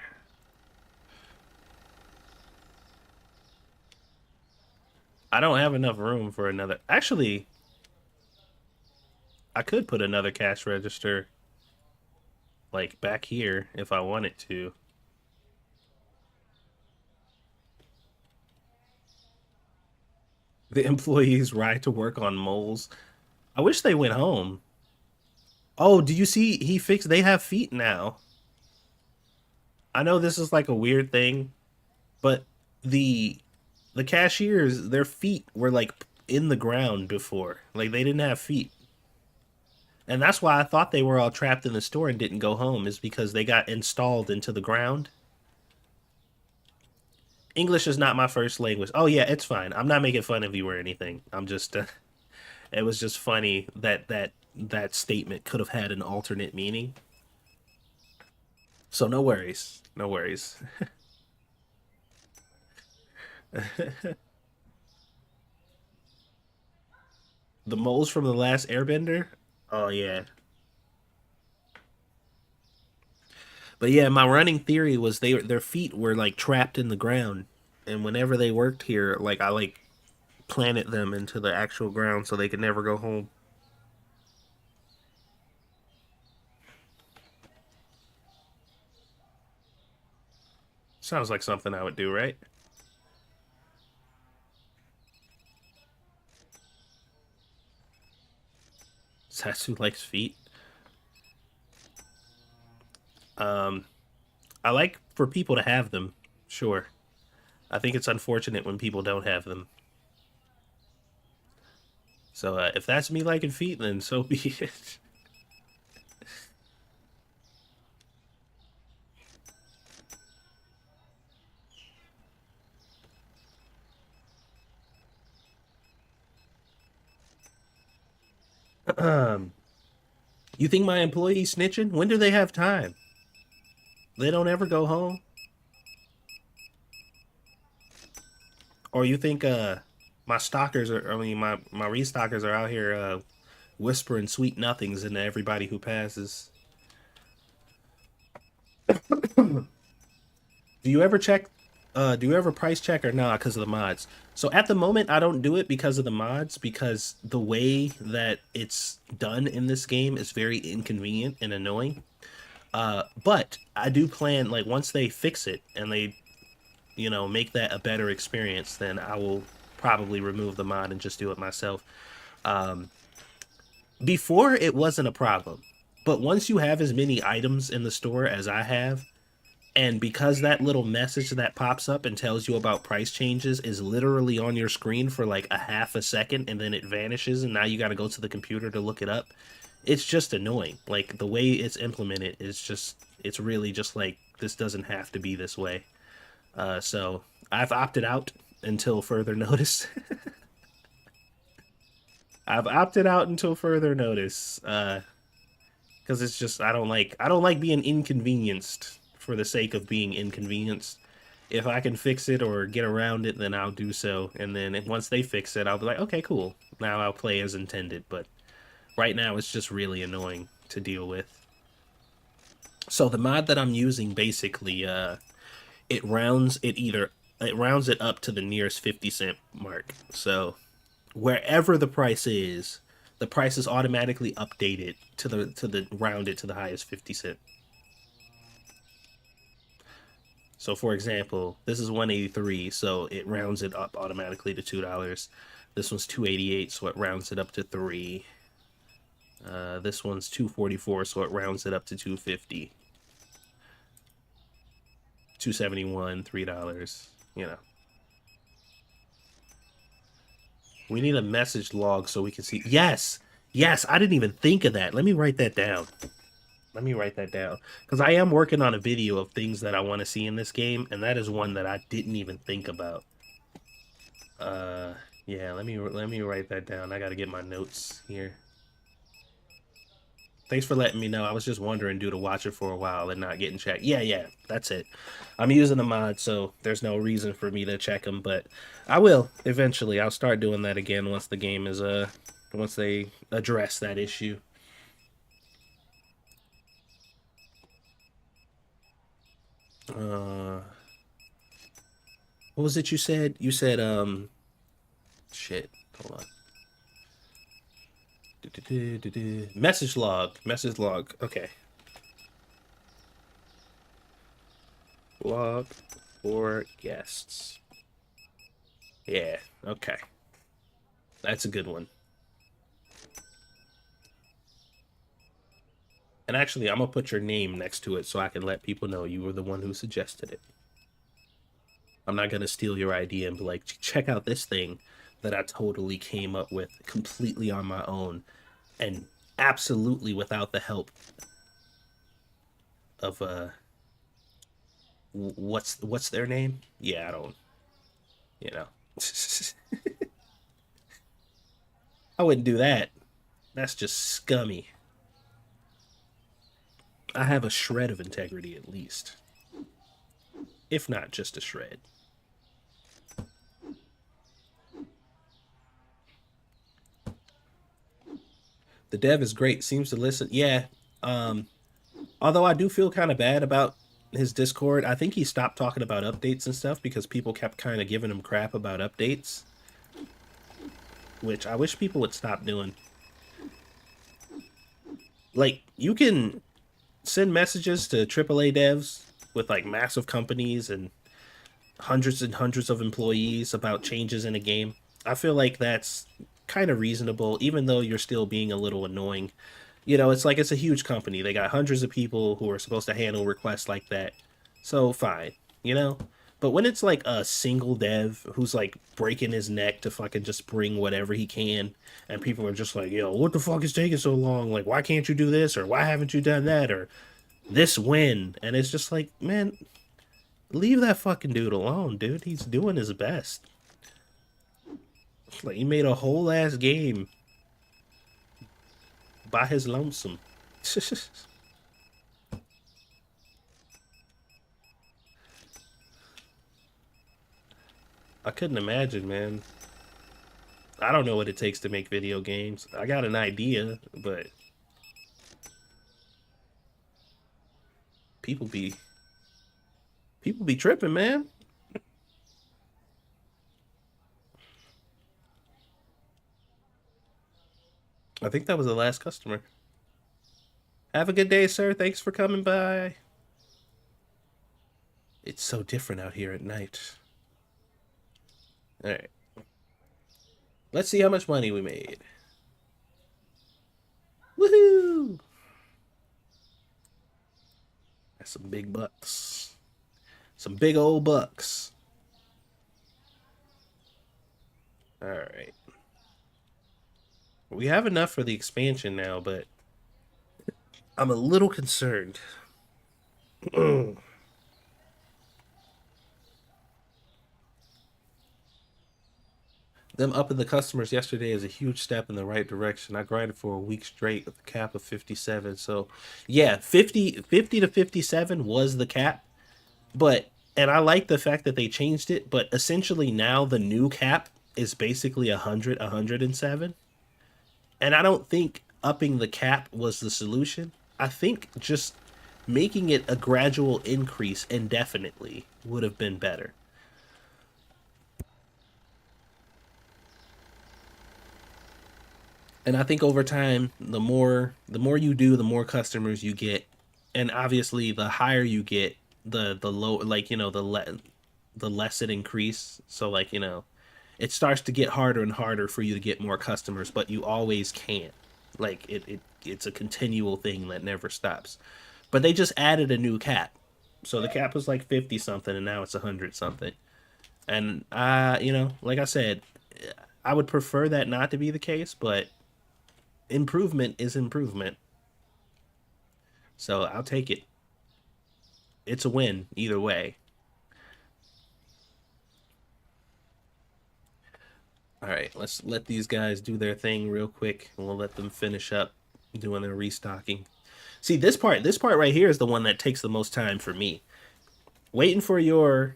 I don't have enough room for another. Actually, I could put another cash register like back here if I wanted to. The employees ride to work on moles. I wish they went home. Oh, do you see he fixed they have feet now. I know this is like a weird thing, but the the cashiers, their feet were like in the ground before. Like they didn't have feet. And that's why I thought they were all trapped in the store and didn't go home, is because they got installed into the ground. English is not my first language. Oh yeah, it's fine. I'm not making fun of you or anything. I'm just it was just funny that that statement could have had an alternate meaning. So no worries. No worries. The moles from the last Airbender? Oh yeah. But yeah, my running theory was their feet were like trapped in the ground, and whenever they worked here, like I like planted them into the actual ground so they could never go home. Sounds like something I would do, right? Satsu likes feet. Um, I like for people to have them. Sure. I think it's unfortunate when people don't have them. So if that's me liking feet, then so be it. um, you think my employees snitching? When do they have time? They don't ever go home. Or you think my stalkers are? I mean, my restockers are out here whispering sweet nothings into everybody who passes. Do you ever check? Do you ever price check or not because of the mods? So at the moment, I don't do it because of the mods, because the way that it's done in this game is very inconvenient and annoying. But I do plan, like, once they fix it and they, make that a better experience, then I will probably remove the mod and just do it myself. Um, Before it wasn't a problem, but once you have as many items in the store as I have, and because that little message that pops up and tells you about price changes is literally on your screen for like a half a second and then it vanishes and now you got to go to the computer to look it up, it's just annoying. Like the way it's implemented is just, it's really just like, this doesn't have to be this way. So I've opted out until further notice. I've opted out until further notice. Because it's just, I don't like being inconvenienced for the sake of being inconvenienced. If I can fix it or get around it, then I'll do so. And then once they fix it, I'll be like, okay, cool. Now I'll play as intended. But right now, it's just really annoying to deal with. So the mod that I'm using basically, it rounds it up to the nearest 50 cent mark. So wherever the price is automatically updated to the rounded to the highest 50 cent. So for example, this is 183, so it rounds it up automatically to $2. This one's 288, so it rounds it up to 3. This one's 244, so it rounds it up to 250. 271, $3. You know, we need a message log so we can see. Yes, yes, I didn't even think of that. Let me write that down. Let me write that down because I am working on a video of things that I want to see in this game, and that is one that I didn't even think about. Uh, yeah, let me write that down. I got to get my notes here. Thanks for letting me know. I was just wondering due to watch it for a while and not getting checked. Yeah, yeah, that's it. I'm using the mod, so there's no reason for me to check them, but I will eventually. I'll start doing that again once the game is once they address that issue. Uh, what was it you said? You said shit. Hold on. Message log. Message log. Okay. Log for guests. Yeah, okay. That's a good one. And actually, I'm gonna put your name next to it so I can let people know you were the one who suggested it. I'm not gonna steal your idea and be like, check out this thing that I totally came up with completely on my own and absolutely without the help of what's their name? Yeah, I don't, you know. I wouldn't do that. That's just scummy. I have a shred of integrity at least, if not just a shred. The dev is great. Seems to listen. Yeah. Um, Although I do feel kind of bad about his Discord. I think he stopped talking about updates and stuff because people kept kind of giving him crap about updates, which I wish people would stop doing. Like, you can send messages to AAA devs with like massive companies and hundreds of employees about changes in a game. I feel like that's kind of reasonable, even though you're still being a little annoying. You know, it's like it's a huge company. They got hundreds of people who are supposed to handle requests like that. So fine, you know? But when it's like a single dev who's like breaking his neck to fucking just bring whatever he can, and people are just like, yo, what the fuck is taking so long? Like, why can't you do this? Or why haven't you done that? Or this win? And it's just like, man, leave that fucking dude alone, dude. He's doing his best. Like, he made a whole ass game by his lonesome. I couldn't imagine, man. I don't know what it takes to make video games. I got an idea, but people be people be tripping, man. I think that was the last customer. Have a good day, sir. Thanks for coming by. It's so different out here at night. All right. Let's see how much money we made. Woohoo! That's some big bucks. Some big old bucks. All right. We have enough for the expansion now, but I'm a little concerned. Them upping the customers yesterday is a huge step in the right direction. I grinded for a week straight with a cap of 57. So, yeah, 50 to 57 was the cap. But, and I like the fact that they changed it, but essentially now the new cap is basically 100, 107. And I don't think upping the cap was the solution. I think just making it a gradual increase indefinitely would have been better. And I think over time, the more you do, the more customers you get, and obviously the higher you get, the low, like, the less it increase. So, like, it starts to get harder and harder for you to get more customers, but you always can. Like it's a continual thing that never stops. But they just added a new cap. So the cap was like 50 something and now it's 100 something. And like I said, I would prefer that not to be the case, but improvement is improvement. So I'll take it. It's a win either way. All right, let's let these guys do their thing real quick, and we'll let them finish up doing their restocking. See, this part right here is the one that takes the most time for me. Waiting for your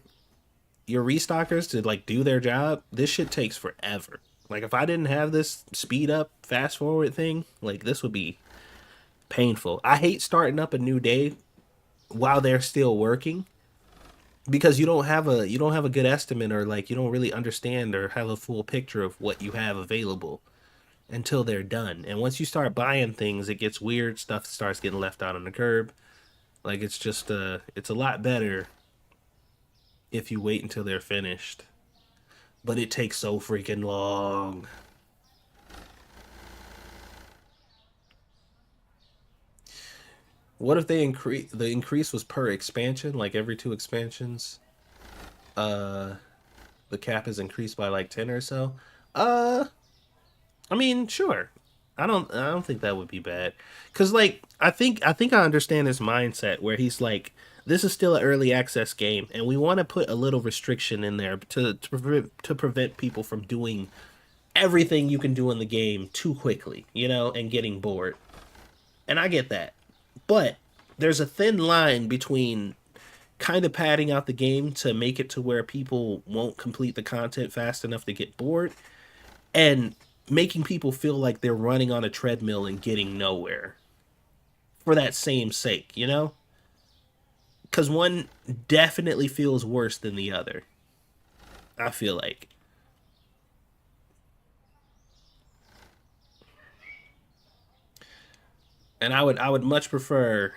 restockers to like do their job, this shit takes forever. Like if I didn't have this speed up, fast forward thing, like this would be painful. I hate starting up a new day while they're still working because you don't have a good estimate, or like you don't really understand or have a full picture of what you have available until they're done. And once you start buying things, it gets weird. Stuff starts getting left out on the curb. Like it's a lot better if you wait until they're finished. But it takes so freaking long. What if the increase was per expansion, like every two expansions? Uh the cap is increased by like 10 or so. Uh I mean, sure. I don't think that would be bad. Cuz like I think I understand his mindset where he's like this is still an early access game and we want to put a little restriction in there to prevent people from doing everything you can do in the game too quickly, and getting bored. And I get that. But there's a thin line between kind of padding out the game to make it to where people won't complete the content fast enough to get bored, and making people feel like they're running on a treadmill and getting nowhere for that same sake. Because one definitely feels worse than the other, I feel like. And I would much prefer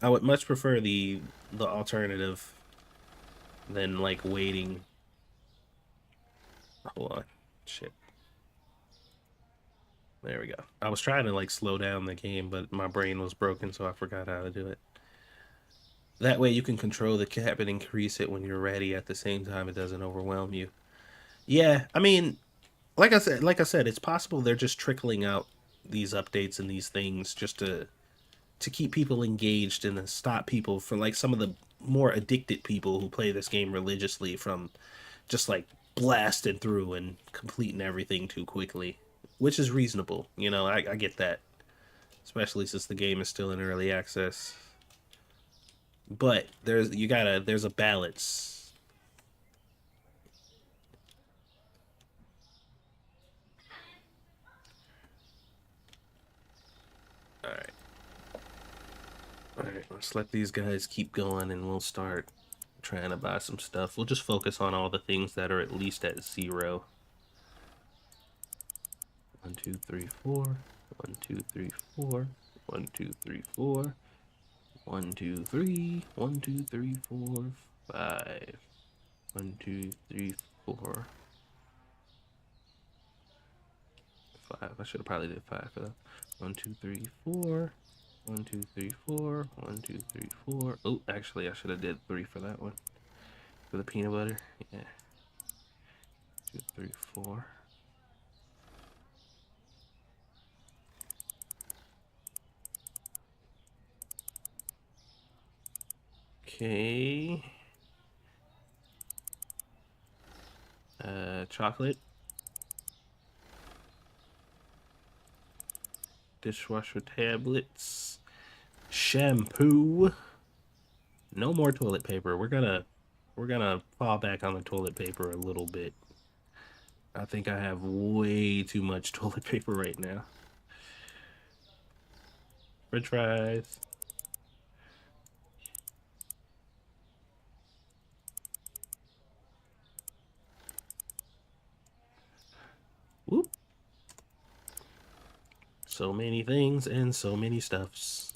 I would much prefer the alternative than like waiting. Hold on. Shit. There we go. I was trying to like slow down the game, but my brain was broken, so I forgot how to do it. That way you can control the cap and increase it when you're ready at the same time it doesn't overwhelm you. Yeah, I mean, like I said, it's possible they're just trickling out these updates and these things just to keep people engaged and to stop people from like some of the more addicted people who play this game religiously from just like blasting through and completing everything too quickly, which is reasonable. I get that, especially since the game is still in early access. But there's a balance. All right, all right. Let's let these guys keep going, and we'll start trying to buy some stuff. We'll just focus on all the things that are at least at zero. 1, 2, 3, 4. 1, 2, 3, 4. 1, 2, 3, 4. 1, 2, 3. 1, 2, 3, 4. 5. 1, 2, 3, 4. 5. I should have probably did 5 for that. 1, 2, 3, 4. 1, 2, 3, 4. 1, 2, 3, 4. Oh, actually, I should have did 3 for that one. For the peanut butter. Yeah. 2, 3, 4. Okay. Chocolate. Dishwasher tablets. Shampoo. No more toilet paper. We're gonna fall back on the toilet paper a little bit. I think I have way too much toilet paper right now. French fries. Whoop. So many things and so many stuffs.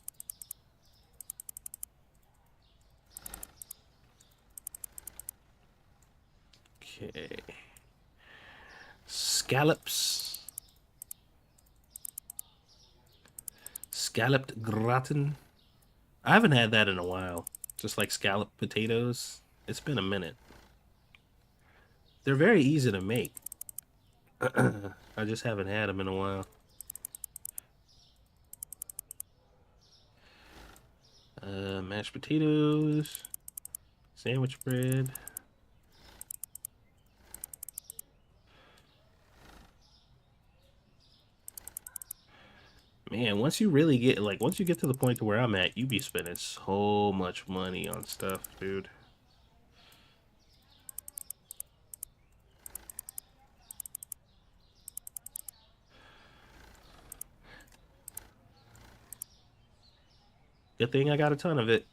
Okay. scallops. Scalloped gratin. I haven't had that in a while. Just like scalloped potatoes. It's been a minute. They're very easy to make. I just haven't had them in a while. Mashed potatoes. Sandwich bread. Man, once you really get, like, once you get to the point to where I'm at, you be spending so much money on stuff, dude. Good thing I got a ton of it.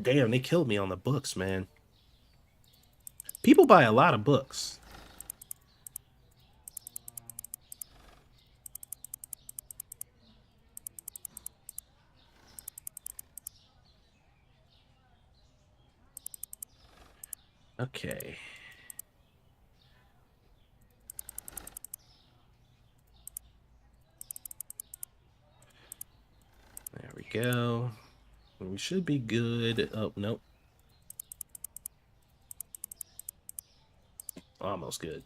Damn, they killed me on the books, man. People buy a lot of books. Okay. There we go. We should be good. Oh, nope. Almost good.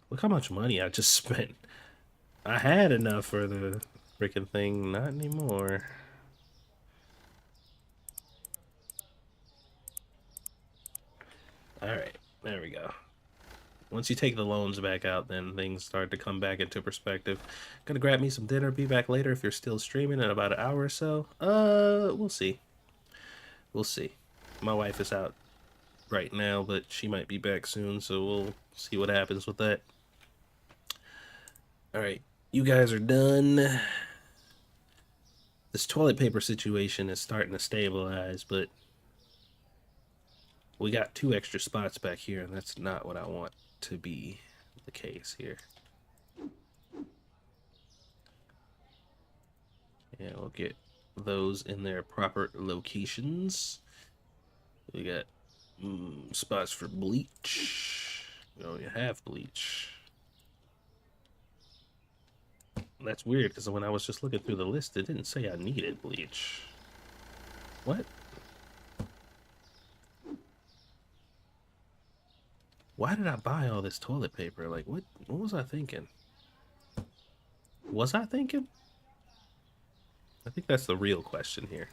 Look how much money I just spent. I had enough for the freaking thing. Not anymore. Alright, there we go. Once you take the loans back out, then things start to come back into perspective. Gonna grab me some dinner, be back later if you're still streaming in about an hour or so. We'll see. We'll see. My wife is out right now, but she might be back soon, so we'll see what happens with that. Alright, you guys are done. This toilet paper situation is starting to stabilize, but we got 2 extra spots back here, and that's not what I want to be the case here. Yeah, we'll get those in their proper locations. We got spots for bleach. Oh, you have bleach. That's weird, because when I was just looking through the list, it didn't say I needed bleach. What? Why did I buy all this toilet paper? Like, what was I thinking? Was I thinking? I think that's the real question here.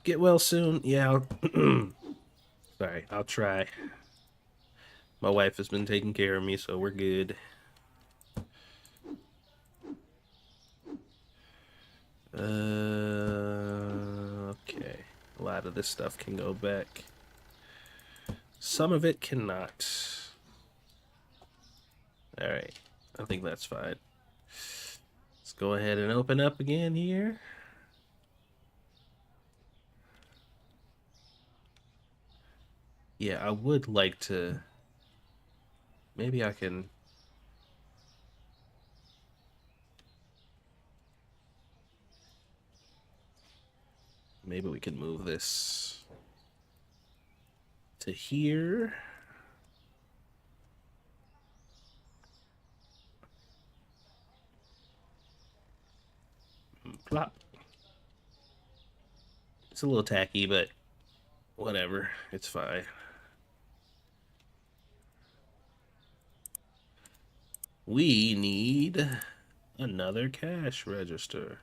Get well soon. Yeah. Sorry, I'll try. My wife has been taking care of me, so we're good. Okay. A lot of this stuff can go back. Some of it cannot. Alright. I think that's fine. Let's go ahead and open up again here. Yeah, I would like to... Maybe I can... Maybe we can move this to here. Plop. It's a little tacky, but whatever. It's fine. We need another cash register.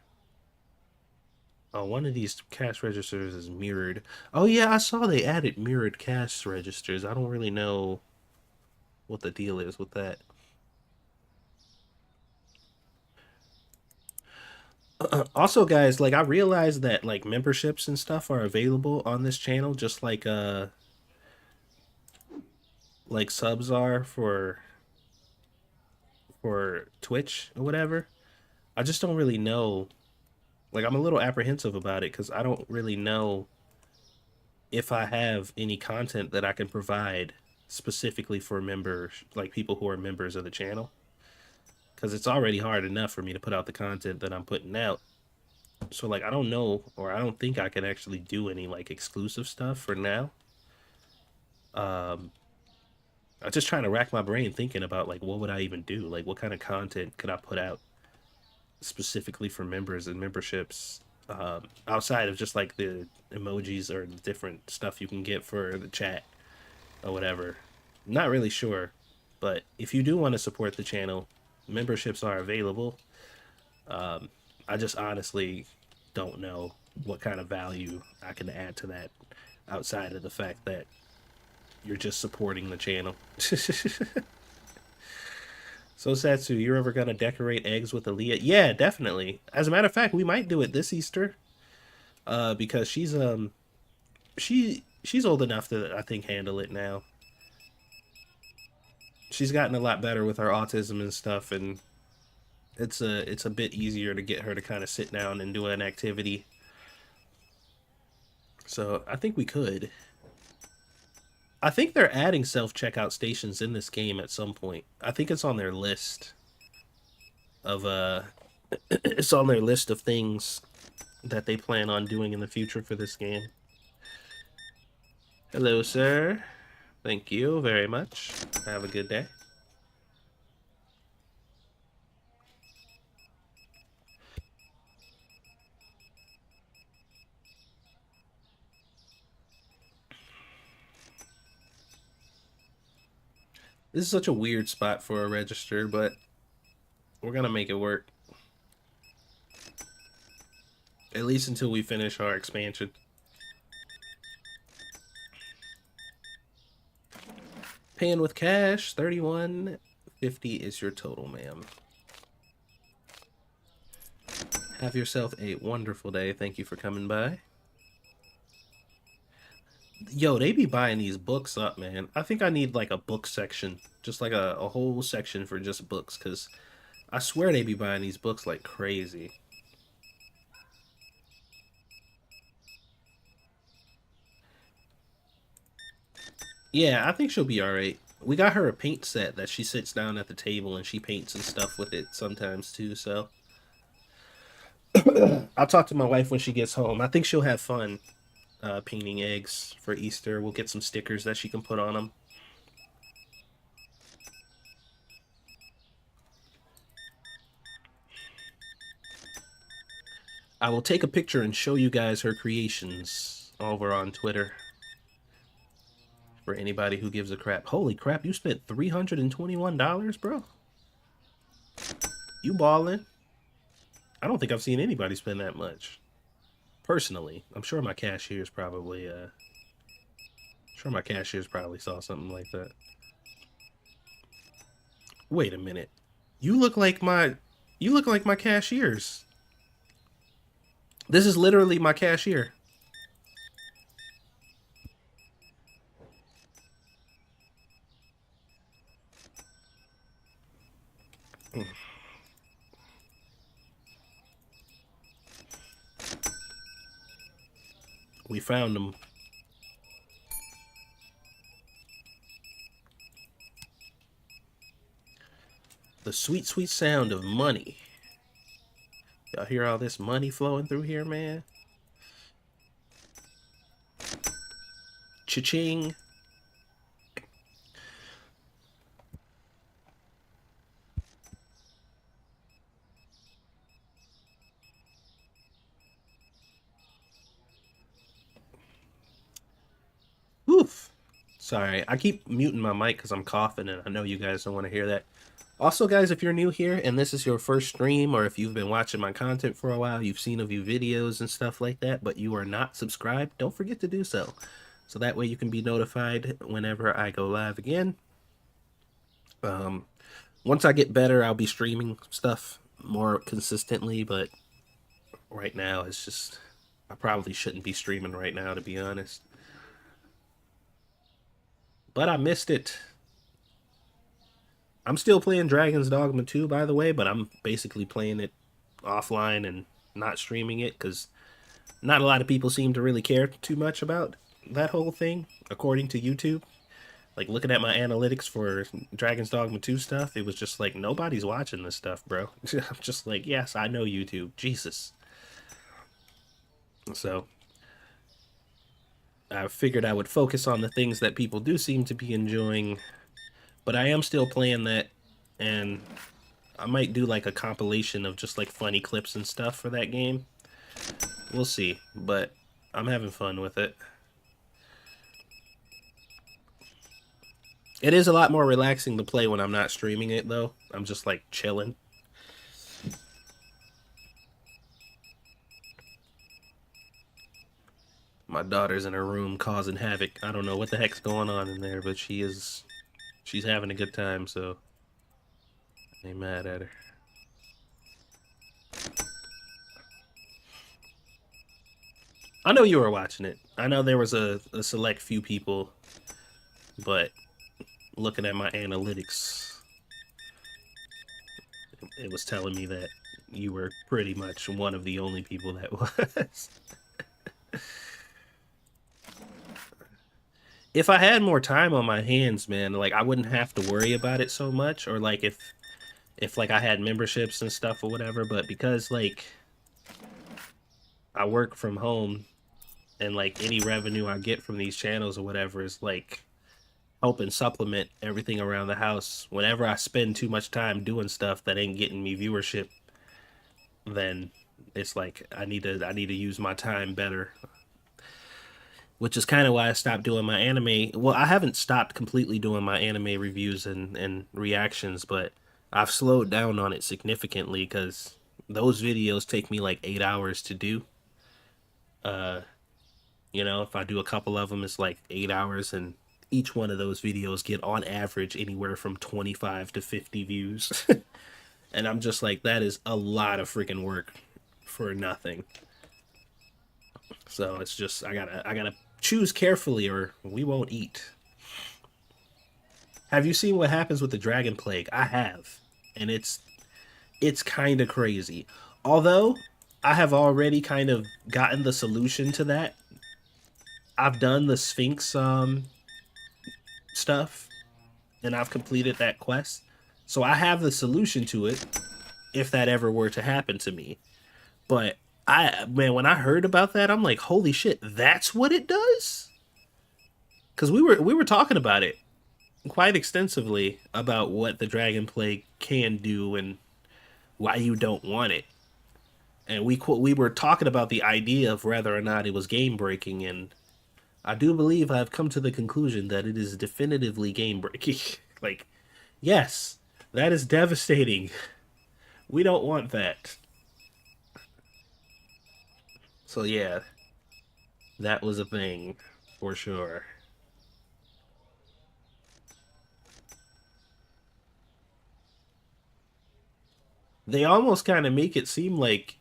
Oh, one of these cash registers is mirrored. Oh yeah, I saw they added mirrored cash registers. I don't really know what the deal is with that. Also, guys, like I realized that like memberships and stuff are available on this channel, just like subs are for Twitch or whatever. I just don't really know. Like I'm a little apprehensive about it because I don't really know if I have any content that I can provide specifically for members, like people who are members of the channel, because it's already hard enough for me to put out the content that I'm putting out. So like I don't know, or I don't think I can actually do any like exclusive stuff for now. Um, I'm just trying to rack my brain thinking about like what would I even do? Like what kind of content could I put out specifically for members and memberships, outside of just like the emojis or the different stuff you can get for the chat or whatever. Not really sure, but if you do want to support the channel, memberships are available. I just honestly don't know what kind of value I can add to that outside of the fact that you're just supporting the channel. So Satsu, you're ever gonna decorate eggs with Aaliyah? Yeah, definitely. As a matter of fact, we might do it this Easter. Because she's old enough to I think handle it now. She's gotten a lot better with her autism and stuff, and it's a bit easier to get her to kind of sit down and do an activity. So I think we could. I think they're adding self-checkout stations in this game at some point. I think it's on their list of it's on their list of things that they plan on doing in the future for this game. Hello, sir. Thank you very much. Have a good day. This is such a weird spot for a register, but we're gonna make it work. At least until we finish our expansion. Paying with cash, $31.50 is your total, ma'am. Have yourself a wonderful day. Thank you for coming by. Yo, they be buying these books up, man. I think I need like a book section. Just like a whole section for just books, because I swear they be buying these books like crazy. Yeah, I think she'll be alright. We got her a paint set that she sits down at the table and she paints and stuff with it sometimes too, so I'll talk to my wife when she gets home. I think she'll have fun painting eggs for Easter. We'll get some stickers that she can put on them. I will take a picture and show you guys her creations over on Twitter. For anybody who gives a crap. Holy crap, you spent $321, bro? You ballin'. I don't think I've seen anybody spend that much. Personally. I'm sure my cashiers probably saw something like that. Wait a minute. You look like my cashiers. This is literally my cashier. We found them. The sweet, sweet sound of money. Y'all hear all this money flowing through here, man? Cha-ching. Oof. Sorry, I keep muting my mic because I'm coughing and I know you guys don't want to hear that. Also, guys, if you're new here and this is your first stream, or if you've been watching my content for a while, you've seen a few videos and stuff like that, but you are not subscribed, don't forget to do so. So that way you can be notified whenever I go live again. Once I get better, I'll be streaming stuff more consistently, but right now it's just, I probably shouldn't be streaming right now, to be honest. But I missed it. I'm still playing Dragon's Dogma 2, by the way, but I'm basically playing it offline and not streaming it because not a lot of people seem to really care too much about that whole thing, according to YouTube. Like looking at my analytics for Dragon's Dogma 2 stuff, it was just like nobody's watching this stuff, bro. I'm just like, yes, I know YouTube. Jesus. So I figured I would focus on the things that people do seem to be enjoying, but I am still playing that, and I might do like a compilation of just like funny clips and stuff for that game. We'll see, but I'm having fun with it. It is a lot more relaxing to play when I'm not streaming it, though. I'm just like chilling. My daughter's in her room causing havoc. I don't know what the heck's going on in there, but she's having a good time, so I ain't mad at her. I know you were watching it. I know there was a select few people, but looking at my analytics, it was telling me that you were pretty much one of the only people that was. If I had more time on my hands, man, like I wouldn't have to worry about it so much, or like if like I had memberships and stuff or whatever, but because like I work from home and like any revenue I get from these channels or whatever is like helping supplement everything around the house. Whenever I spend too much time doing stuff that ain't getting me viewership, then it's like I need to use my time better. Which is kind of why I stopped doing my anime. Well, I haven't stopped completely doing my anime reviews and reactions, but I've slowed down on it significantly because those videos take me like 8 hours to do. Uh, if I do a couple of them, it's like 8 hours, and each one of those videos get on average anywhere from 25 to 50 views. And I'm just like, that is a lot of freaking work for nothing. So it's just I gotta choose carefully or we won't eat. Have you seen what happens with the dragon plague? I have. And it's kind of crazy. Although I have already kind of gotten the solution to that. I've done the Sphinx stuff and I've completed that quest. So I have the solution to it if that ever were to happen to me. But when I heard about that, I'm like, holy shit, that's what it does? Cuz we were talking about it quite extensively about what the dragon plague can do and why you don't want it. And we were talking about the idea of whether or not it was game breaking, and I do believe I've come to the conclusion that it is definitively game breaking. Like, yes, that is devastating. We don't want that. So yeah, that was a thing for sure. They almost kind of make it seem like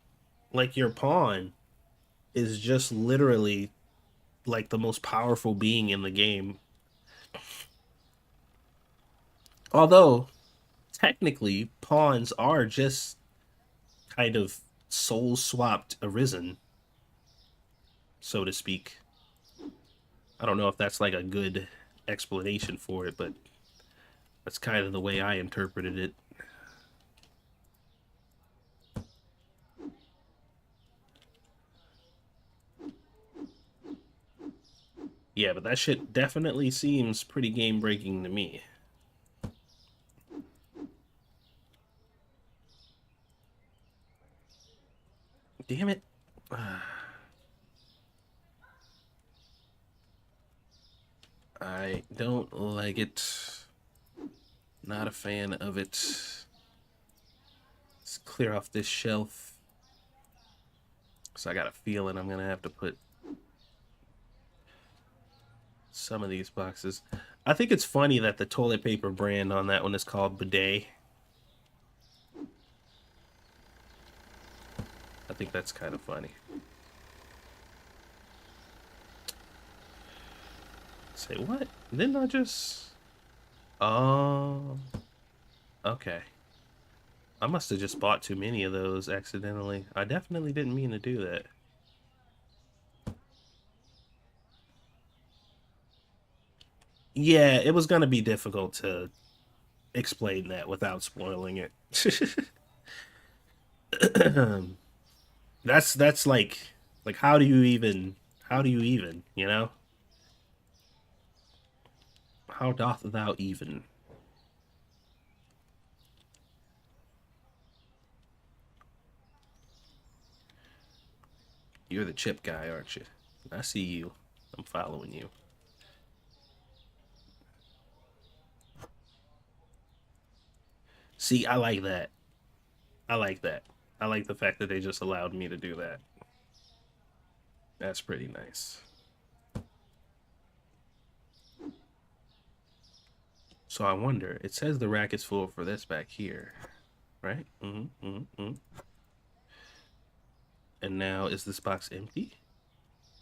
your pawn is just literally like the most powerful being in the game. Although technically pawns are just kind of soul swapped arisen, so to speak. I don't know if that's like a good explanation for it, but that's kind of the way I interpreted it. Yeah, but that shit definitely seems pretty game breaking to me. Damn it. I don't like it. Not a fan of it. Let's clear off this shelf. So I got a feeling I'm gonna have to put some of these boxes. I think it's funny that the toilet paper brand on that one is called Bidet. I think that's kind of funny. Say what? Didn't I just... Oh... Okay. I must have just bought too many of those accidentally. I definitely didn't mean to do that. Yeah, it was gonna be difficult to explain that without spoiling it. That's like how do you even, you know? How doth thou even? You're the chip guy, aren't you? I see you. I'm following you. See, I like that. I like that. I like the fact that they just allowed me to do that. That's pretty nice. So I wonder, it says the rack is full for this back here, right? And now is this box empty?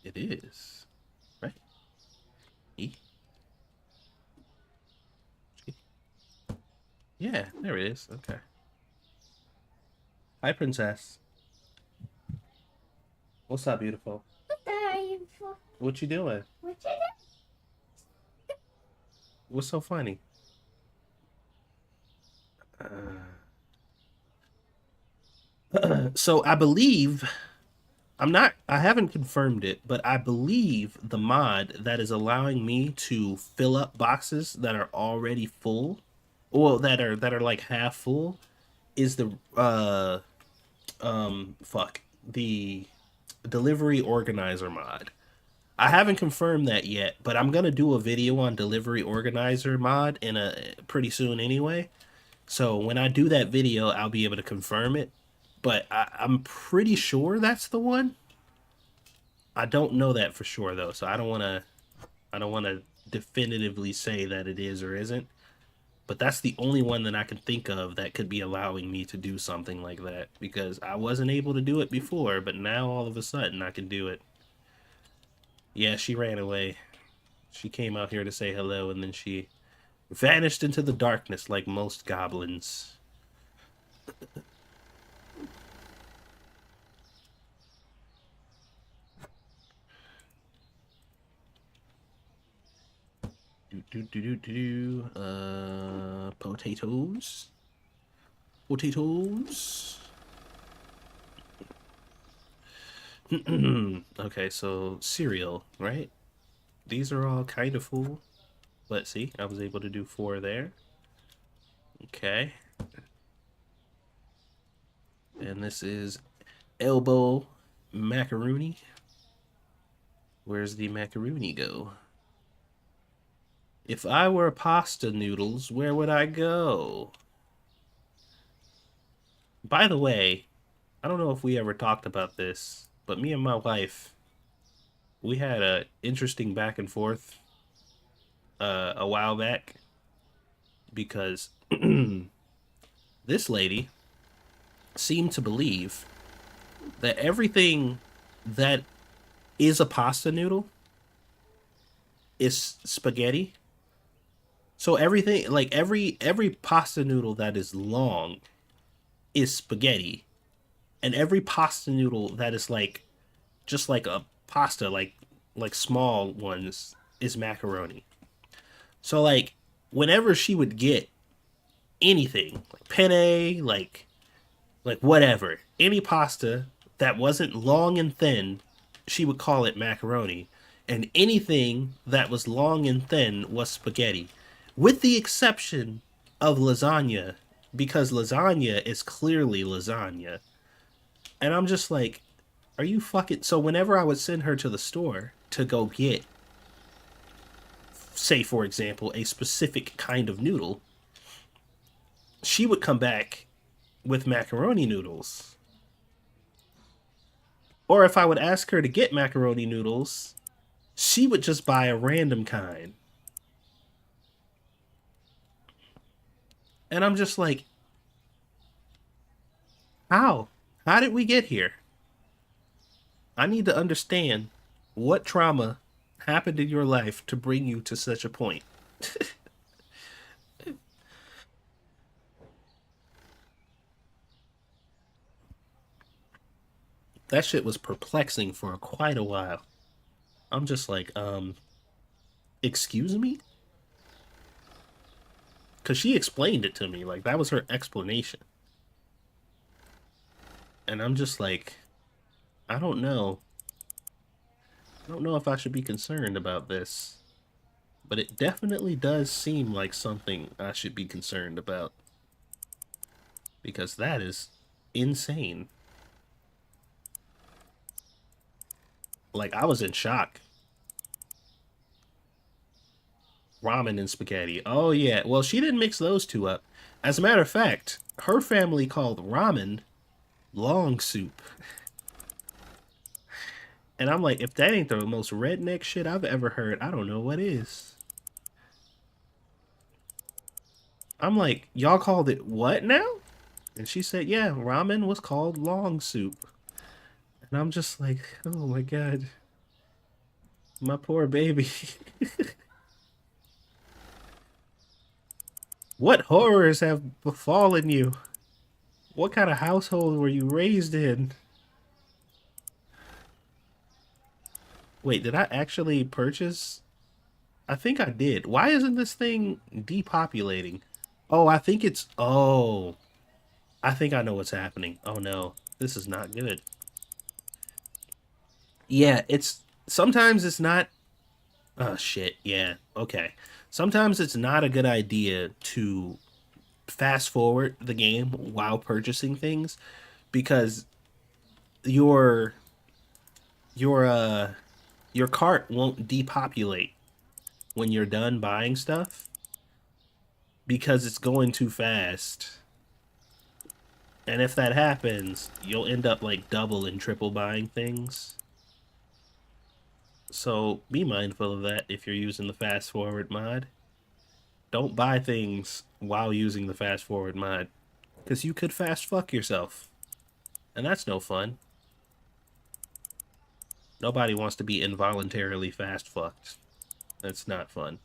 It is, right? E. G. Yeah, there it is. Okay. Hi, princess. What's up, beautiful? What you doing? What's so funny? So I believe I haven't confirmed it, but I believe the mod that is allowing me to fill up boxes that are already full, or that are like half full, is the the delivery organizer mod. I haven't confirmed that yet, but I'm gonna do a video on delivery organizer mod in a pretty soon anyway. So when I do that video, I'll be able to confirm it. But I'm pretty sure that's the one. I don't know that for sure though, so I don't want to definitively say that it is or isn't. But that's the only one that I can think of that could be allowing me to do something like that because I wasn't able to do it before, but now all of a sudden I can do it. Yeah, she ran away. She came out here to say hello and then she vanished into the darkness like most goblins. Potatoes. Potatoes. Okay, so cereal, right? These are all kind of full. Let's see. I was able to do 4 there. Okay. And this is elbow macaroni. Where's the macaroni go? If I were pasta noodles, where would I go? By the way, I don't know if we ever talked about this, but me and my wife, we had a interesting back and forth a while back because this lady seemed to believe that everything that is a pasta noodle is spaghetti. So everything like every pasta noodle that is long is spaghetti, and every pasta noodle that is like just like a pasta like small ones is macaroni. So like whenever she would get anything like penne, like whatever, any pasta that wasn't long and thin, she would call it macaroni. And anything that was long and thin was spaghetti, with the exception of lasagna, because lasagna is clearly lasagna. And I'm just like, are you fucking. So, whenever I would send her to the store to go get, say, for example, a specific kind of noodle, she would come back with macaroni noodles. Or if I would ask her to get macaroni noodles, she would just buy a random kind. And I'm just like, how? How did we get here? I need to understand what trauma happened in your life to bring you to such a point. That shit was perplexing for quite a while. I'm just like, excuse me? because she explained it to me. Like that was her explanation, and I'm just like, I don't know. I don't know if I should be concerned about this, but it definitely does seem like something I should be concerned about because that is insane. Like I was in shock. Ramen and spaghetti. Oh yeah. Well, she didn't mix those two up. As a matter of fact, her family called ramen long soup. And I'm like, if that ain't the most redneck shit I've ever heard, I don't know what is. I'm like, y'all called it what now? And she said, yeah, ramen was called long soup. And I'm just like, oh my god, my poor baby. What horrors have befallen you? What kind of household were you raised in? Wait, did I actually purchase? I think I did. Why isn't this thing depopulating? Oh, I think it's. Oh, I think I know what's happening. Oh no, this is not good. Yeah, it's. Sometimes it's not. Oh shit, yeah, okay. Sometimes it's not a good idea to fast forward the game while purchasing things because your your uh your cart won't depopulate when you're done buying stuff because it's going too fast. And if that happens, you'll end up like double and triple buying things. So be mindful of that if you're using the fast forward mod. Don't buy things while using the fast forward mod because you could fast fuck yourself. And that's no fun. Nobody wants to be involuntarily fast fucked. That's not fun.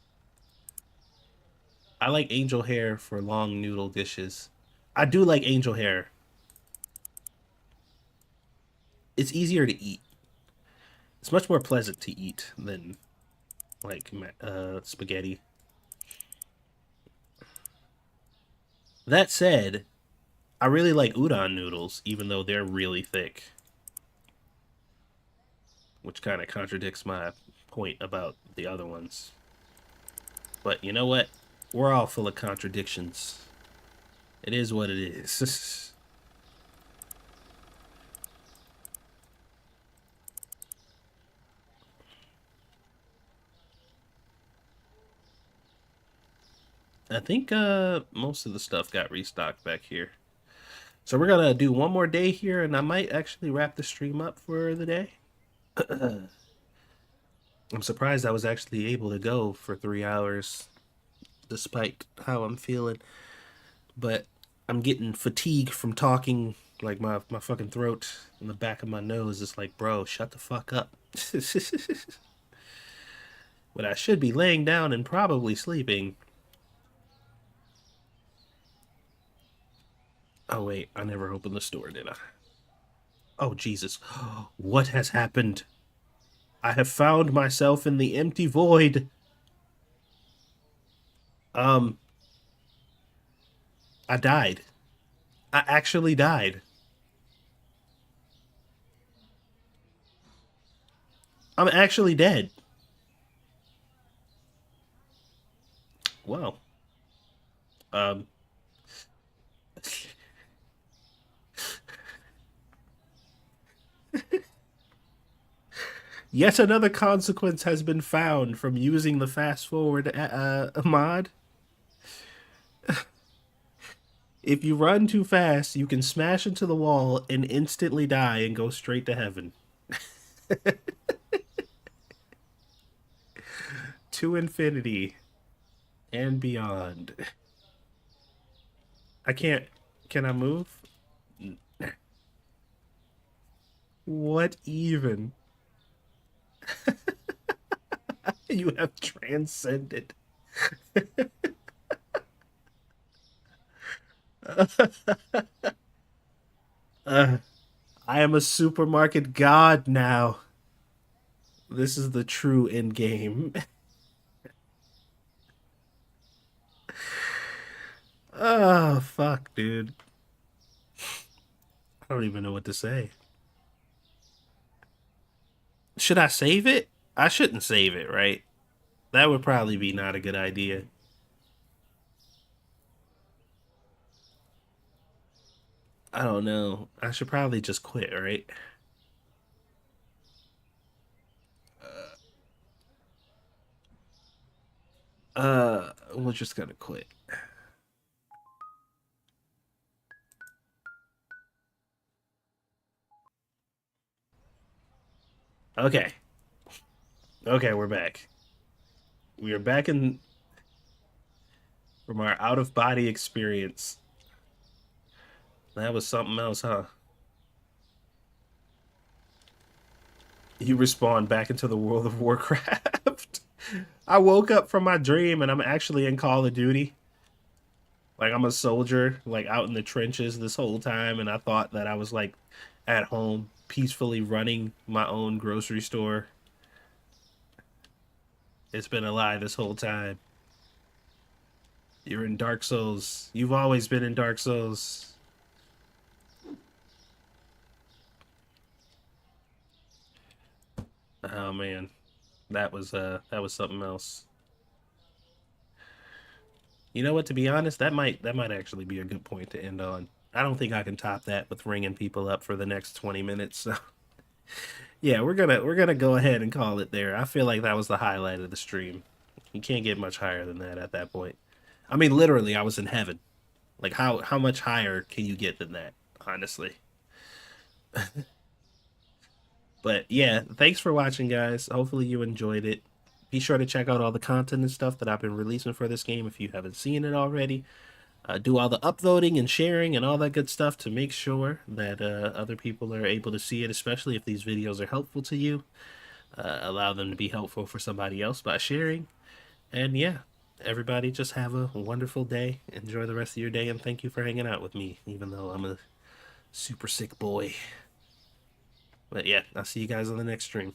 I like angel hair for long noodle dishes. I do like angel hair. It's easier to eat. It's much more pleasant to eat than like spaghetti. That said, I really like udon noodles, even though they're really thick, which kind of contradicts my point about the other ones. But you know what? We're all full of contradictions. It is what it is. I think most of the stuff got restocked back here. So we're gonna do one more day here, and I might actually wrap the stream up for the day. I'm surprised I was actually able to go for 3 hours, despite how I'm feeling. But I'm getting fatigued from talking. Like my fucking throat and the back of my nose is like, bro, shut the fuck up. But I should be laying down and probably sleeping. Oh wait, I never opened the store, did I? Oh Jesus. What has happened? I have found myself in the empty void. Um, I died. I actually died. I'm actually dead. Wow. Um, Yet another consequence has been found from using the fast forward mod. If you run too fast, you can smash into the wall and instantly die and go straight to heaven. To infinity and beyond. I can't. Can I move? What even? You have transcended. Uh, I am a supermarket god now. This is the true end game. the fuck, dude? I don't even know what to say. Should I save it? I shouldn't save it, right? That would probably be not a good idea. I don't know. I should probably just quit, right? We're just gonna quit. Okay. Okay, we're back. We are back in from our out of body experience. That was something else, huh? You respawn back into the World of Warcraft. I woke up from my dream and I'm actually in Call of Duty. Like I'm a soldier, like out in the trenches this whole time, and I thought that I was like at home, peacefully running my own grocery store. It's been a lie this whole time. You're in Dark Souls. You've always been in Dark Souls. Oh man, that was something else. You know what? To be honest, that might actually be a good point to end on. I don't think I can top that with ringing people up for the next 20 minutes. So yeah, we're gonna go ahead and call it there. I feel like that was the highlight of the stream. You can't get much higher than that at that point. I mean, literally, I was in heaven. Like how much higher can you get than that? Honestly. But yeah, thanks for watching, guys. Hopefully you enjoyed it. Be sure to check out all the content and stuff that I've been releasing for this game if you haven't seen it already. Do all the upvoting and sharing and all that good stuff to make sure that other people are able to see it, especially if these videos are helpful to you. Allow them to be helpful for somebody else by sharing. And yeah, everybody just have a wonderful day. Enjoy the rest of your day, and thank you for hanging out with me, even though I'm a super sick boy. But yeah, I'll see you guys on the next stream.